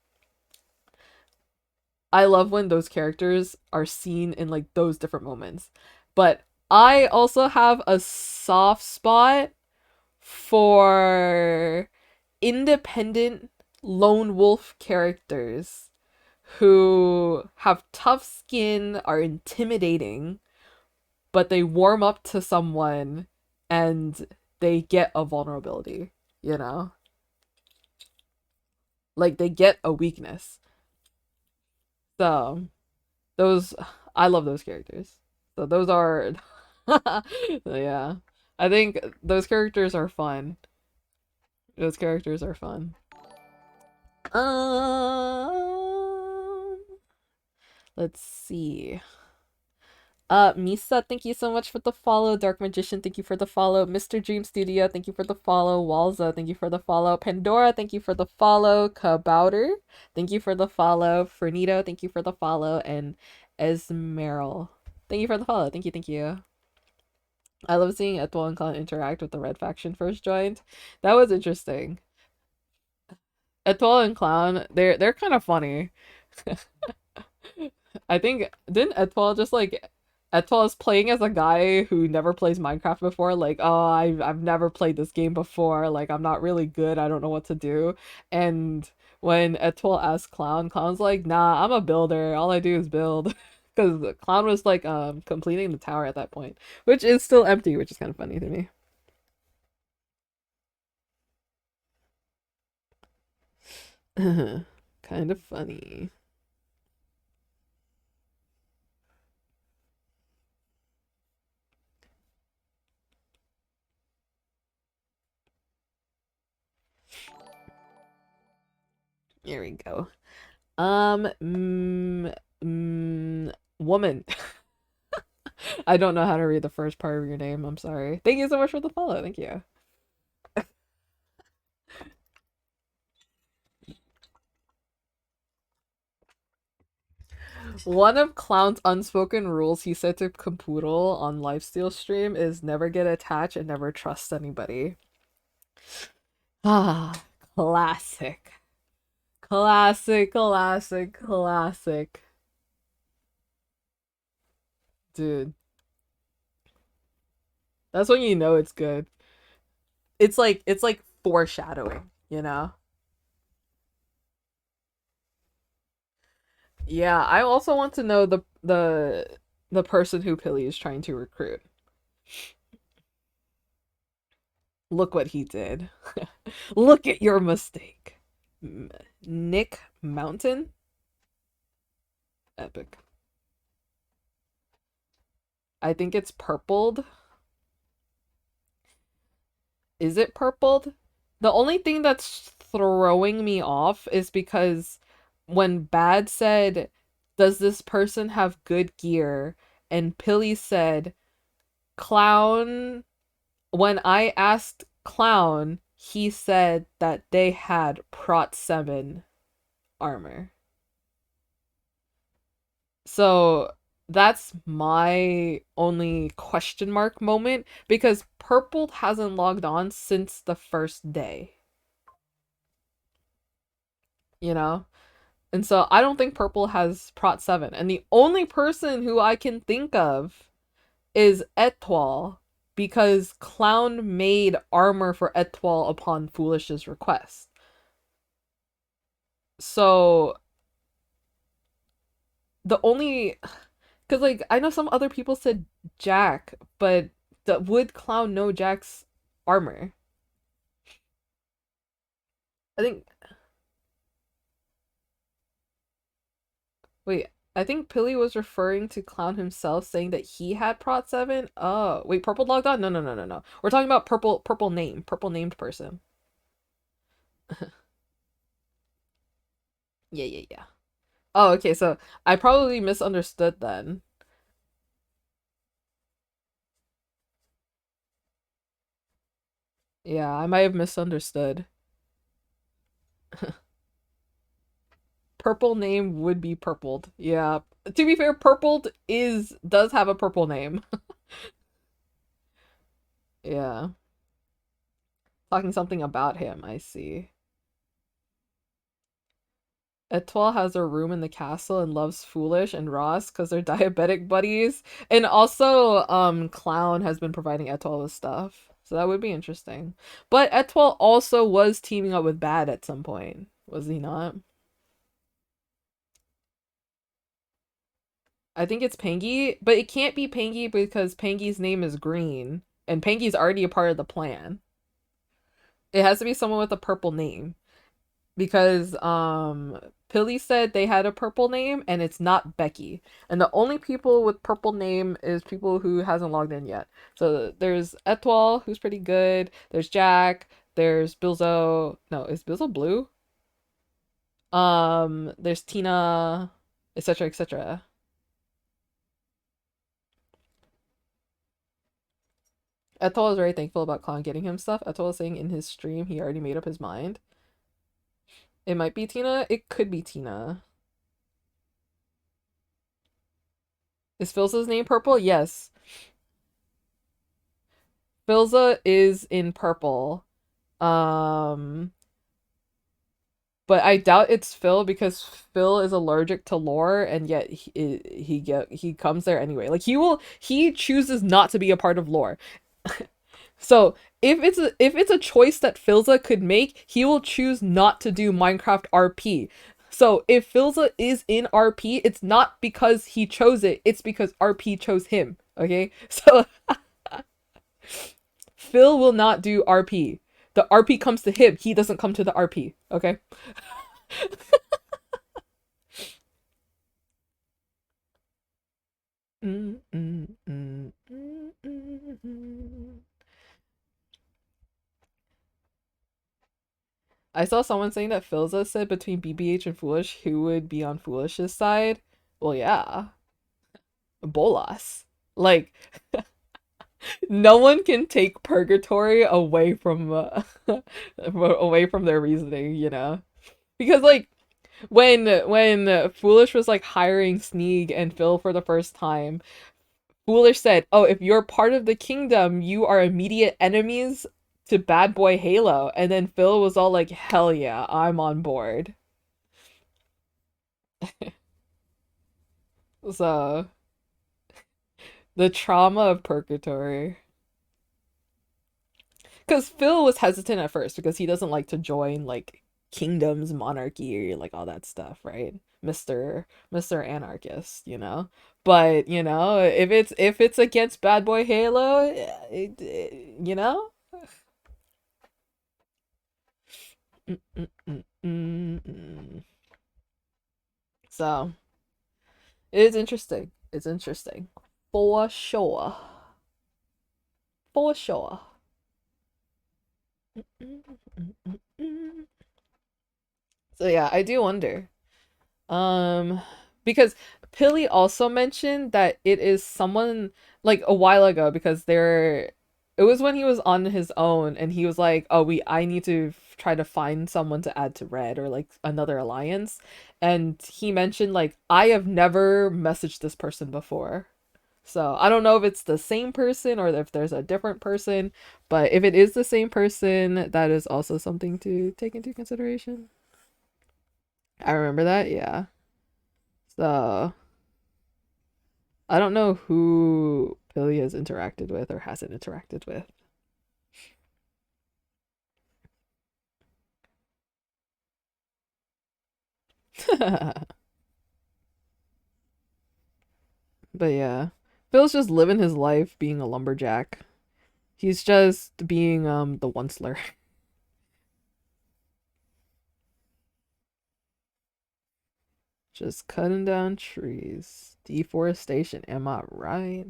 I love when those characters are seen in like those different moments. But I also have a soft spot for independent lone wolf characters who have tough skin, are intimidating, but they warm up to someone and they get a vulnerability, you know? Like they get a weakness. So, those I love those characters. So those are yeah. I think those characters are fun. Those characters are fun. Um, let's see. Misa, thank you so much for the follow. Dark Magician, thank you for the follow. Mr. Dream Studio, thank you for the follow. Walza, thank you for the follow. Pandora, thank you for the follow. Kabouter, thank you for the follow. Fernito, thank you for the follow. And Esmeril, thank you for the follow. Thank you, thank you. I love seeing Etoile and Clown interact with the red faction first joined. That was interesting. Etoile and Clown, they're kind of funny. I think didn't Etoile just like Etoile is playing as a guy who never plays Minecraft before, like, oh, I've never played this game before, like I'm not really good, I don't know what to do. And when Etoile asks Clown, Clown's like, nah, I'm a builder, all I do is build. Because Clown was like completing the tower at that point, which is still empty, which is kind of funny to me. Kind of funny. Here we go. Um, mm, woman. I don't know how to read the first part of your name. I'm sorry. Thank you so much for the follow. Thank you. One of Clown's unspoken rules he said to Capoodle on Lifesteal stream is never get attached and never trust anybody. Ah, classic. Classic, classic, classic. Dude, that's when you know it's good. It's like foreshadowing, you know? Yeah, I also want to know the person who Pilly is trying to recruit. Look what he did. Look at your mistake. Nick Mountain? Epic. I think it's purpled. Is it purpled? The only thing that's throwing me off is because when Bad said, does this person have good gear? And Pilly said, Clown. When I asked Clown, he said that they had Prot 7 armor. So that's my only question mark moment because Purple hasn't logged on since the first day, you know? And so I don't think Purple has Prot 7. And the only person who I can think of is Etoile because Clown made armor for Etoile upon Foolish's request. So the only because like I know some other people said Jack, but would Clown know Jack's armor? I think wait, I think Pilly was referring to Clown himself saying that he had Prot 7. Oh, wait, Purple logged on? No, no, no, no, no. We're talking about purple named person. Yeah, yeah, yeah. Oh, okay, so I probably misunderstood then. Yeah, I might have misunderstood. Purple name would be purpled. Yeah. To be fair, purpled does have a purple name. Yeah. Talking something about him, I see. Etoile has a room in the castle and loves Foolish and Ross because they're diabetic buddies. And also, Clown has been providing Etoile with stuff. So that would be interesting. But Etoile also was teaming up with Bad at some point. Was he not? I think it's Pangy, but it can't be Pangy because Pangy's name is Green. And Pangy's already a part of the plan. It has to be someone with a purple name. Because Pilly said they had a purple name and it's not Becky. And the only people with purple name is people who hasn't logged in yet. So there's Etoile, who's pretty good. There's Jack. There's Bilzo. No, is Bilzo blue? There's Tina, etc., etc. Ethel is very thankful about Clown getting him stuff. Ethel is saying in his stream he already made up his mind. It might be Tina. It could be Tina. Is Filza's name purple? Yes. Filza is in purple. Um, but I doubt it's Phil because Phil is allergic to lore, and yet he comes there anyway. Like he chooses not to be a part of lore. So if it's a choice that Filza could make, he will choose not to do Minecraft RP. So if Filza is in RP, it's not because he chose it, it's because RP chose him. Okay? So Phil will not do RP. The RP comes to him. He doesn't come to the RP. Okay? Mm, mm, mm, mm, mm, mm. I saw someone saying that Filza said between BBH and Foolish, who would be on Foolish's side? Well, yeah, Bolas. Like, no one can take Purgatory away from away from their reasoning, you know? Because like when Foolish was like hiring Sneeg and Phil for the first time, Foolish said, "Oh, if you're part of the kingdom, you are immediate enemies to Bad Boy Halo." And then Phil was all like, "Hell yeah, I'm on board." So, the trauma of Purgatory. Because Phil was hesitant at first because he doesn't like to join like kingdoms, monarchy, or like all that stuff, right? Mr. Anarchist, you know. But you know, if it's against Bad Boy Halo, you know. Mm, mm, mm, mm, mm. So it is interesting. It's interesting for sure. For sure. Mm, mm, mm, mm, mm. So yeah, I do wonder. Um, because Pilly also mentioned that it is someone like a while ago because it was when he was on his own and he was like, "Oh, I need to try to find someone to add to Red or like another alliance." And he mentioned like, "I have never messaged this person before." So, I don't know if it's the same person or if there's a different person, but if it is the same person, that is also something to take into consideration. I remember that, yeah. So I don't know who Billy has interacted with or hasn't interacted with. But yeah. Phil's just living his life being a lumberjack. He's just being the onceler. Just cutting down trees. Deforestation, am I right?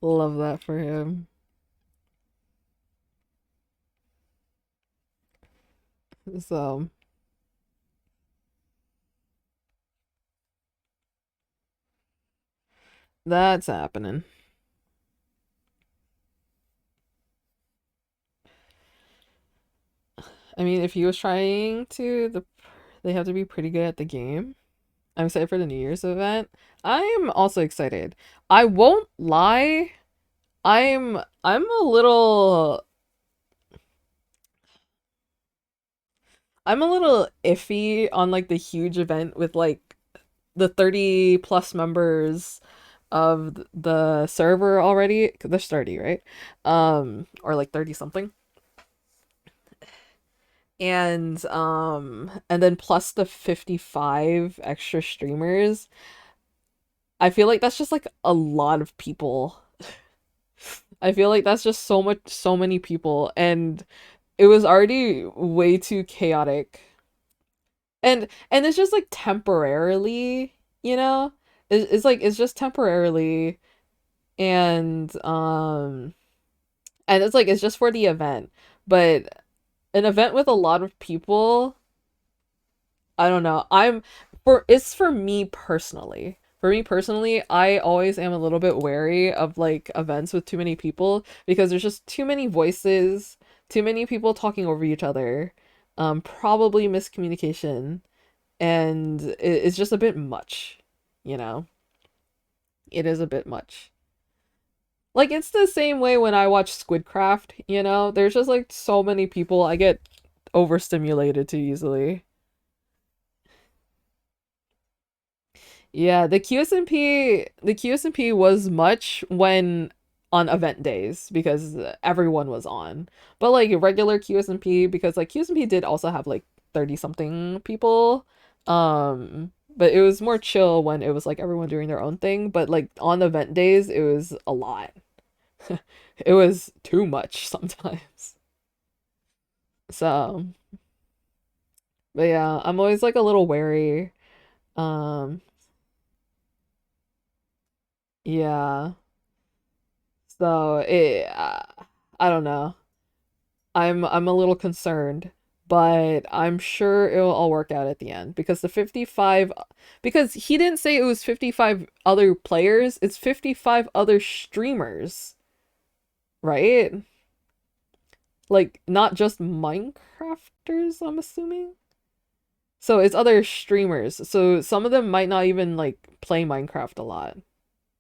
Love that for him. So that's happening. I mean, if he was trying to, they have to be pretty good at the game. I'm excited for the New Year's event. I'm also excited. I won't lie. I'm a little I'm a little iffy on like the huge event with like the 30 plus members of the server already. There's 30, right? Or like 30 something. And then plus the 55 extra streamers. I feel like that's just like a lot of people. I feel like that's just so many people, and it was already way too chaotic. And it's just like temporarily, you know? It's like it's just temporarily, and And it's like it's just for the event. But an event with a lot of people, I don't know. It's for me personally. For me personally, I always am a little bit wary of like events with too many people because there's just too many voices, too many people talking over each other, probably miscommunication, and it's just a bit much, you know? It is a bit much. Like it's the same way when I watch Squidcraft, you know? There's just like so many people, I get overstimulated too easily. Yeah, the QSMP was much when on event days because everyone was on. But like regular QSMP because like QSMP did also have like 30 something people. But it was more chill when it was like everyone doing their own thing, but like on event days it was a lot. It was too much sometimes. So, but yeah, I'm always like a little wary. Um, yeah. I don't know. I'm a little concerned, but I'm sure it'll all work out at the end because the 55 because he didn't say it was 55 other players, it's 55 other streamers, right? Like not just Minecrafters, I'm assuming. So it's other streamers. So some of them might not even like play Minecraft a lot,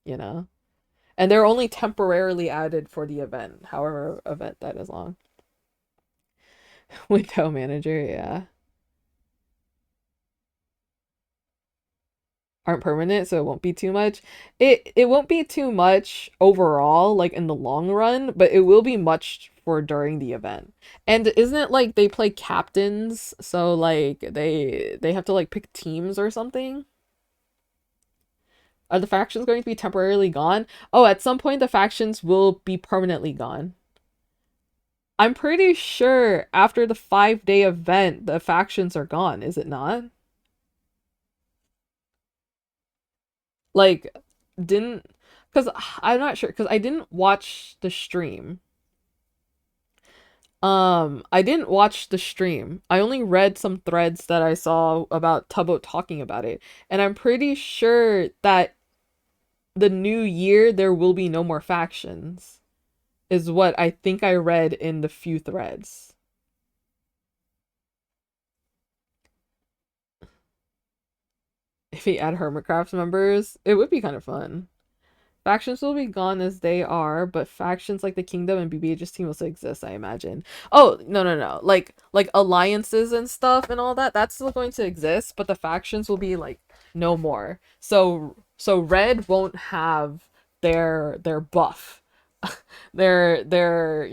you know? And they're only temporarily added for the event, however event that is long. Window manager, yeah. Aren't permanent, so it won't be too much. It won't be too much overall, like in the long run, but it will be much for during the event. And isn't it like they play captains, so like they have to like pick teams or something? Are the factions going to be temporarily gone? Oh, at some point the factions will be permanently gone. I'm pretty sure after the 5 day event, the factions are gone, is it not? Like, didn't, because I'm not sure, because I didn't watch the stream. I didn't watch the stream. I only read some threads that I saw about Tubbo talking about it. And I'm pretty sure that the new year there will be no more factions, is what I think I read in the few threads. If he add Hermitcraft members, it would be kind of fun. Factions will be gone as they are, but factions like the Kingdom and BBH's team will still exist, I imagine. Oh, no, no, no. Like alliances and stuff and all that, that's still going to exist, but the factions will be like no more. So Red won't have their buff. Their,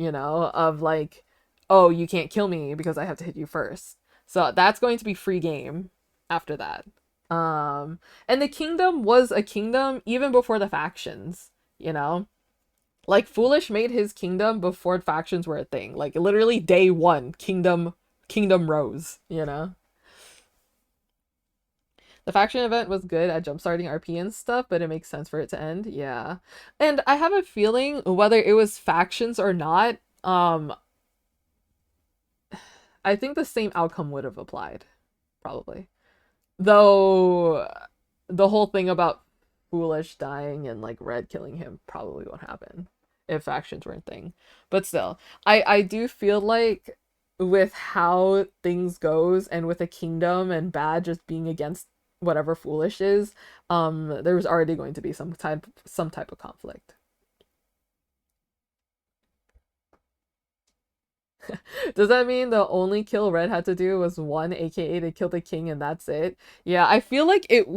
of like, oh, you can't kill me because I have to hit you first. So that's going to be free game after that. Um, and the kingdom was a kingdom even before the factions, you know? Like Foolish made his kingdom before factions were a thing. Like literally day one, kingdom rose, you know? The faction event was good at jumpstarting RP and stuff, but it makes sense for it to end. Yeah. And I have a feeling whether it was factions or not, I think the same outcome would have applied, probably. Though the whole thing about Foolish dying and like Red killing him probably won't happen if factions weren't a thing. But still, I do feel like with how things goes and with a kingdom and bad just being against whatever Foolish is, there's already going to be some type of conflict. Does that mean the only kill Red had to do was one, aka to kill the king, and that's it? Yeah, I feel like it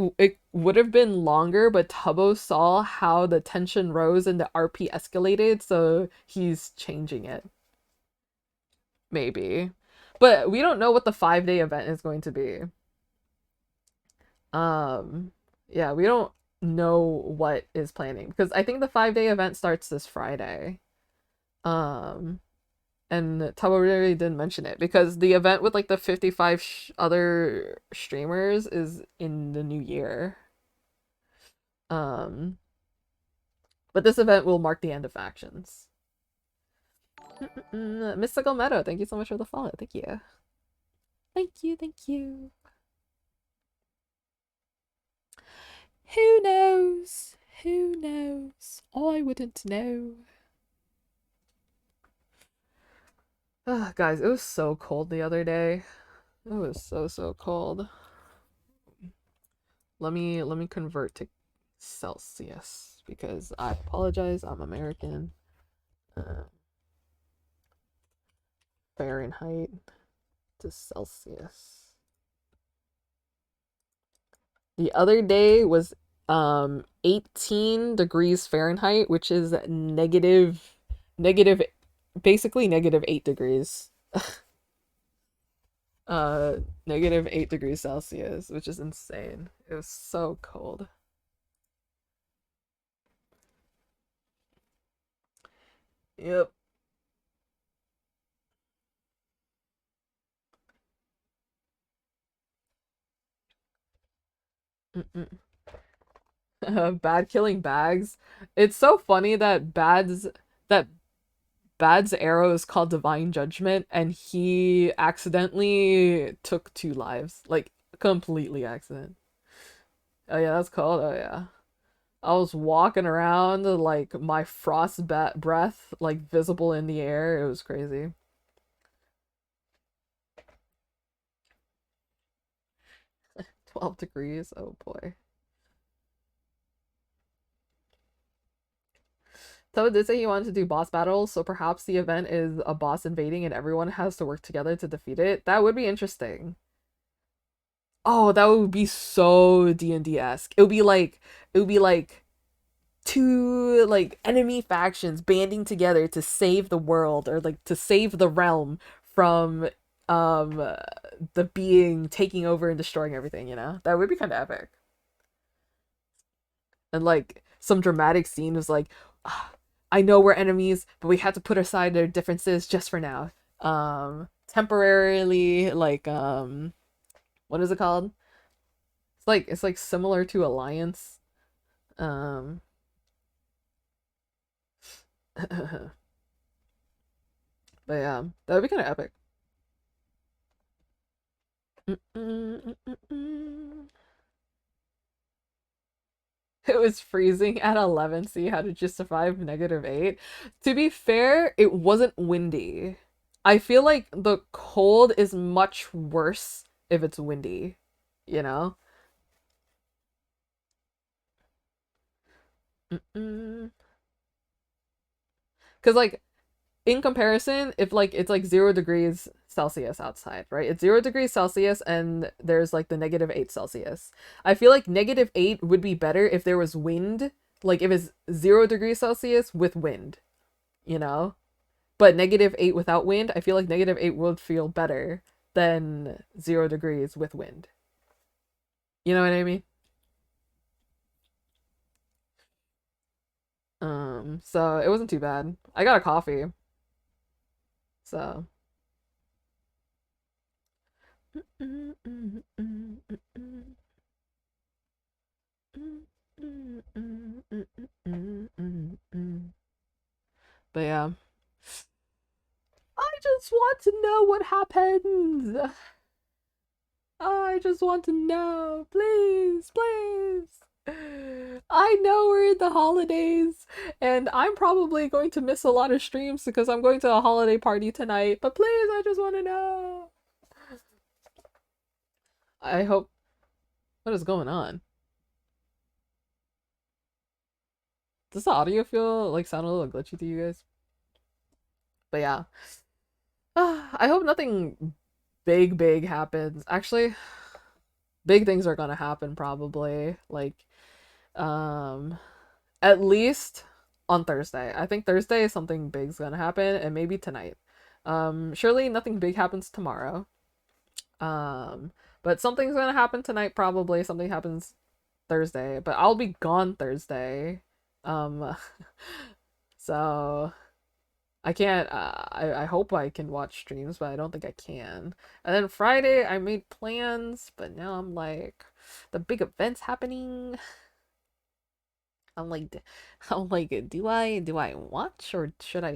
would have been longer, but Tubbo saw how the tension rose and the RP escalated, so he's changing it. Maybe. But we don't know what the 5 day event is going to be. Um, yeah, we don't know what is planning because I think the 5 day event starts this Friday. Um, and Tabo really didn't mention it because the event with like the 55 other streamers is in the new year. Um, but this event will mark the end of factions. Mystical Meadow, thank you so much for the follow. Thank you. Thank you, thank you. Who knows? Who knows? I wouldn't know. Guys, it was so cold the other day. It was so cold. Let me convert to Celsius because I apologize. I'm American. Uh, Fahrenheit to Celsius. The other day was 18 degrees Fahrenheit, which is negative basically negative 8 degrees. uh Negative 8 degrees Celsius, which is insane. It was so cold. Yep. Bad killing Bags. It's so funny that that Bad's arrow is called Divine Judgment, and he accidentally took 2 lives. Like, completely accident. Oh yeah, that's cold. Oh yeah. I was walking around like my frostbat breath like visible in the air. It was crazy. 12 degrees. Oh boy. So did say he wanted to do boss battles, so perhaps the event is a boss invading and everyone has to work together to defeat it. That would be interesting. Oh, that would be so D&D-esque. It would be like two like enemy factions banding together to save the world or like to save the realm from um the being taking over and destroying everything, you know? That would be kind of epic. And like some dramatic scene was like, "Ah, I know we're enemies, but we have to put aside their differences just for now. Temporarily like what is it called? It's like similar to Alliance. Um but yeah, that would be kind of epic. It was freezing at 11, so you had to just survive -8. To be fair, it wasn't windy. I feel like the cold is much worse if it's windy, you know? Because, like, in comparison, if like it's like 0 degrees Celsius outside, right? It's 0 degrees Celsius and there's like the -8 Celsius. I feel like -8 would be better if there was wind, like if it's 0 degrees Celsius with wind, you know? But -8 without wind, I feel like -8 would feel better than 0 degrees with wind. You know what I mean? So it wasn't too bad. I got a coffee, so but yeah. I just want to know what happens. I just want to know. Please, please. I know we're in the holidays, and I'm probably going to miss a lot of streams because I'm going to a holiday party tonight, but please, I just want to know. I hope. What is going on? Does the audio feel like sound a little glitchy to you guys? But yeah. I hope nothing big happens. Actually, big things are gonna happen probably. Like, um, at least on Thursday. I think Thursday something big's gonna happen, and maybe tonight. Surely nothing big happens tomorrow. Um, but something's gonna happen tonight probably. Something happens Thursday, but I'll be gone Thursday. Um, so I can't. I hope I can watch streams, but I don't think I can. And then Friday, I made plans, but now I'm like, the big event's happening. I'm like, I'm like, do I watch or should I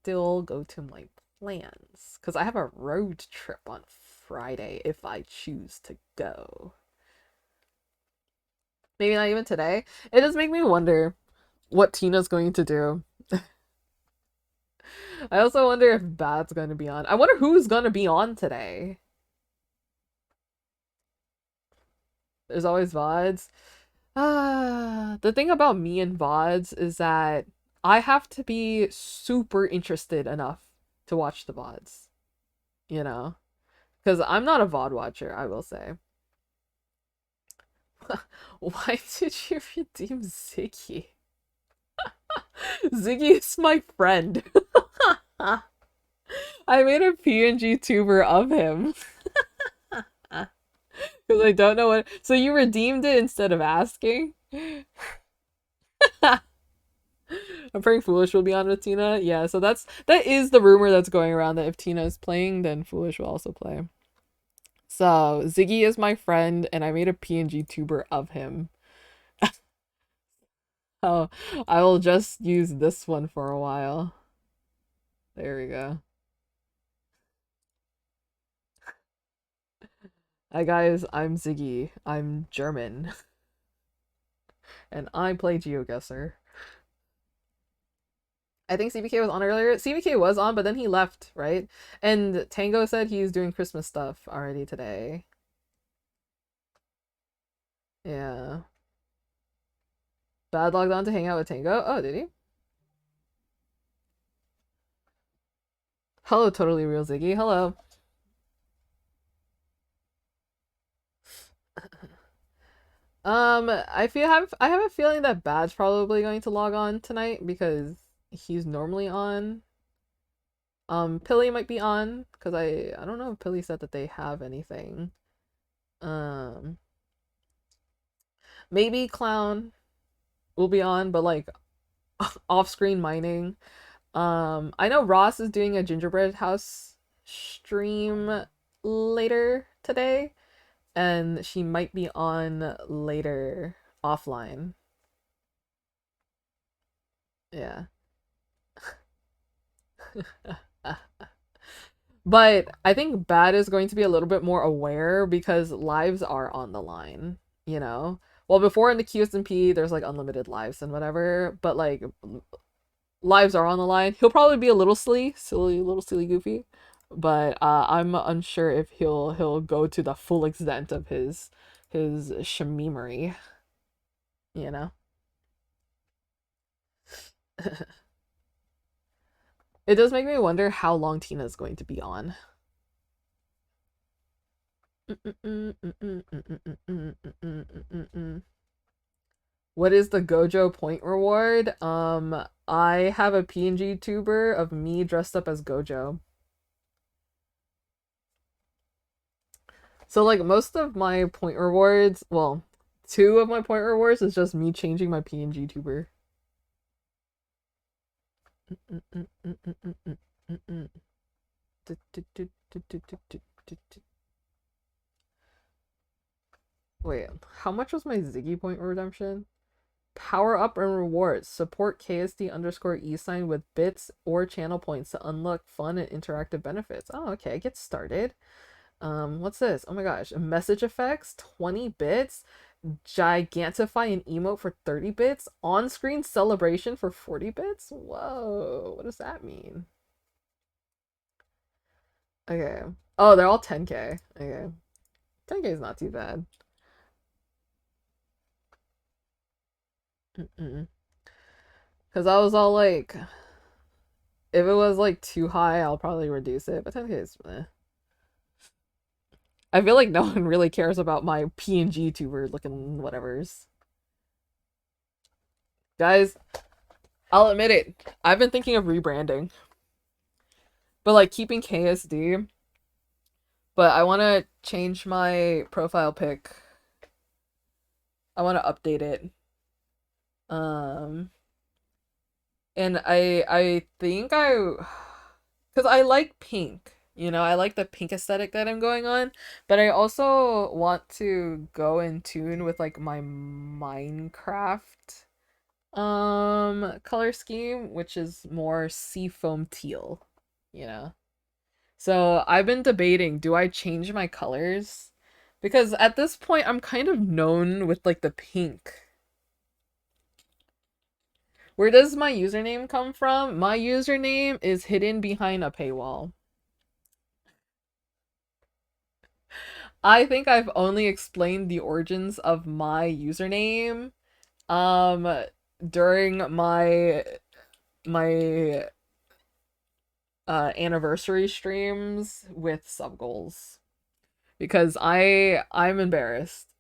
still go to my plans because I have a road trip on Friday if I choose to go. Maybe not even today. It does make me wonder what Tina's going to do. I also wonder if Bad's going to be on. I wonder who's going to be on today. There's always VODs. The thing about me and VODs is that I have to be super interested enough to watch the VODs, you know? Because I'm not a VOD watcher, I will say. Why did you redeem Ziggy? Ziggy is my friend. I made a PNG tuber of him. Because I don't know what. So you redeemed it instead of asking? I'm praying Foolish will be on with Tina. Yeah, so that is the rumor that's going around that if Tina is playing, then Foolish will also play. So Ziggy is my friend, and I made a PNG tuber of him. Oh, I will just use this one for a while. There we go. Hi guys, I'm Ziggy. I'm German. And I play GeoGuessr. I think CBK was on earlier. CBK was on, but then he left, right? And Tango said he's doing Christmas stuff already today. Yeah. Bad logged on to hang out with Tango. Oh, did he? Hello, totally real Ziggy. Hello. I have a feeling that Bad's probably going to log on tonight because he's normally on. Pilly might be on because I don't know if Pilly said that they have anything. Um, maybe Clown will be on, but like off-screen mining. I know Ross is doing a gingerbread house stream later today, and she might be on later offline. Yeah. But I think Bad is going to be a little bit more aware because lives are on the line, you know? Well, before in the QSMP, there's like unlimited lives and whatever, but like lives are on the line. He'll probably be a little silly goofy, but I'm unsure if he'll go to the full extent of his shamemery, you know? It does make me wonder how long Tina's going to be on. What is the Gojo point reward? I have a PNG tuber of me dressed up as Gojo. So like most of my point rewards, well, two of my point rewards is just me changing my PNG tuber. Wait, how much was my Ziggy point redemption? Power up and rewards. Support KSD underscore E sign with bits or channel points to unlock fun and interactive benefits. Oh, okay. Get started. What's this? Oh my gosh. Message effects, 20 bits. Gigantify an emote for 30 bits. On-screen celebration for 40 bits? Whoa. What does that mean? Okay. Oh, they're all 10k. Okay. 10k is not too bad. Because I was all like, if it was like too high, I'll probably reduce it. But 10k is eh. I feel like no one really cares about my PNG tuber looking whatevers. Guys, I'll admit it. I've been thinking of rebranding. But like keeping KSD. But I want to change my profile pic. I want to update it. Um and I think cuz I like pink. You know, I like the pink aesthetic that I'm going on, but I also want to go in tune with like my Minecraft Color scheme, which is more seafoam teal, you know. So I've been debating, do I change my colors? Because at this point I'm kind of known with like the pink. Where does my username come from? My username is hidden behind a paywall. I think I've only explained the origins of my username um during my anniversary streams with sub goals because I'm embarrassed.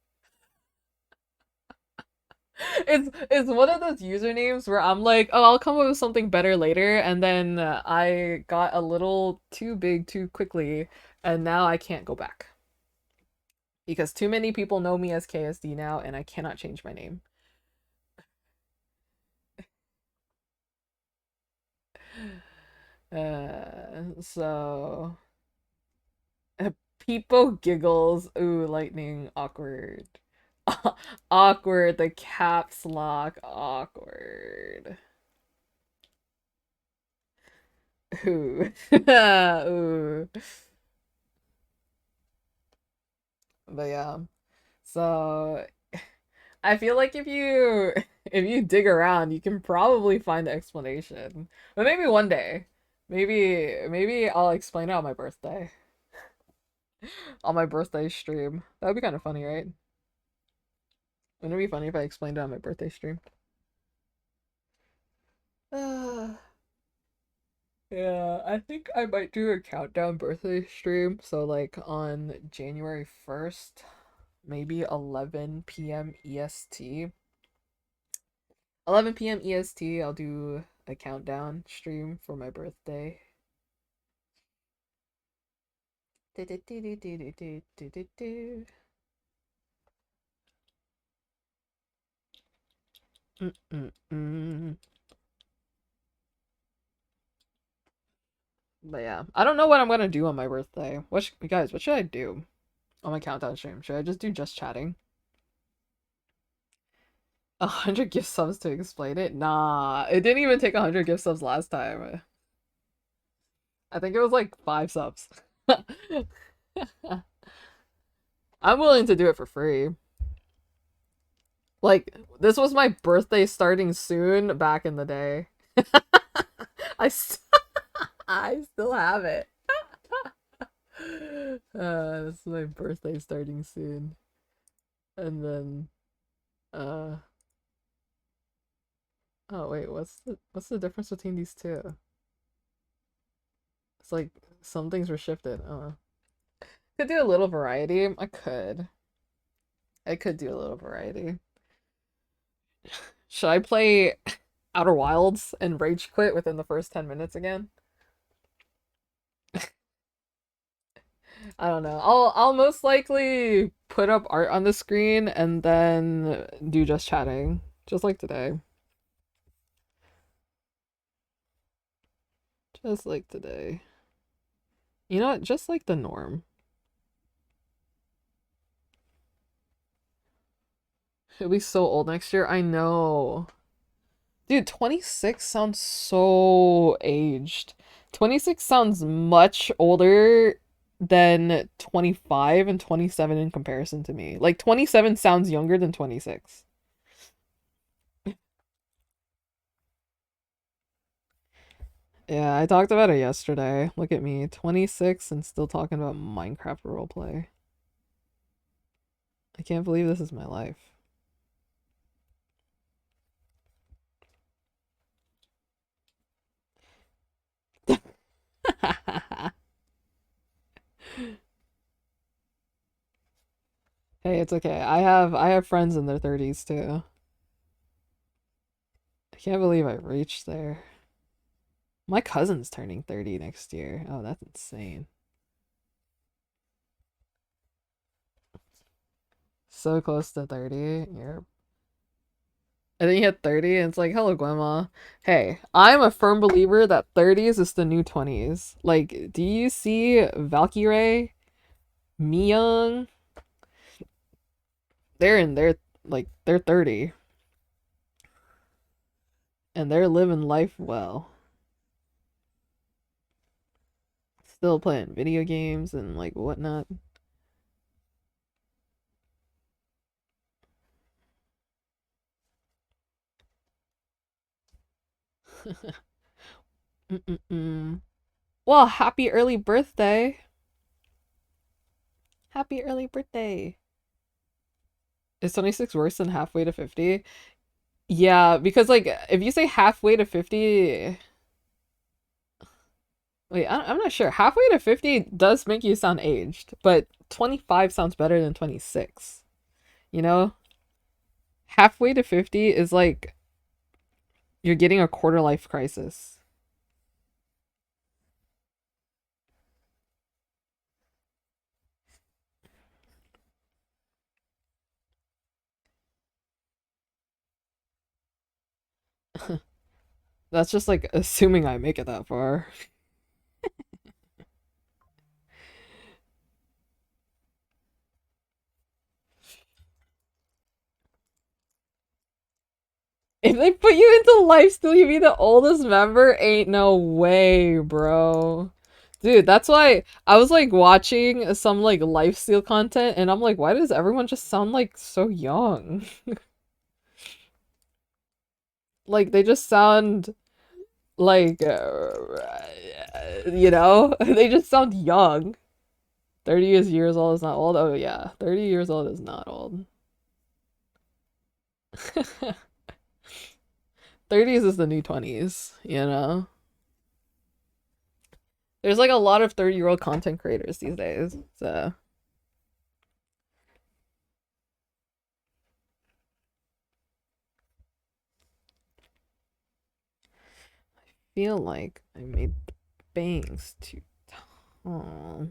It's one of those usernames where I'm like, oh, I'll come up with something better later, and then I got a little too big too quickly, and now I can't go back because too many people know me as KSD now, and I cannot change my name. So people giggles. Ooh, lightning. Awkward. Awkward. The caps lock. Awkward. Ooh. Ooh. But yeah. So I feel like if you dig around, you can probably find the explanation. But maybe one day. Maybe I'll explain it on my birthday. On my birthday stream. That would be kind of funny, right? Wouldn't it be funny if I explained it on my birthday stream? Yeah, I think I might do a countdown birthday stream. So like on January 1st, maybe 11 p.m. EST. 11 p.m. EST, I'll do a countdown stream for my birthday. Mm-mm-mm. But yeah, I don't know what I'm gonna do on my birthday. Guys, what should I do on my countdown stream? Should I just chatting? 100 gift subs to explain it? Nah, it didn't even take 100 gift subs last time. I think it was like 5 subs. I'm willing to do it for free. Like, this was my birthday starting soon back in the day. I, st I still have it. This is my birthday starting soon. And then, uh, oh wait, what's the difference between these two? It's like some things were shifted. Could do a little variety. I could do a little variety. Should I play Outer Wilds and rage quit within the first 10 minutes again? I don't know. I'll most likely put up art on the screen and then do just chatting, just like today. Just like today. You know what? Just like the norm. He'll be so old next year. I know. Dude, 26 sounds so aged. 26 sounds much older than 25 and 27 in comparison to me. Like 27 sounds younger than 26. Yeah, I talked about it yesterday. Look at me, 26 and still talking about Minecraft roleplay. I can't believe this is my life. Hey, it's okay. I have friends in their 30s too. I can't believe I reached there. My cousin's turning 30 next year. Oh, that's insane. So close to 30. You're and then you hit 30 and it's like, hello, grandma. Hey, I'm a firm believer that 30s is the new 20s. Like, do you see Valkyrie, Young? They're in their, like, they're 30. And they're living life well. Still playing video games and like whatnot. Mm-mm-mm. Well, happy early birthday. Happy early birthday. Is 26 worse than halfway to 50? Yeah, because like if you say halfway to 50, wait, I'm not sure. Halfway to 50 does make you sound aged, but 25 sounds better than 26. You know? Halfway to 50 is like you're getting a quarter life crisis. That's just like assuming I make it that far. If they put you into life steal, you be the oldest member? Ain't no way, bro. Dude, that's why I was like watching some like lifesteal content and I'm like, why does everyone just sound like so young? Like they just sound like they just sound young. 30 years old is not old. Oh yeah, 30 years old is not old. 30s is the new 20s, you know? There's like a lot of 30-year-old content creators these days. So feel like I made the bangs too tall.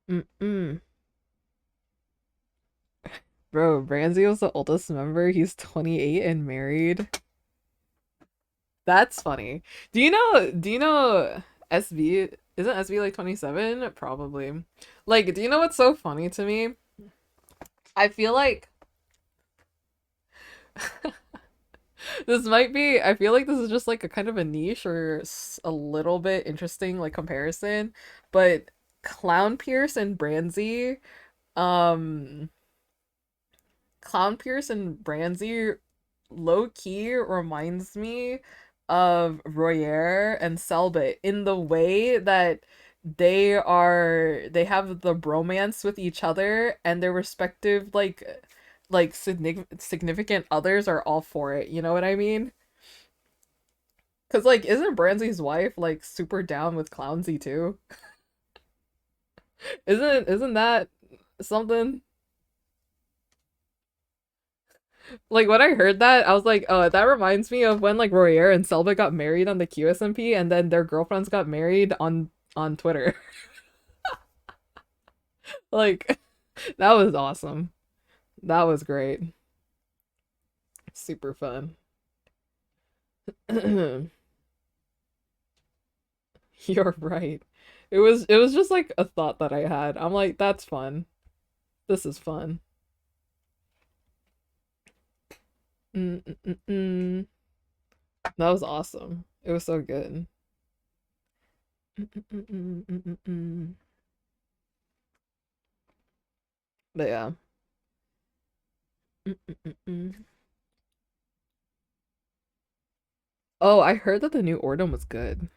Mm-mm. Bro, Branzy was the oldest member. He's 28 and married. That's funny. Do you know SB? Isn't SB like 27? Probably. Like, do you know what's so funny to me? I feel like I feel like this is just like a kind of a niche or a little bit interesting like comparison, but Clown Pierce and Branzy, um, Clown Pierce and Branzy low key reminds me of Royer and Selbit in the way that they have the bromance with each other and their respective like significant others are all for it. You know what I mean? Cause like isn't Branzy's wife like super down with Clownsy too? Isn't that something? Like when I heard that, I was like, oh, that reminds me of when like Royer and Selva got married on the QSMP and then their girlfriends got married on Twitter. Like that was awesome. That was great. Super fun. You're right. It was just like a thought that I had. I'm like, that's fun. This is fun. Mm-mm-mm-mm. That was awesome. It was so good. Mm-mm-mm-mm-mm-mm. But yeah. Mm-mm-mm-mm. Oh, I heard that the new Ordom was good.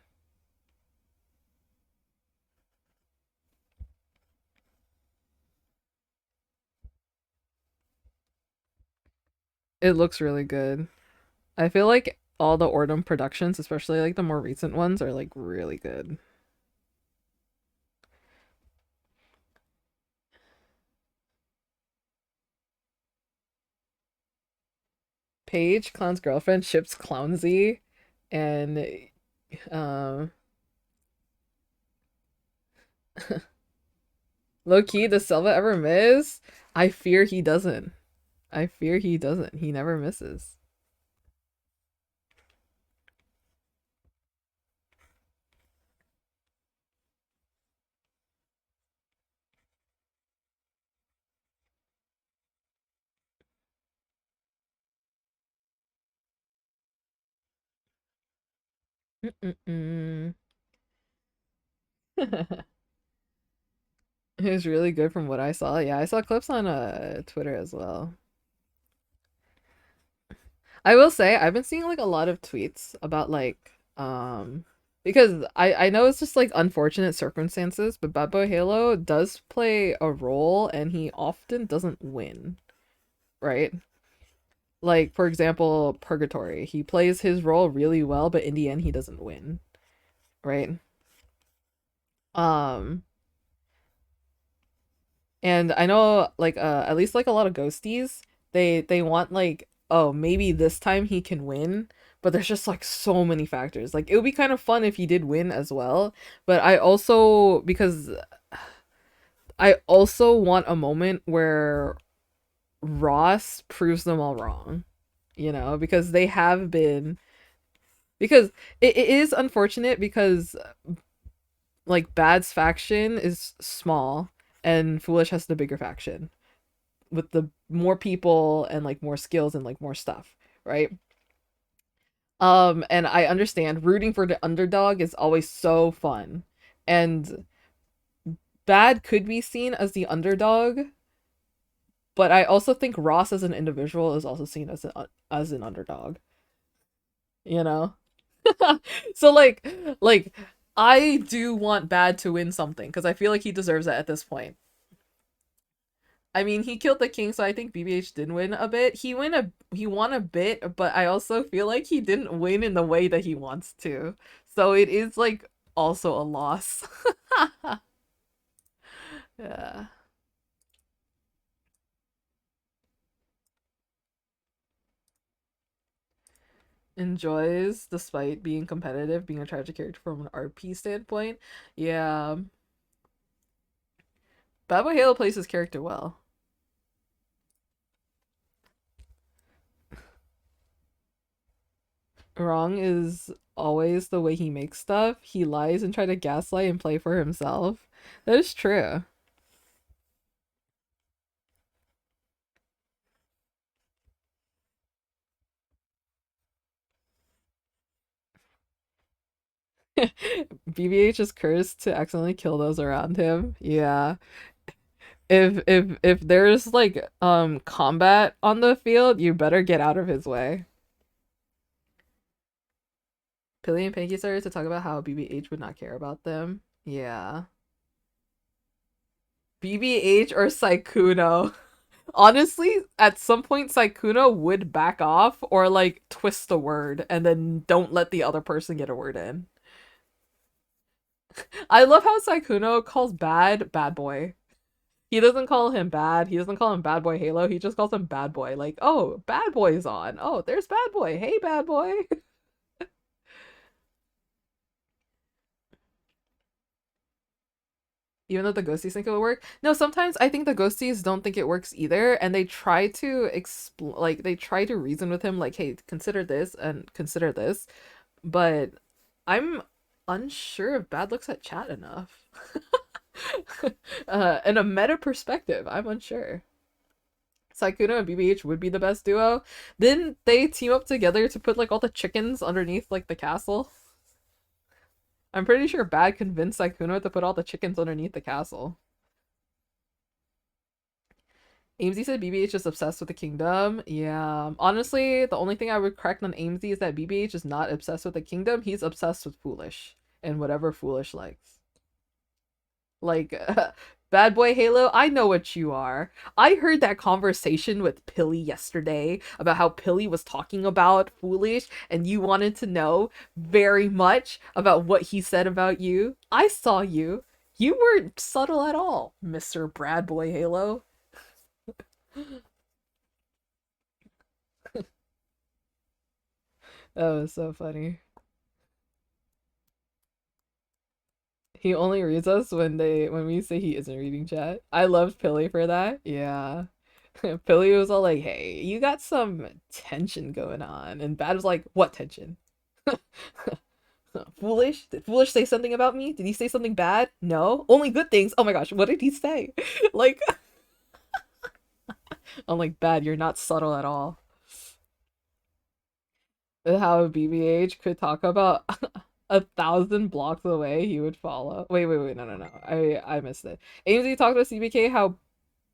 It looks really good. I feel like all the Ordom productions, especially like the more recent ones, are like really good. Paige, Clown's girlfriend, ships Clownsy, and um, low key, does Selva ever miss? I fear he doesn't. I fear he doesn't. He never misses. Mm-mm-mm. It was really good from what I saw. Yeah, I saw clips on Twitter as well. I will say I've been seeing like a lot of tweets about because I know it's just like unfortunate circumstances, but Bad Boy Halo does play a role and he often doesn't win, right? Like for example, Purgatory. He plays his role really well, but in the end he doesn't win, right? Um And I know like at least like a lot of ghosties, they want like, oh, maybe this time he can win, but there's just like so many factors. Like it would be kind of fun if he did win as well, but I also because I also want a moment where Ross proves them all wrong, because they have been because it is unfortunate because like Bad's faction is small and Foolish has the bigger faction with the more people and like more skills and like more stuff, right? And I understand rooting for the underdog is always so fun. And Bad could be seen as the underdog, but I also think Ross as an individual is also seen as an underdog, you know? So like I do want Bad to win something because I feel like he deserves it at this point. I mean, he killed the king, so I think BBH did win a bit. He won a bit, but I also feel like he didn't win in the way that he wants to. So it is like also a loss. Yeah. Enjoys despite being competitive, being a tragic character from an RP standpoint. Yeah. Babo Halo plays his character well. Wrong is always the way he makes stuff. He lies and try to gaslight and play for himself. That is true. BBH is cursed to accidentally kill those around him. Yeah. If there's like combat on the field, you better get out of his way. Pilly and Panky started to talk about how BBH would not care about them. Yeah. BBH or Saikuno. Honestly, at some point Saikuno would back off or like twist the word and then don't let the other person get a word in. I love how Saikuno calls bad boy. He doesn't call him bad. He doesn't call him bad boy Halo. He just calls him bad boy. Like, oh, bad boy's on. Oh, there's bad boy. Hey, bad boy. Even though the ghosties think it would work. No, sometimes I think the ghosties don't think it works either, and they try to like they try to reason with him, like, hey, consider this and consider this. But I'm unsure if Bad looks at chat enough. In a meta perspective, I'm unsure. Sykkuno and BBH would be the best duo. Then they team up together to put like all the chickens underneath like the castle. I'm pretty sure Bad convinced Sykkuno to put all the chickens underneath the castle. Amesy said BBH is obsessed with the kingdom. Yeah. Honestly, the only thing I would correct on Amesy is that BBH is not obsessed with the kingdom. He's obsessed with Foolish and whatever Foolish likes. Like, bad boy Halo, I know what you are. I heard that conversation with Pilly yesterday about how Pilly was talking about Foolish and you wanted to know very much about what he said about you. I saw you. You weren't subtle at all, Mr. Brad Boy Halo. That was so funny. He only reads us when we say he isn't reading chat. I loved Pilly for that. Yeah. Billy was all like, "Hey, you got some tension going on," and Bad was like, "What tension? Foolish? Did Foolish say something about me? Did he say something bad? No, only good things. Oh my gosh, what did he say? Like, I'm like, Bad, you're not subtle at all." How BBH could talk about 1,000 blocks away, he would follow. Wait, no. I missed it. AMZ talked about CBK, how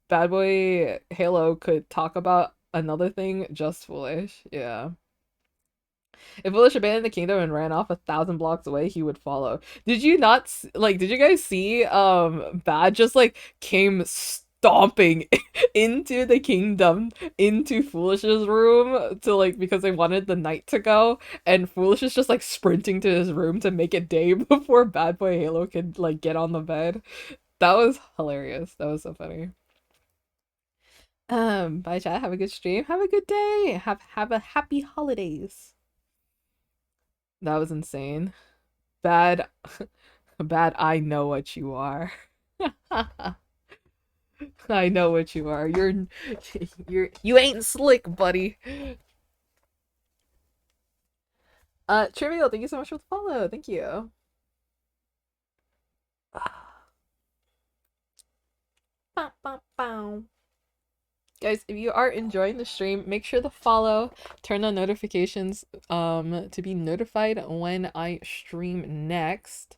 Bad Boy Halo could talk about another thing, just Foolish. Yeah. If Foolish abandoned the kingdom and ran off 1,000 blocks away, he would follow. Did you not like? Did you guys see? Bad just like came stomping into the kingdom, into Foolish's room to like because they wanted the night to go, and Foolish is just like sprinting to his room to make it day before Bad Boy Halo could like get on the bed. That was hilarious. That was so funny. Bye chat. Have a good stream. Have a good day. Have a happy holidays. That was insane. Bad, bad. I know what you are. I know what you are. You ain't slick, buddy. Trivial, thank you so much for the follow. Thank you. Bow, bow, bow. Guys, if you are enjoying the stream, make sure to follow, turn on notifications, to be notified when I stream next.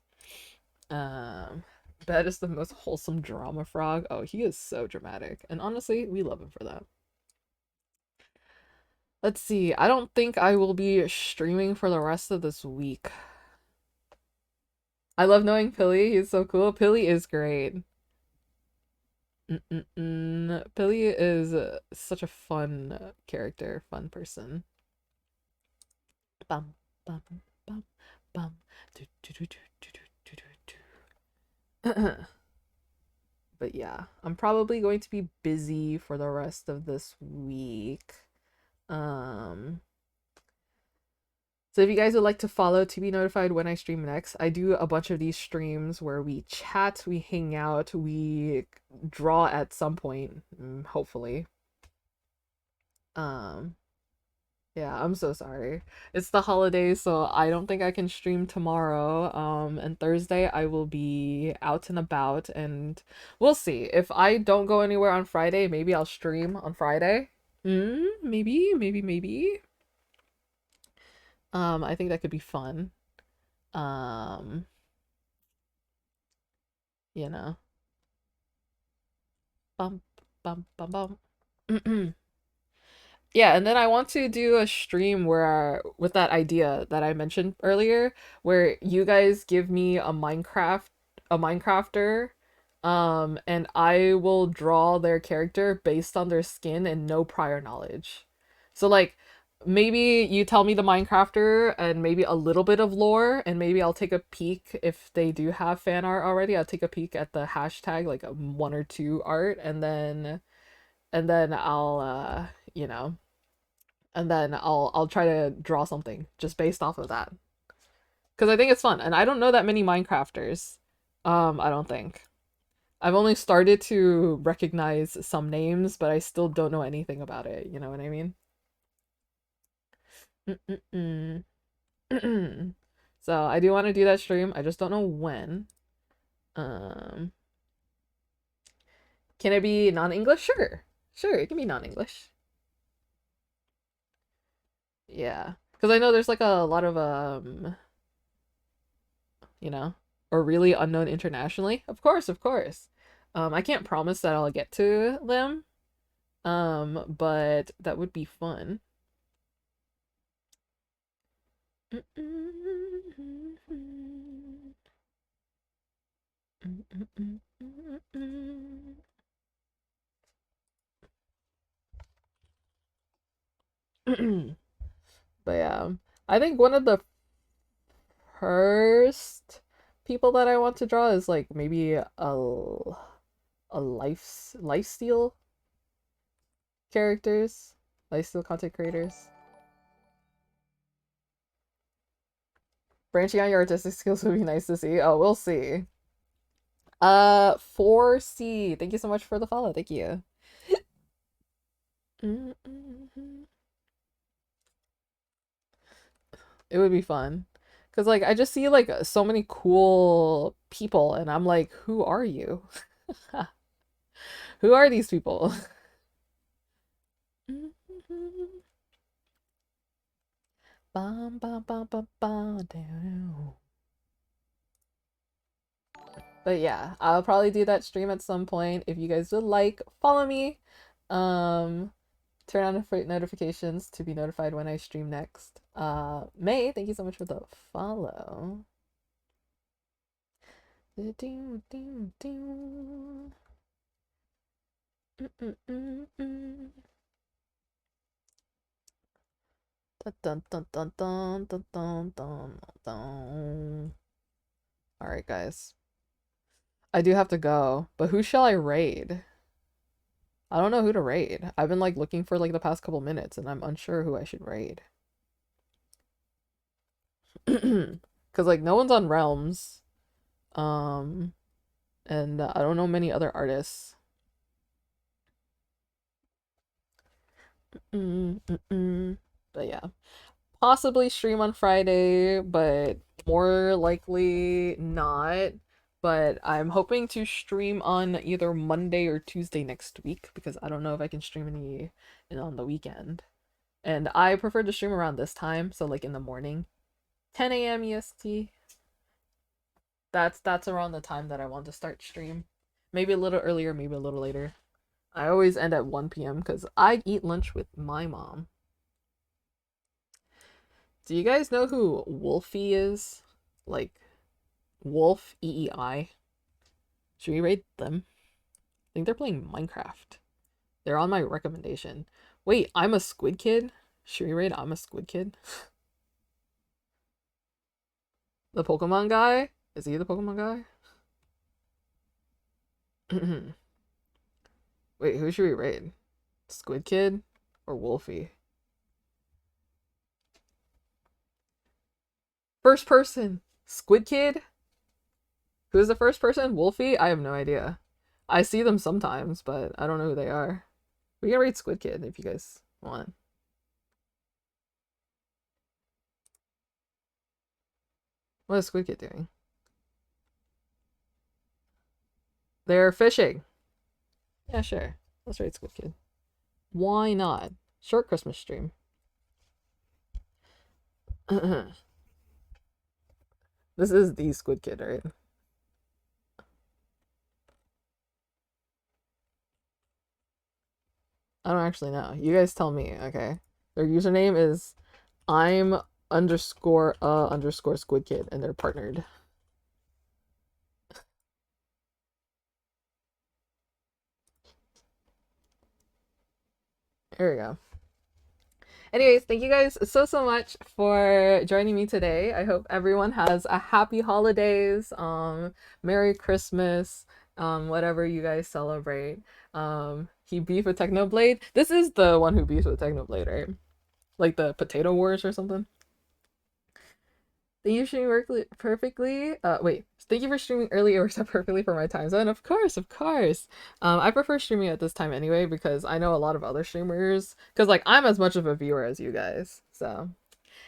Bed is the most wholesome drama frog. Oh, he is so dramatic. And honestly, we love him for that. Let's see. I don't think I will be streaming for the rest of this week. I love knowing Pilly. He's so cool. Pilly is great. Pilly is such a fun character, fun person. Bum, bum, bum, bum. Do, do, do, do, do, do, do, do. But yeah, I'm probably going to be busy for the rest of this week. So if you guys would like to follow to be notified when I stream next, I do a bunch of these streams where we chat, we hang out, we draw at some point, hopefully. Um, yeah, I'm so sorry. It's the holidays, so I don't think I can stream tomorrow. And Thursday I will be out and about, and we'll see. If I don't go anywhere on Friday, maybe I'll stream on Friday. Maybe. I think that could be fun. Um, you know. Bum bum bum bum. Yeah, and then I want to do a stream where with that idea that I mentioned earlier, where you guys give me a Minecrafter, and I will draw their character based on their skin and no prior knowledge. So like maybe you tell me the Minecrafter and maybe a little bit of lore, and maybe I'll take a peek if they do have fan art already. I'll take a peek at the hashtag, like a one or two art, and then I'll you know, and then I'll try to draw something just based off of that. Cuz I think it's fun. And I don't know that many Minecrafters. I don't think. I've only started to recognize some names, but I still don't know anything about it, you know what I mean? So, I do want to do that stream. I just don't know when. Um can it be non-English? Sure. Sure, it can be non-English. Yeah. Because I know there's like a lot of you know, or really unknown internationally. Of course, of course. I can't promise that I'll get to them. But that would be fun. But yeah, I think one of the first people that I want to draw is like maybe a lifesteal characters, lifesteal content creators. Branching out your artistic skills would be nice to see. Oh, we'll see. 4C. Thank you so much for the follow. Thank you. Mm-mm-hmm. It would be fun. Cause like I just see like so many cool people and I'm like, who are you? Who are these people? Bum, bum, bum, bum, bum, down. But yeah, I'll probably do that stream at some point. If you guys would like, follow me. Um, turn on notifications to be notified when I stream next. May, thank you so much for the follow. Dun, dun, dun, dun, dun, dun, dun, dun. All right, guys. I do have to go, but who shall I raid? I don't know who to raid. I've been like looking for like the past couple minutes and I'm unsure who I should raid. Cause like no one's on Realms. Um and I don't know many other artists. But yeah. Possibly stream on Friday, but more likely not. But I'm hoping to stream on either Monday or Tuesday next week because I don't know if I can stream any on the weekend. And I prefer to stream around this time, so like in the morning. 10 a.m. EST. That's around the time that I want to start stream. Maybe a little earlier, maybe a little later. I always end at 1 p.m. because I eat lunch with my mom. Do you guys know who Wolfie is? Like Wolf EEI. Should we rate them? I think they're playing Minecraft. They're on my recommendation. Wait, I'm a Squid Kid? Should we rate I'm a Squid Kid? The Pokemon guy? Is he the Pokemon guy? Wait, who should we rate? Squid Kid or Wolfie? First person, Squid Kid? Who's the first person? Wolfie? I have no idea. I see them sometimes, but I don't know who they are. We can rate Squid Kid if you guys want. What is Squid Kid doing? They're fishing. Yeah, sure. Let's rate Squid Kid. Why not? Short Christmas stream. This is the Squid Kid, right? I don't actually know. You guys tell me, okay? Their username is I'm underscore underscore Squid Kid, and they're partnered. There we go. Anyways, thank you guys so much for joining me today. I hope everyone has a happy holidays, Merry Christmas, whatever you guys celebrate. He beefed with Technoblade. This is the one who beefs with Technoblade, right? Like the Potato Wars or something. Thank you for streaming perfectly. Wait. Thank you for streaming early. It works out perfectly for my time zone. Of course, of course. I prefer streaming at this time anyway because I know a lot of other streamers. Because like I'm as much of a viewer as you guys. So,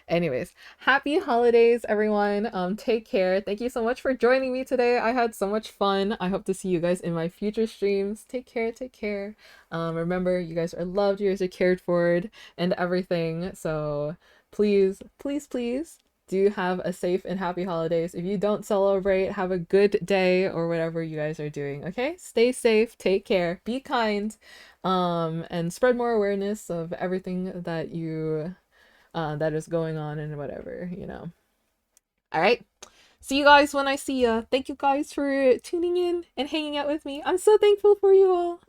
anyways, happy holidays, everyone. Take care. Thank you so much for joining me today. I had so much fun. I hope to see you guys in my future streams. Take care. Take care. Remember, you guys are loved. You guys are cared for, and everything. So, please, please, please do have a safe and happy holidays. If you don't celebrate, have a good day or whatever you guys are doing. Okay, stay safe, take care, be kind, and spread more awareness of everything that you that is going on and whatever, you know. All right, see you guys when I see ya. Thank you guys for tuning in and hanging out with me. I'm so thankful for you all.